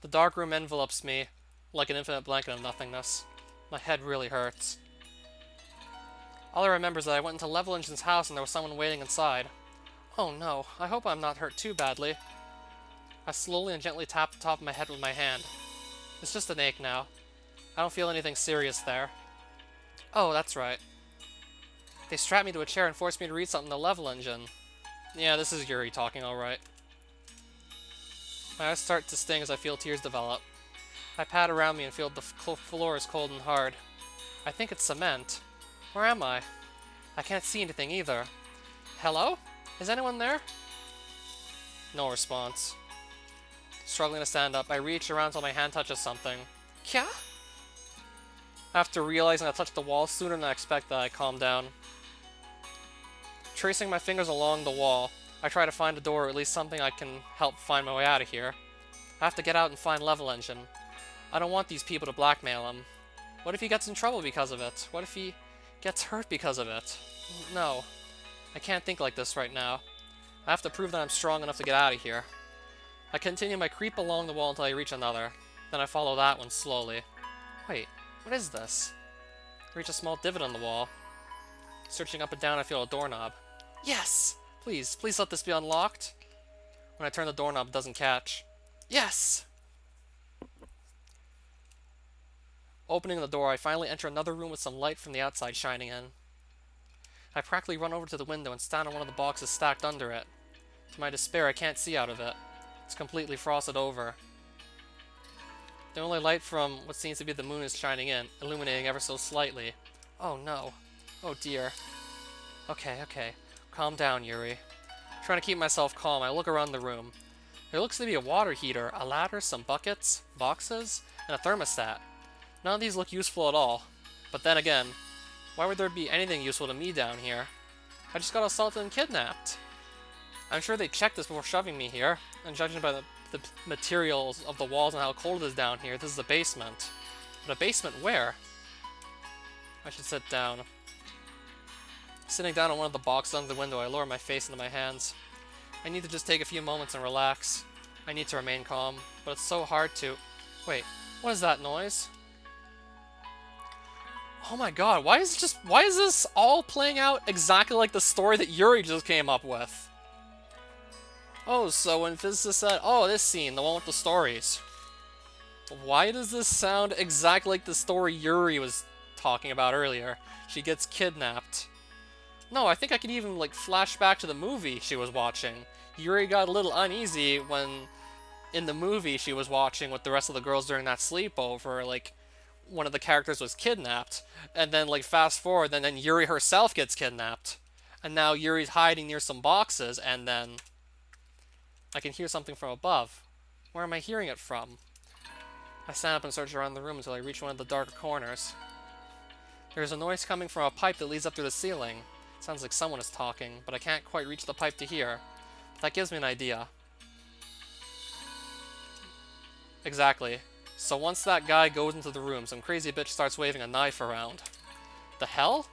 The dark room envelops me like an infinite blanket of nothingness. My head really hurts. All I remember is that I went into Level Engine's house and there was someone waiting inside. Oh no, I hope I'm not hurt too badly. I slowly and gently tap the top of my head with my hand. It's just an ache now. I don't feel anything serious there. Oh, that's right. They strapped me to a chair and forced me to read something in the Level Engine. Yeah, this is Yuri talking, alright. My eyes start to sting as I feel tears develop. I pat around me and feel the floor is cold and hard. I think it's cement. Where am I? I can't see anything either. Hello? Is anyone there? No response. Struggling to stand up, I reach around until my hand touches something. Kya? After realizing I touched the wall sooner than I expected, I calm down. Tracing my fingers along the wall, I try to find a door or at least something I can help find my way out of here. I have to get out and find Level Engine. I don't want these people to blackmail him. What if he gets in trouble because of it? What if he gets hurt because of it? No. I can't think like this right now. I have to prove that I'm strong enough to get out of here. I continue my creep along the wall until I reach another. Then I follow that one slowly. Wait, what is this? I reach a small divot on the wall. Searching up and down, I feel a doorknob. Yes! Please let this be unlocked. When I turn the doorknob, it doesn't catch. Yes! Opening the door, I finally enter another room with some light from the outside shining in. I practically run over to the window and stand on one of the boxes stacked under it. To my despair, I can't see out of it. It's completely frosted over. The only light from what seems to be the moon is shining in, illuminating ever so slightly. Oh no. Oh dear. Okay. Calm down, Yuri. Trying to keep myself calm, I look around the room. There looks to be a water heater, a ladder, some buckets, boxes, and a thermostat. None of these look useful at all. But then again, Why would there be anything useful to me down here? I just got assaulted and kidnapped. I'm sure they checked this before shoving me here, and judging by the materials of the walls and how cold it is down here, this is a basement. But a basement where? I should sit down. Sitting down on one of the boxes under the window, I lower my face into my hands. I need to just take a few moments and relax. I need to remain calm, but it's so hard to... Wait, what is that noise? Oh my god, why is this all playing out exactly like the story that Yuri just came up with? Oh, so when physicists said, oh, this scene, the one with the stories. Why does this sound exactly like the story Yuri was talking about earlier? She gets kidnapped. No, I think I can even, like, flash back to the movie she was watching. Yuri got a little uneasy when, in the movie she was watching with the rest of the girls during that sleepover, like, one of the characters was kidnapped. And then, like, fast forward, and then Yuri herself gets kidnapped. And now Yuri's hiding near some boxes, and then... I can hear something from above. Where am I hearing it from? I stand up and search around the room until I reach one of the darker corners. There's a noise coming from a pipe that leads up through the ceiling. It sounds like someone is talking, but I can't quite reach the pipe to hear. But that gives me an idea. Exactly. So once that guy goes into the room, some crazy bitch starts waving a knife around. The hell?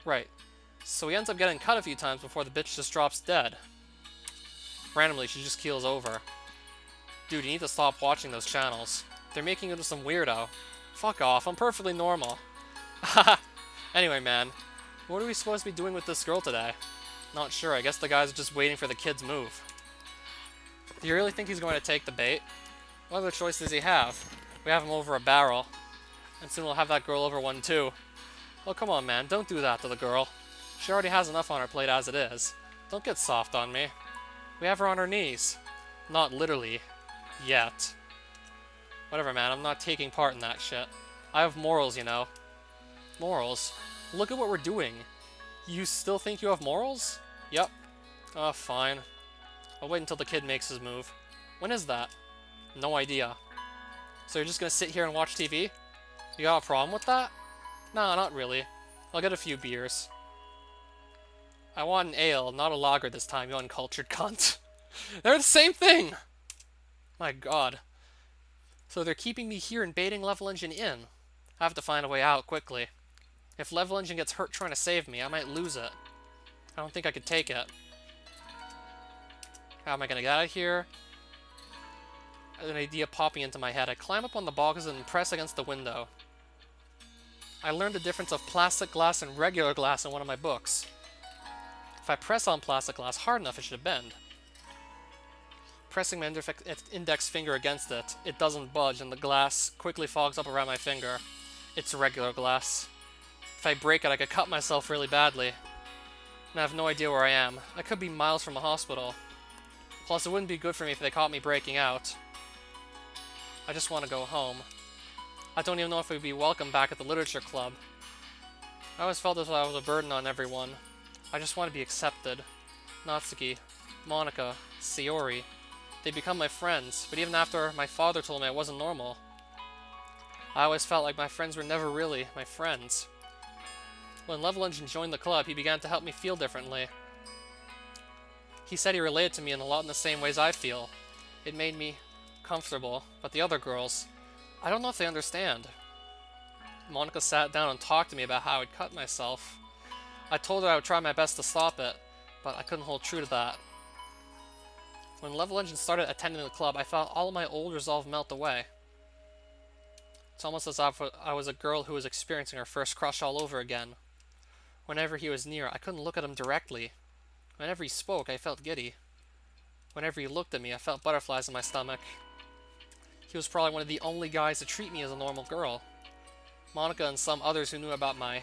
Right. So he ends up getting cut a few times before the bitch just drops dead. Randomly, she just keels over. Dude, you need to stop watching those channels. They're making you into some weirdo. Fuck off, I'm perfectly normal. Anyway, man. What are we supposed to be doing with this girl today? Not sure, I guess the guy's just waiting for the kid's move. Do you really think he's going to take the bait? What other choice does he have? We have him over a barrel. And soon we'll have that girl over one too. Oh, come on, man, don't do that to the girl. She already has enough on her plate as it is. Don't get soft on me. We have her on her knees. Not literally. Yet. Whatever, man. I'm not taking part in that shit. I have morals, you know. Morals? Look at what we're doing. You still think you have morals? Yep. Oh, fine. I'll wait until the kid makes his move. When is that? No idea. So you're just gonna sit here and watch TV? You got a problem with that? Nah, not really. I'll get a few beers. I want an ale, not a lager this time, you uncultured cunt. They're the same thing! My god. So they're keeping me here and baiting Level Engine in. I have to find a way out quickly. If Level Engine gets hurt trying to save me, I might lose it. I don't think I could take it. How am I gonna get out of here? An idea popping into my head. I climb up on the boxes and press against the window. I learned the difference of plastic glass and regular glass in one of my books. If I press on plastic glass hard enough, it should bend. Pressing my index finger against it, it doesn't budge and the glass quickly fogs up around my finger. It's regular glass. If I break it, I could cut myself really badly. And I have no idea where I am. I could be miles from a hospital. Plus, it wouldn't be good for me if they caught me breaking out. I just want to go home. I don't even know if I'd be welcome back at the literature club. I always felt as though I was a burden on everyone. I just want to be accepted. Natsuki, Monika, Sayori. They become my friends, but even after my father told me I wasn't normal, I always felt like my friends were never really my friends. When Level Engine joined the club, he began to help me feel differently. He said he related to me in a lot in the same ways I feel. It made me comfortable, but the other girls, I don't know if they understand. Monika sat down and talked to me about how I'd cut myself. I told her I would try my best to stop it, but I couldn't hold true to that. When Level Engine started attending the club, I felt all of my old resolve melt away. It's almost as if I was a girl who was experiencing her first crush all over again. Whenever he was near, I couldn't look at him directly. Whenever he spoke, I felt giddy. Whenever he looked at me, I felt butterflies in my stomach. He was probably one of the only guys to treat me as a normal girl. Monika and some others who knew about my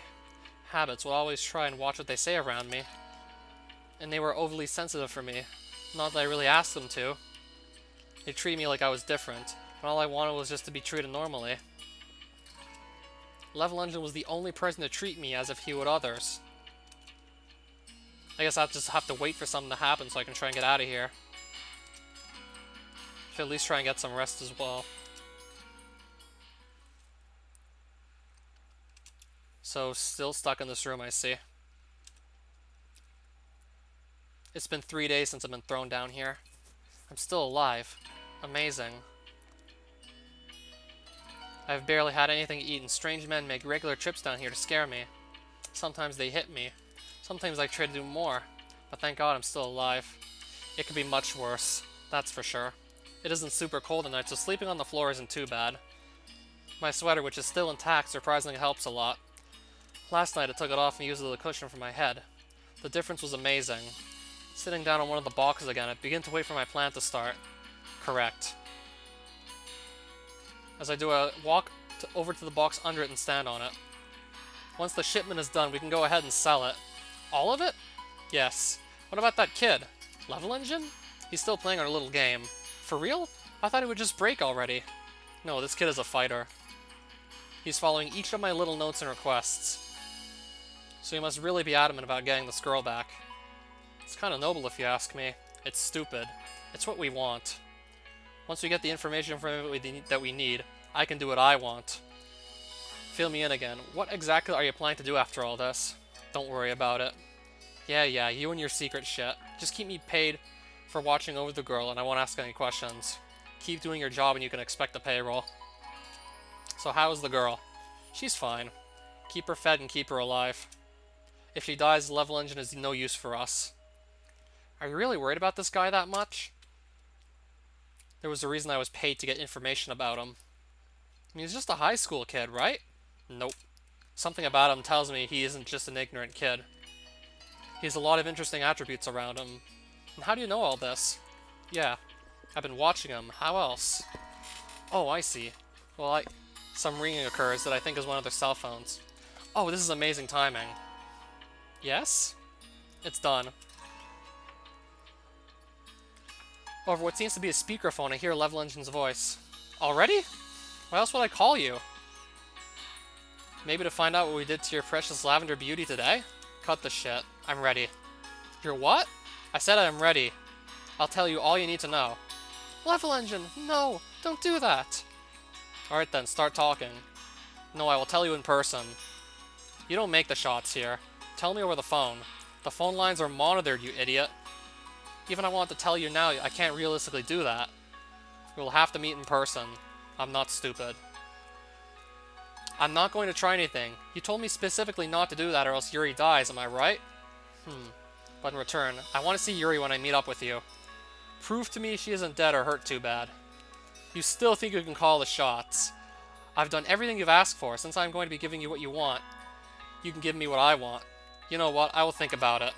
habits would always try and watch what they say around me. And they were overly sensitive for me. Not that I really asked them to. They treated me like I was different, and all I wanted was just to be treated normally. Level Engine was the only person to treat me as if he would others. I guess I'll just have to wait for something to happen so I can try and get out of here. Should at least try and get some rest as well. So, still stuck in this room, I see. It's been 3 days since I've been thrown down here. I'm still alive. Amazing. I've barely had anything to eat, and strange men make regular trips down here to scare me. Sometimes they hit me. Sometimes I try to do more. But thank God I'm still alive. It could be much worse. That's for sure. It isn't super cold at night, so sleeping on the floor isn't too bad. My sweater, which is still intact, surprisingly helps a lot. Last night I took it off and used it as a cushion for my head. The difference was amazing. Sitting down on one of the boxes again, I begin to wait for my plan to start. Correct. As I do a walk over to the box under it and stand on it. Once the shipment is done, we can go ahead and sell it. All of it? Yes. What about that kid? Level Engine? He's still playing our little game. For real? I thought it would just break already. No, this kid is a fighter. He's following each of my little notes and requests. So you must really be adamant about getting this girl back. It's kind of noble if you ask me. It's stupid. It's what we want. Once we get the information from him that we need, I can do what I want. Fill me in again. What exactly are you planning to do after all this? Don't worry about it. Yeah, you and your secret shit. Just keep me paid for watching over the girl and I won't ask any questions. Keep doing your job and you can expect the payroll. So how's the girl? She's fine. Keep her fed and keep her alive. If she dies, the level engine is no use for us. Are you really worried about this guy that much? There was a reason I was paid to get information about him. I mean, he's just a high school kid, right? Nope. Something about him tells me he isn't just an ignorant kid. He has a lot of interesting attributes around him. And how do you know all this? Yeah, I've been watching him. How else? Oh, I see. Well, some ringing occurs that I think is one of their cell phones. Oh, this is amazing timing. Yes? It's done. Over what seems to be a speakerphone, I hear Level Engine's voice. Already? Why else would I call you? Maybe to find out what we did to your precious lavender beauty today? Cut the shit. I'm ready. You're what? I said I'm ready. I'll tell you all you need to know. Level Engine! No! Don't do that! Alright then, start talking. No, I will tell you in person. You don't make the shots here. Tell me over the phone. The phone lines are monitored, you idiot. Even I want to tell you now, I can't realistically do that. We will have to meet in person. I'm not stupid. I'm not going to try anything. You told me specifically not to do that or else Yuri dies, am I right? But in return, I want to see Yuri when I meet up with you. Prove to me she isn't dead or hurt too bad. You still think you can call the shots. I've done everything you've asked for. Since I'm going to be giving you what you want, you can give me what I want. You know what? I will think about it.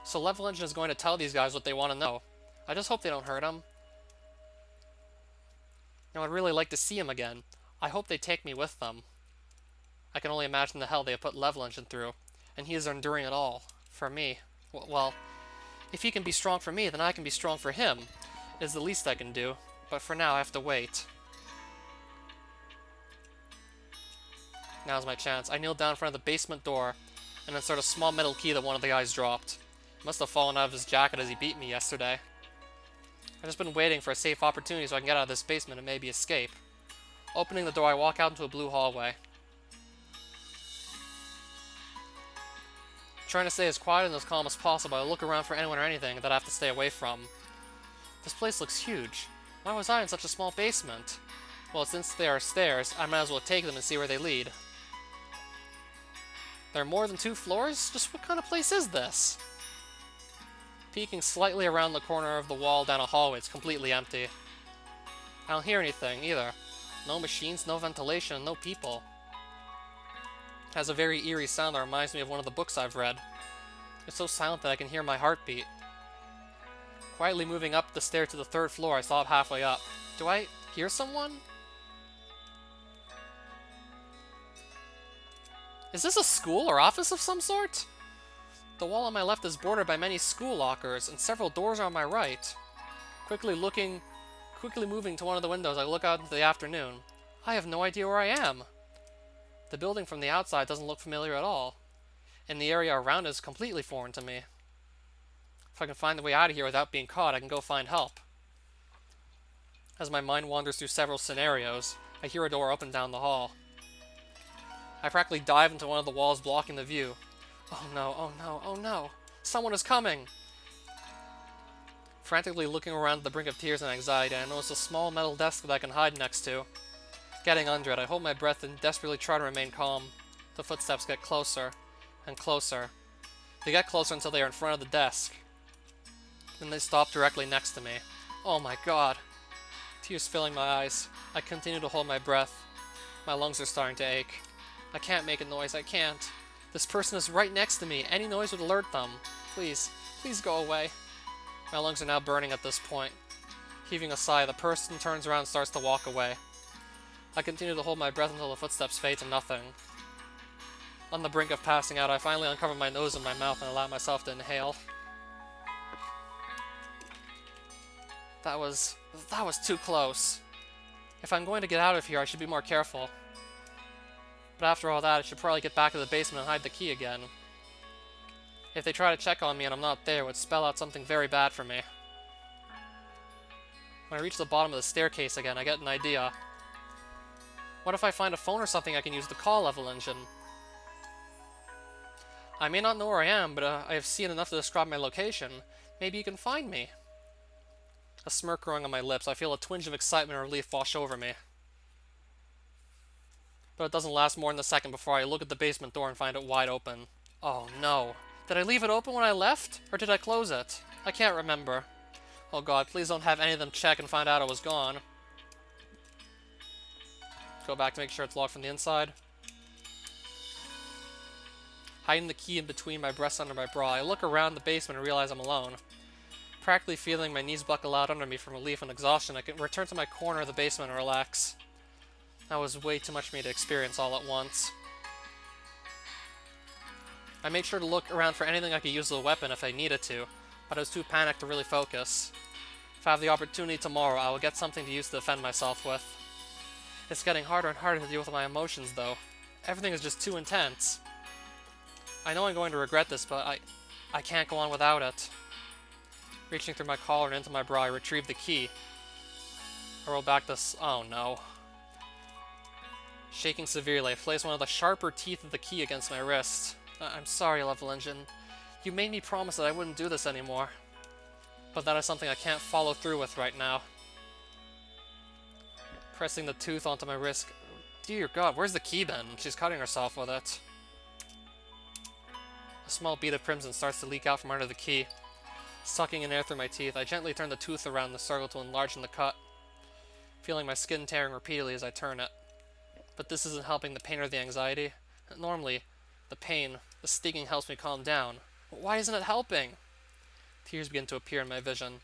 So Level Engine is going to tell these guys what they want to know. I just hope they don't hurt him. Now I'd really like to see him again. I hope they take me with them. I can only imagine the hell they have put Level Engine through, and he is enduring it all. For me. Well, if he can be strong for me, then I can be strong for him. It is the least I can do, but for now I have to wait. Now's my chance. I kneel down in front of the basement door, and insert a small metal key that one of the guys dropped. It must have fallen out of his jacket as he beat me yesterday. I've just been waiting for a safe opportunity so I can get out of this basement and maybe escape. Opening the door, I walk out into a blue hallway. Trying to stay as quiet and as calm as possible, I look around for anyone or anything that I have to stay away from. This place looks huge. Why was I in such a small basement? Well, since there are stairs, I might as well take them and see where they lead. There are more than 2 floors? Just what kind of place is this? Peeking slightly around the corner of the wall down a hallway, it's completely empty. I don't hear anything, either. No machines, no ventilation, no people. It has a very eerie sound that reminds me of one of the books I've read. It's so silent that I can hear my heartbeat. Quietly moving up the stair to the 3rd floor, I stop halfway up. Do I hear someone? Is this a school or office of some sort? The wall on my left is bordered by many school lockers, and several doors are on my right. Quickly moving to one of the windows, I look out into the afternoon. I have no idea where I am. The building from the outside doesn't look familiar at all, and the area around it is completely foreign to me. If I can find the way out of here without being caught, I can go find help. As my mind wanders through several scenarios, I hear a door open down the hall. I practically dive into one of the walls blocking the view. Oh no, oh no, oh no! Someone is coming! Frantically looking around at the brink of tears and anxiety, I notice a small metal desk that I can hide next to. Getting under it, I hold my breath and desperately try to remain calm. The footsteps get closer and closer. They get closer until they are in front of the desk. Then they stop directly next to me. Oh my god. Tears filling my eyes. I continue to hold my breath. My lungs are starting to ache. I can't make a noise, I can't. This person is right next to me. Any noise would alert them. Please, please go away. My lungs are now burning at this point. Heaving a sigh, the person turns around and starts to walk away. I continue to hold my breath until the footsteps fade to nothing. On the brink of passing out, I finally uncover my nose and my mouth and allow myself to inhale. That was too close. If I'm going to get out of here, I should be more careful. But after all that, I should probably get back to the basement and hide the key again. If they try to check on me and I'm not there, it would spell out something very bad for me. When I reach the bottom of the staircase again, I get an idea. What if I find a phone or something I can use to call Level Engine? I may not know where I am, but I have seen enough to describe my location. Maybe you can find me. A smirk growing on my lips, I feel a twinge of excitement and relief wash over me. But it doesn't last more than a second before I look at the basement door and find it wide open. Oh no. Did I leave it open when I left? Or did I close it? I can't remember. Oh god, please don't have any of them check and find out I was gone. Go back to make sure it's locked from the inside. Hiding the key in between my breasts under my bra, I look around the basement and realize I'm alone. Practically feeling my knees buckle out under me from relief and exhaustion, I can return to my corner of the basement and relax. That was way too much for me to experience all at once. I made sure to look around for anything I could use as a weapon if I needed to, but I was too panicked to really focus. If I have the opportunity tomorrow, I will get something to use to defend myself with. It's getting harder and harder to deal with my emotions, though. Everything is just too intense. I know I'm going to regret this, but I can't go on without it. Reaching through my collar and into my bra, I retrieve the key. I roll back this... oh no. Shaking severely, I place one of the sharper teeth of the key against my wrist. I'm sorry, Level Engine. You made me promise that I wouldn't do this anymore. But that is something I can't follow through with right now. Pressing the tooth onto my wrist. Dear God, where's the key been? She's cutting herself with it. A small bead of crimson starts to leak out from under the key. Sucking in air through my teeth, I gently turn the tooth around the circle to enlarge the cut, feeling my skin tearing repeatedly as I turn it. But this isn't helping the pain or the anxiety. Normally, the pain, the stinging helps me calm down. But why isn't it helping? Tears begin to appear in my vision.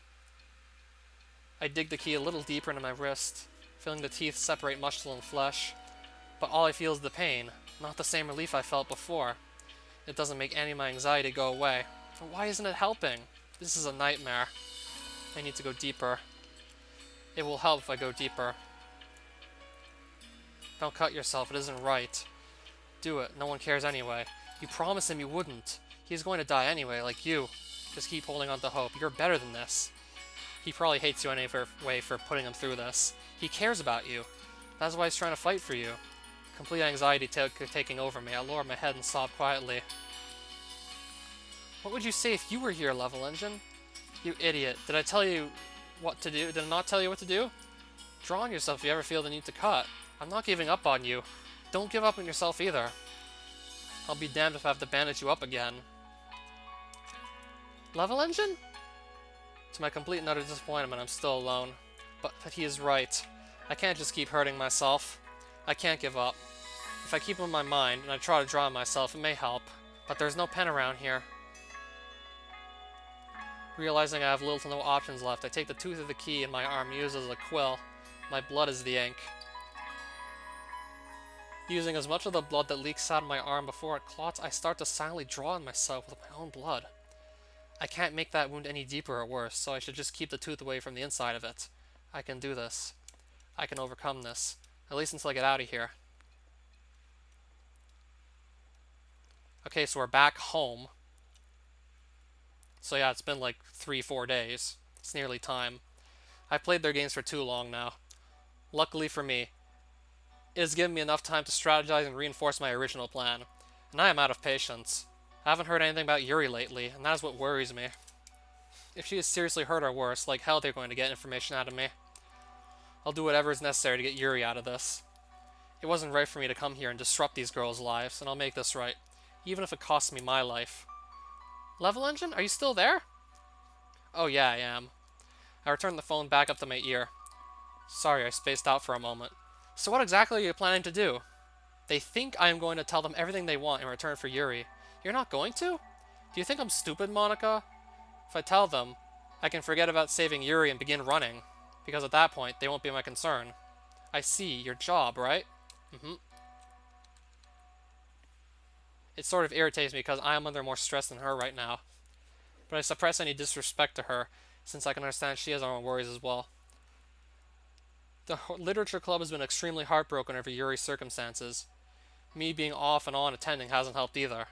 I dig the key a little deeper into my wrist, feeling the teeth separate muscle and flesh. But all I feel is the pain, not the same relief I felt before. It doesn't make any of my anxiety go away. But why isn't it helping? This is a nightmare. I need to go deeper. It will help if I go deeper. Don't cut yourself, it isn't right. Do it, no one cares anyway. You promised him you wouldn't. He's going to die anyway, like you. Just keep holding on to hope. You're better than this. He probably hates you anyway for putting him through this. He cares about you. That's why he's trying to fight for you. Complete anxiety taking over me. I lower my head and sob quietly. What would you say if you were here, Level Engine? You idiot. Did I tell you what to do? Did I not tell you what to do? Draw on yourself if you ever feel the need to cut. I'm not giving up on you. Don't give up on yourself either. I'll be damned if I have to bandage you up again. Level Engine? To my complete and utter disappointment, I'm still alone. But he is right. I can't just keep hurting myself. I can't give up. If I keep him in my mind and I try to draw on myself, it may help. But there's no pen around here. Realizing I have little to no options left, I take the tooth of the key in my arm and use it as a quill. My blood is the ink. Using as much of the blood that leaks out of my arm before it clots, I start to silently draw on myself with my own blood. I can't make that wound any deeper or worse, so I should just keep the tooth away from the inside of it. I can do this. I can overcome this. At least until I get out of here. Okay, so we're back home. So yeah, it's been like 3-4 days. It's nearly time. I've played their games for too long now. Luckily for me, It has given me enough time to strategize and reinforce my original plan, and I am out of patience. I haven't heard anything about Yuri lately, and that is what worries me. If she is seriously hurt or worse, like hell they're going to get information out of me. I'll do whatever is necessary to get Yuri out of this. It wasn't right for me to come here and disrupt these girls' lives, and I'll make this right, even if it costs me my life. Level Engine, are you still there? Oh yeah, I am. I returned the phone back up to my ear. Sorry, I spaced out for a moment. So what exactly are you planning to do? They think I am going to tell them everything they want in return for Yuri. You're not going to? Do you think I'm stupid, Monica? If I tell them, I can forget about saving Yuri and begin running, because at that point, they won't be my concern. I see, your job, right? Mm-hmm. It sort of irritates me because I am under more stress than her right now. But I suppress any disrespect to her, since I can understand she has her own worries as well. The literature club has been extremely heartbroken over Yuri's circumstances. Me being off and on attending hasn't helped either.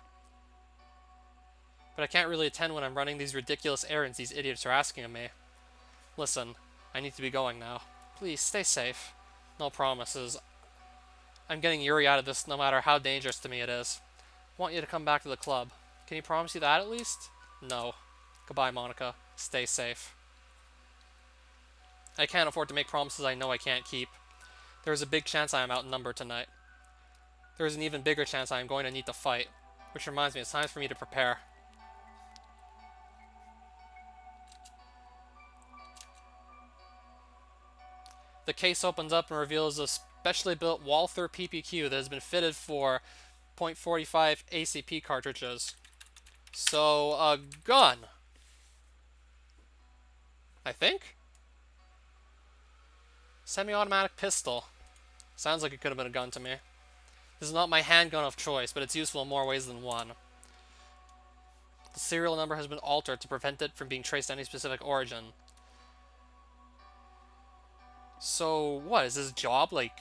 But I can't really attend when I'm running these ridiculous errands these idiots are asking of me. Listen, I need to be going now. Please, stay safe. No promises. I'm getting Yuri out of this no matter how dangerous to me it is. I want you to come back to the club. Can you promise you that at least? No. Goodbye, Monica. Stay safe. I can't afford to make promises I know I can't keep. There is a big chance I am outnumbered tonight. There is an even bigger chance I am going to need to fight. Which reminds me, it's time for me to prepare. The case opens up and reveals a specially built Walther PPQ that has been fitted for .45 ACP cartridges. So, a gun. I think? Semi-automatic pistol. Sounds like it could have been a gun to me. This is not my handgun of choice, but it's useful in more ways than one. The serial number has been altered to prevent it from being traced to any specific origin. So, what? Is his job like...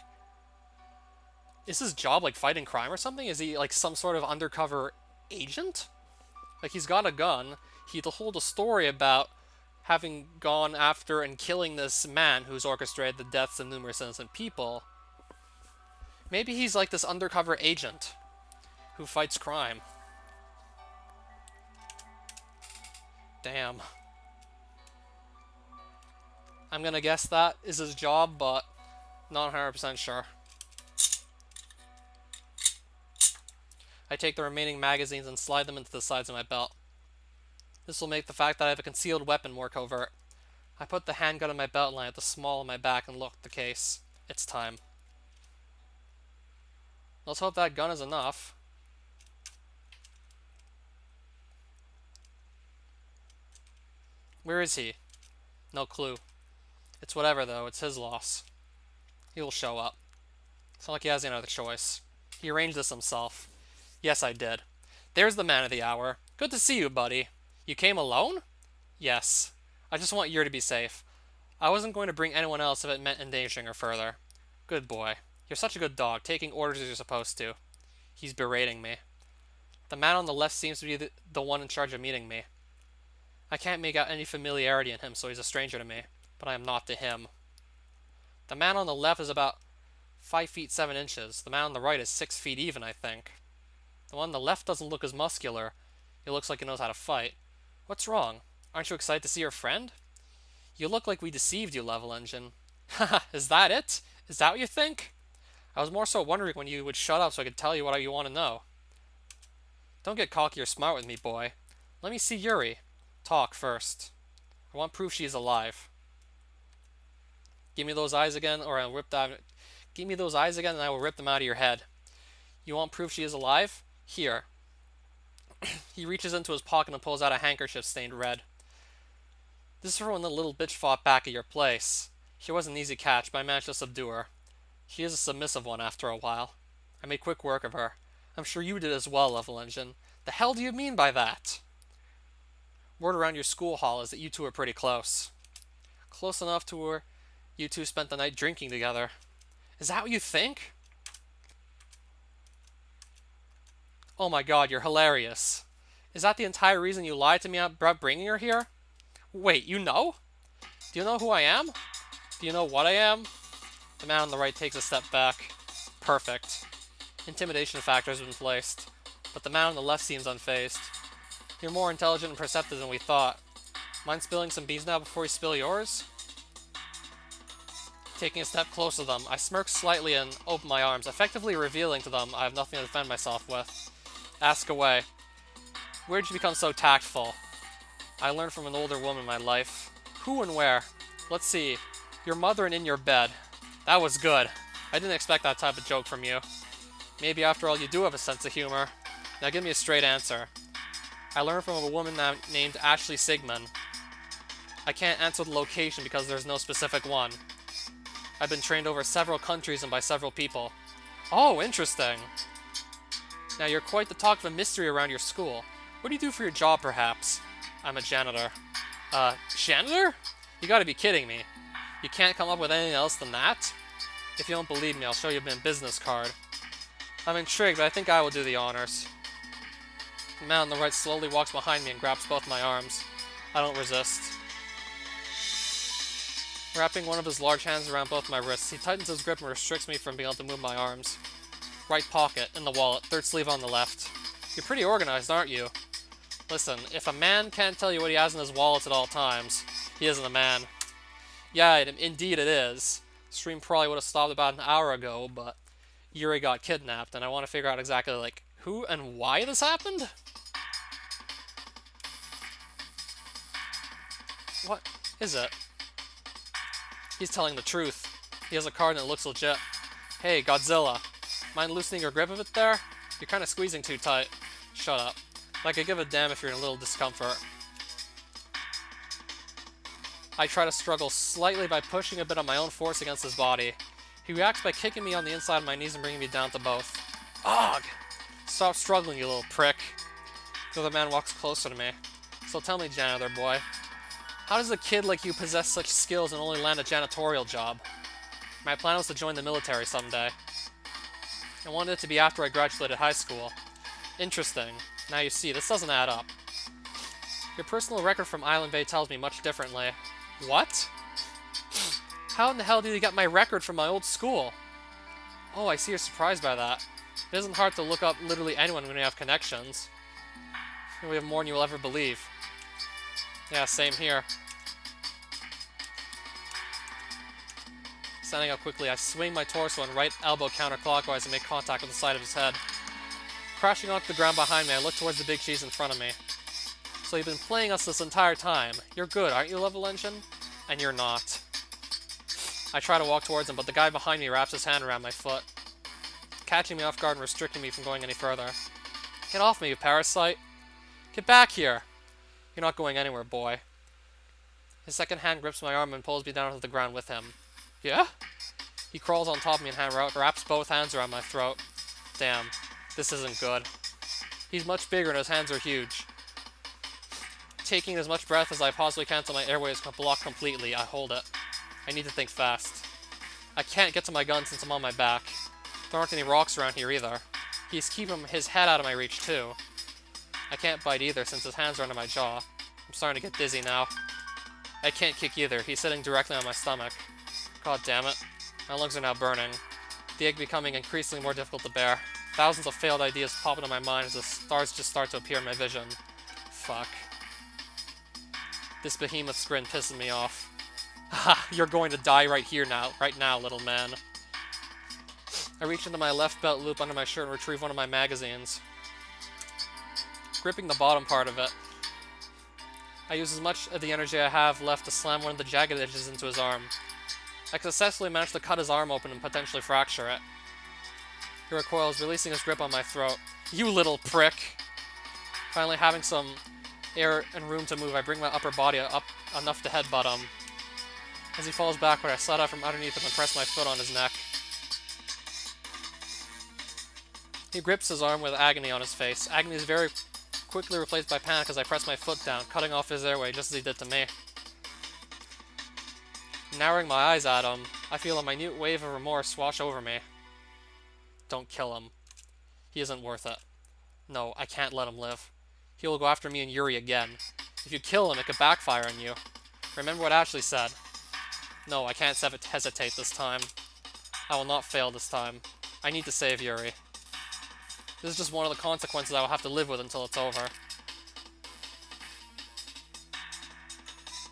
Is his job like fighting crime or something? Is he like some sort of undercover agent? Like, he's got a gun. He told a story about having gone after and killing this man who's orchestrated the deaths of numerous innocent people. Maybe he's like this undercover agent who fights crime. Damn. I'm gonna guess that is his job, but not 100% sure. I take the remaining magazines and slide them into the sides of my belt. This will make the fact that I have a concealed weapon more covert. I put the handgun in my belt line at the small of my back and lock the case. It's time. Let's hope that gun is enough. Where is he? No clue. It's whatever though, it's his loss. He will show up. It's not like he has any other choice. He arranged this himself. Yes, I did. There's the man of the hour. Good to see you, buddy. You came alone? Yes. I just want Yuri to be safe. I wasn't going to bring anyone else if it meant endangering her further. Good boy. You're such a good dog, taking orders as you're supposed to. He's berating me. The man on the left seems to be the one in charge of meeting me. I can't make out any familiarity in him, so he's a stranger to me. But I am not to him. The man on the left is about 5 feet 7 inches. The man on the right is 6 feet even, I think. The one on the left doesn't look as muscular. He looks like he knows how to fight. What's wrong? Aren't you excited to see your friend? You look like we deceived you, Level Engine. Haha, is that it? Is that what you think? I was more so wondering when you would shut up so I could tell you what you want to know. Don't get cocky or smart with me, boy. Let me see Yuri. Talk first. I want proof she is alive. Give me those eyes again, or I'll rip that. Give me those eyes again, and I will rip them out of your head. You want proof she is alive? Here. He reaches into his pocket and pulls out a handkerchief stained red. This is for when the little bitch fought back at your place. She was an easy catch, but I managed to subdue her. She is a submissive one after a while. I made quick work of her. I'm sure you did as well, Level Engine. The hell do you mean by that? Word around your school hall is that you two are pretty close. Close enough to where you two spent the night drinking together. Is that what you think? Oh my god, you're hilarious. Is that the entire reason you lied to me about bringing her here? Wait, you know? Do you know who I am? Do you know what I am? The man on the right takes a step back. Perfect. Intimidation factor has been placed, but the man on the left seems unfazed. You're more intelligent and perceptive than we thought. Mind spilling some beans now before you spill yours? Taking a step closer to them, I smirk slightly and open my arms, effectively revealing to them I have nothing to defend myself with. Ask away. Where'd you become so tactful? I learned from an older woman in my life. Who and where? Let's see. Your mother and in your bed. That was good. I didn't expect that type of joke from you. Maybe after all you do have a sense of humor. Now give me a straight answer. I learned from a woman named Ashley Sigmund. I can't answer the location because there's no specific one. I've been trained over several countries and by several people. Oh, interesting. Now you're quite the talk of a mystery around your school. What do you do for your job, perhaps? I'm a janitor. Janitor? You gotta be kidding me. You can't come up with anything else than that? If you don't believe me, I'll show you my business card. I'm intrigued, but I think I will do the honors. The man on the right slowly walks behind me and grabs both my arms. I don't resist. Wrapping one of his large hands around both my wrists, he tightens his grip and restricts me from being able to move my arms. Right pocket, in the wallet, third sleeve on the left. You're pretty organized, aren't you? Listen, if a man can't tell you what he has in his wallet at all times, he isn't a man. Yeah, indeed it is. The stream probably would have stopped about an hour ago, but Yuri got kidnapped, and I want to figure out exactly, like, who and why this happened? What is it? He's telling the truth. He has a card and it looks legit. Hey, Godzilla. Mind loosening your grip of it there? You're kind of squeezing too tight. Shut up. Like I give a damn if you're in a little discomfort. I try to struggle slightly by pushing a bit of my own force against his body. He reacts by kicking me on the inside of my knees and bringing me down to both. Ugh! Stop struggling, you little prick. The other man walks closer to me. So tell me, janitor boy, how does a kid like you possess such skills and only land a janitorial job? My plan was to join the military someday. I wanted it to be after I graduated high school. Interesting. Now you see, this doesn't add up. Your personal record from Island Bay tells me much differently. What? How in the hell did you get my record from my old school? Oh, I see you're surprised by that. It isn't hard to look up literally anyone when you have connections. We have more than you'll ever believe. Yeah, same here. Standing up quickly, I swing my torso and right elbow counterclockwise and make contact with the side of his head. Crashing onto the ground behind me, I look towards the big cheese in front of me. So you've been playing us this entire time. You're good, aren't you, Level Engine? And you're not. I try to walk towards him, but the guy behind me wraps his hand around my foot, catching me off guard and restricting me from going any further. Get off me, you parasite! Get back here! You're not going anywhere, boy. His second hand grips my arm and pulls me down to the ground with him. Yeah? He crawls on top of me and wraps both hands around my throat. Damn, this isn't good. He's much bigger and his hands are huge. Taking as much breath as I possibly can until my airways block completely, I hold it. I need to think fast. I can't get to my gun since I'm on my back. There aren't any rocks around here either. He's keeping his head out of my reach too. I can't bite either since his hands are under my jaw. I'm starting to get dizzy now. I can't kick either. He's sitting directly on my stomach. God damn it. My lungs are now burning. The egg becoming increasingly more difficult to bear. Thousands of failed ideas pop into my mind as the stars just start to appear in my vision. Fuck. This behemoth's grin pisses me off. Ha! You're going to die right now, little man. I reach into my left belt loop under my shirt and retrieve one of my magazines. Gripping the bottom part of it, I use as much of the energy I have left to slam one of the jagged edges into his arm. I successfully managed to cut his arm open and potentially fracture it. He recoils, releasing his grip on my throat. You little prick! Finally having some air and room to move, I bring my upper body up enough to headbutt him. As he falls backward, I slide out from underneath him and press my foot on his neck. He grips his arm with agony on his face. Agony is very quickly replaced by panic as I press my foot down, cutting off his airway just as he did to me. Narrowing my eyes at him, I feel a minute wave of remorse wash over me. Don't kill him. He isn't worth it. No, I can't let him live. He will go after me and Yuri again. If you kill him, it could backfire on you. Remember what Ashley said. No, I can't hesitate this time. I will not fail this time. I need to save Yuri. This is just one of the consequences I will have to live with until it's over.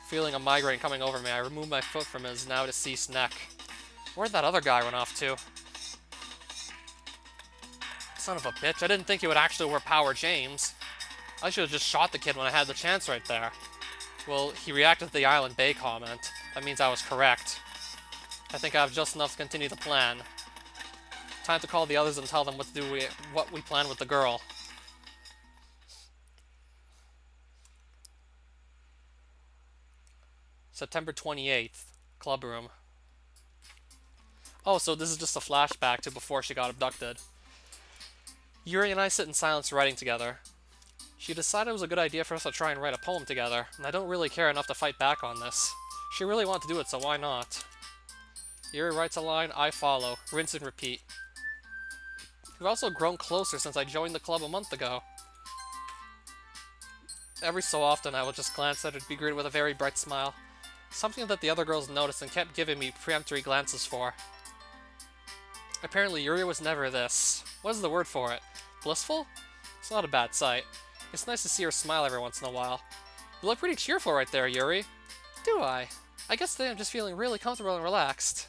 Feeling a migraine coming over me, I remove my foot from his now deceased neck. Where'd that other guy run off to? Son of a bitch, I didn't think he would actually overpower James. I should have just shot the kid when I had the chance right there. Well, he reacted to the Island Bay comment. That means I was correct. I think I have just enough to continue the plan. Time to call the others and tell them what we plan with the girl. September 28th, club room. Oh, so this is just a flashback to before she got abducted. Yuri and I sit in silence writing together. She decided it was a good idea for us to try and write a poem together, and I don't really care enough to fight back on this. She really wanted to do it, so why not? Yuri writes a line, I follow. Rinse and repeat. We've also grown closer since I joined the club a month ago. Every so often I will just glance at her to be greeted with a very bright smile. Something that the other girls noticed and kept giving me peremptory glances for. Apparently Yuri was never this. What is the word for it? Blissful? It's not a bad sight. It's nice to see her smile every once in a while. You look pretty cheerful right there, Yuri. Do I? I guess today I'm just feeling really comfortable and relaxed.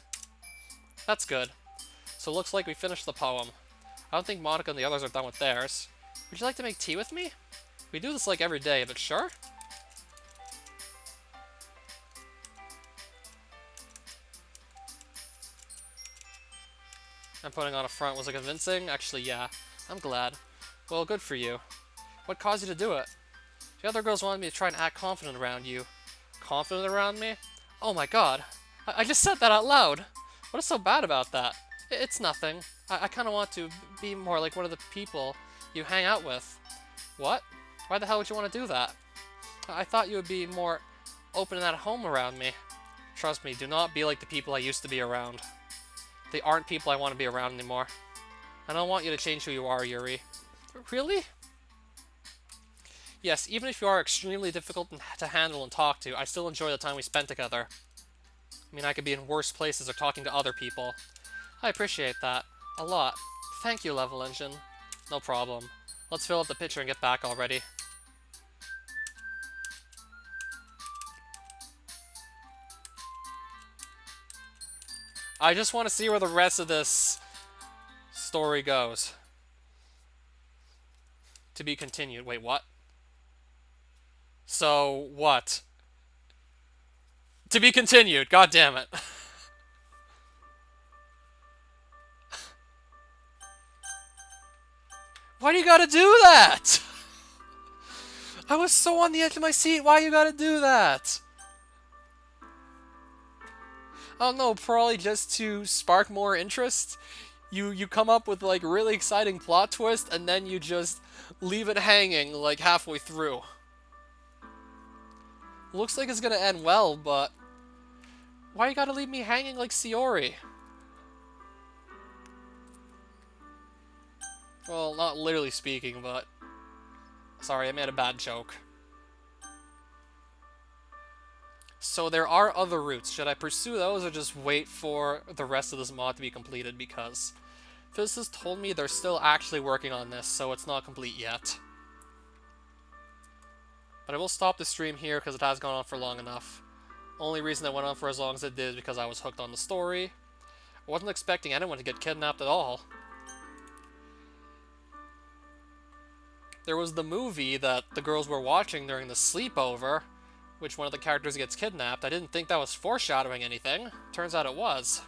That's good. So it looks like we finished the poem. I don't think Monica and the others are done with theirs. Would you like to make tea with me? We do this like every day, but sure? I'm putting on a front. Was it convincing? Actually, yeah. I'm glad. Well, good for you. What caused you to do it? The other girls wanted me to try and act confident around you. Confident around me? Oh my god. I just said that out loud. What is so bad about that? It's nothing. I kind of want to be more like one of the people you hang out with. What? Why the hell would you want to do that? I thought you would be more open and at home around me. Trust me, do not be like the people I used to be around. They aren't people I want to be around anymore. I don't want you to change who you are, Yuri. Really? Yes, even if you are extremely difficult to handle and talk to, I still enjoy the time we spent together. I mean, I could be in worse places or talking to other people. I appreciate that. A lot. Thank you, Level Engine. No problem. Let's fill up the pitcher and get back already. I just want to see where the rest of this story goes. To be continued. Wait, what? So, what? To be continued. God damn it. Why do you gotta do that? I was so on the edge of my seat. Why you gotta do that? I don't know, probably just to spark more interest. You come up with like really exciting plot twist and then you just leave it hanging like halfway through. Looks like it's gonna end well, but why you gotta leave me hanging like Sayori? Well, not literally speaking, but sorry, I made a bad joke. So there are other routes. Should I pursue those or just wait for the rest of this mod to be completed? Because physicists told me they're still actually working on this, so it's not complete yet. But I will stop the stream here because it has gone on for long enough. Only reason it went on for as long as it did is because I was hooked on the story. I wasn't expecting anyone to get kidnapped at all. There was the movie that the girls were watching during the sleepover, which one of the characters gets kidnapped. I didn't think that was foreshadowing anything. Turns out it was.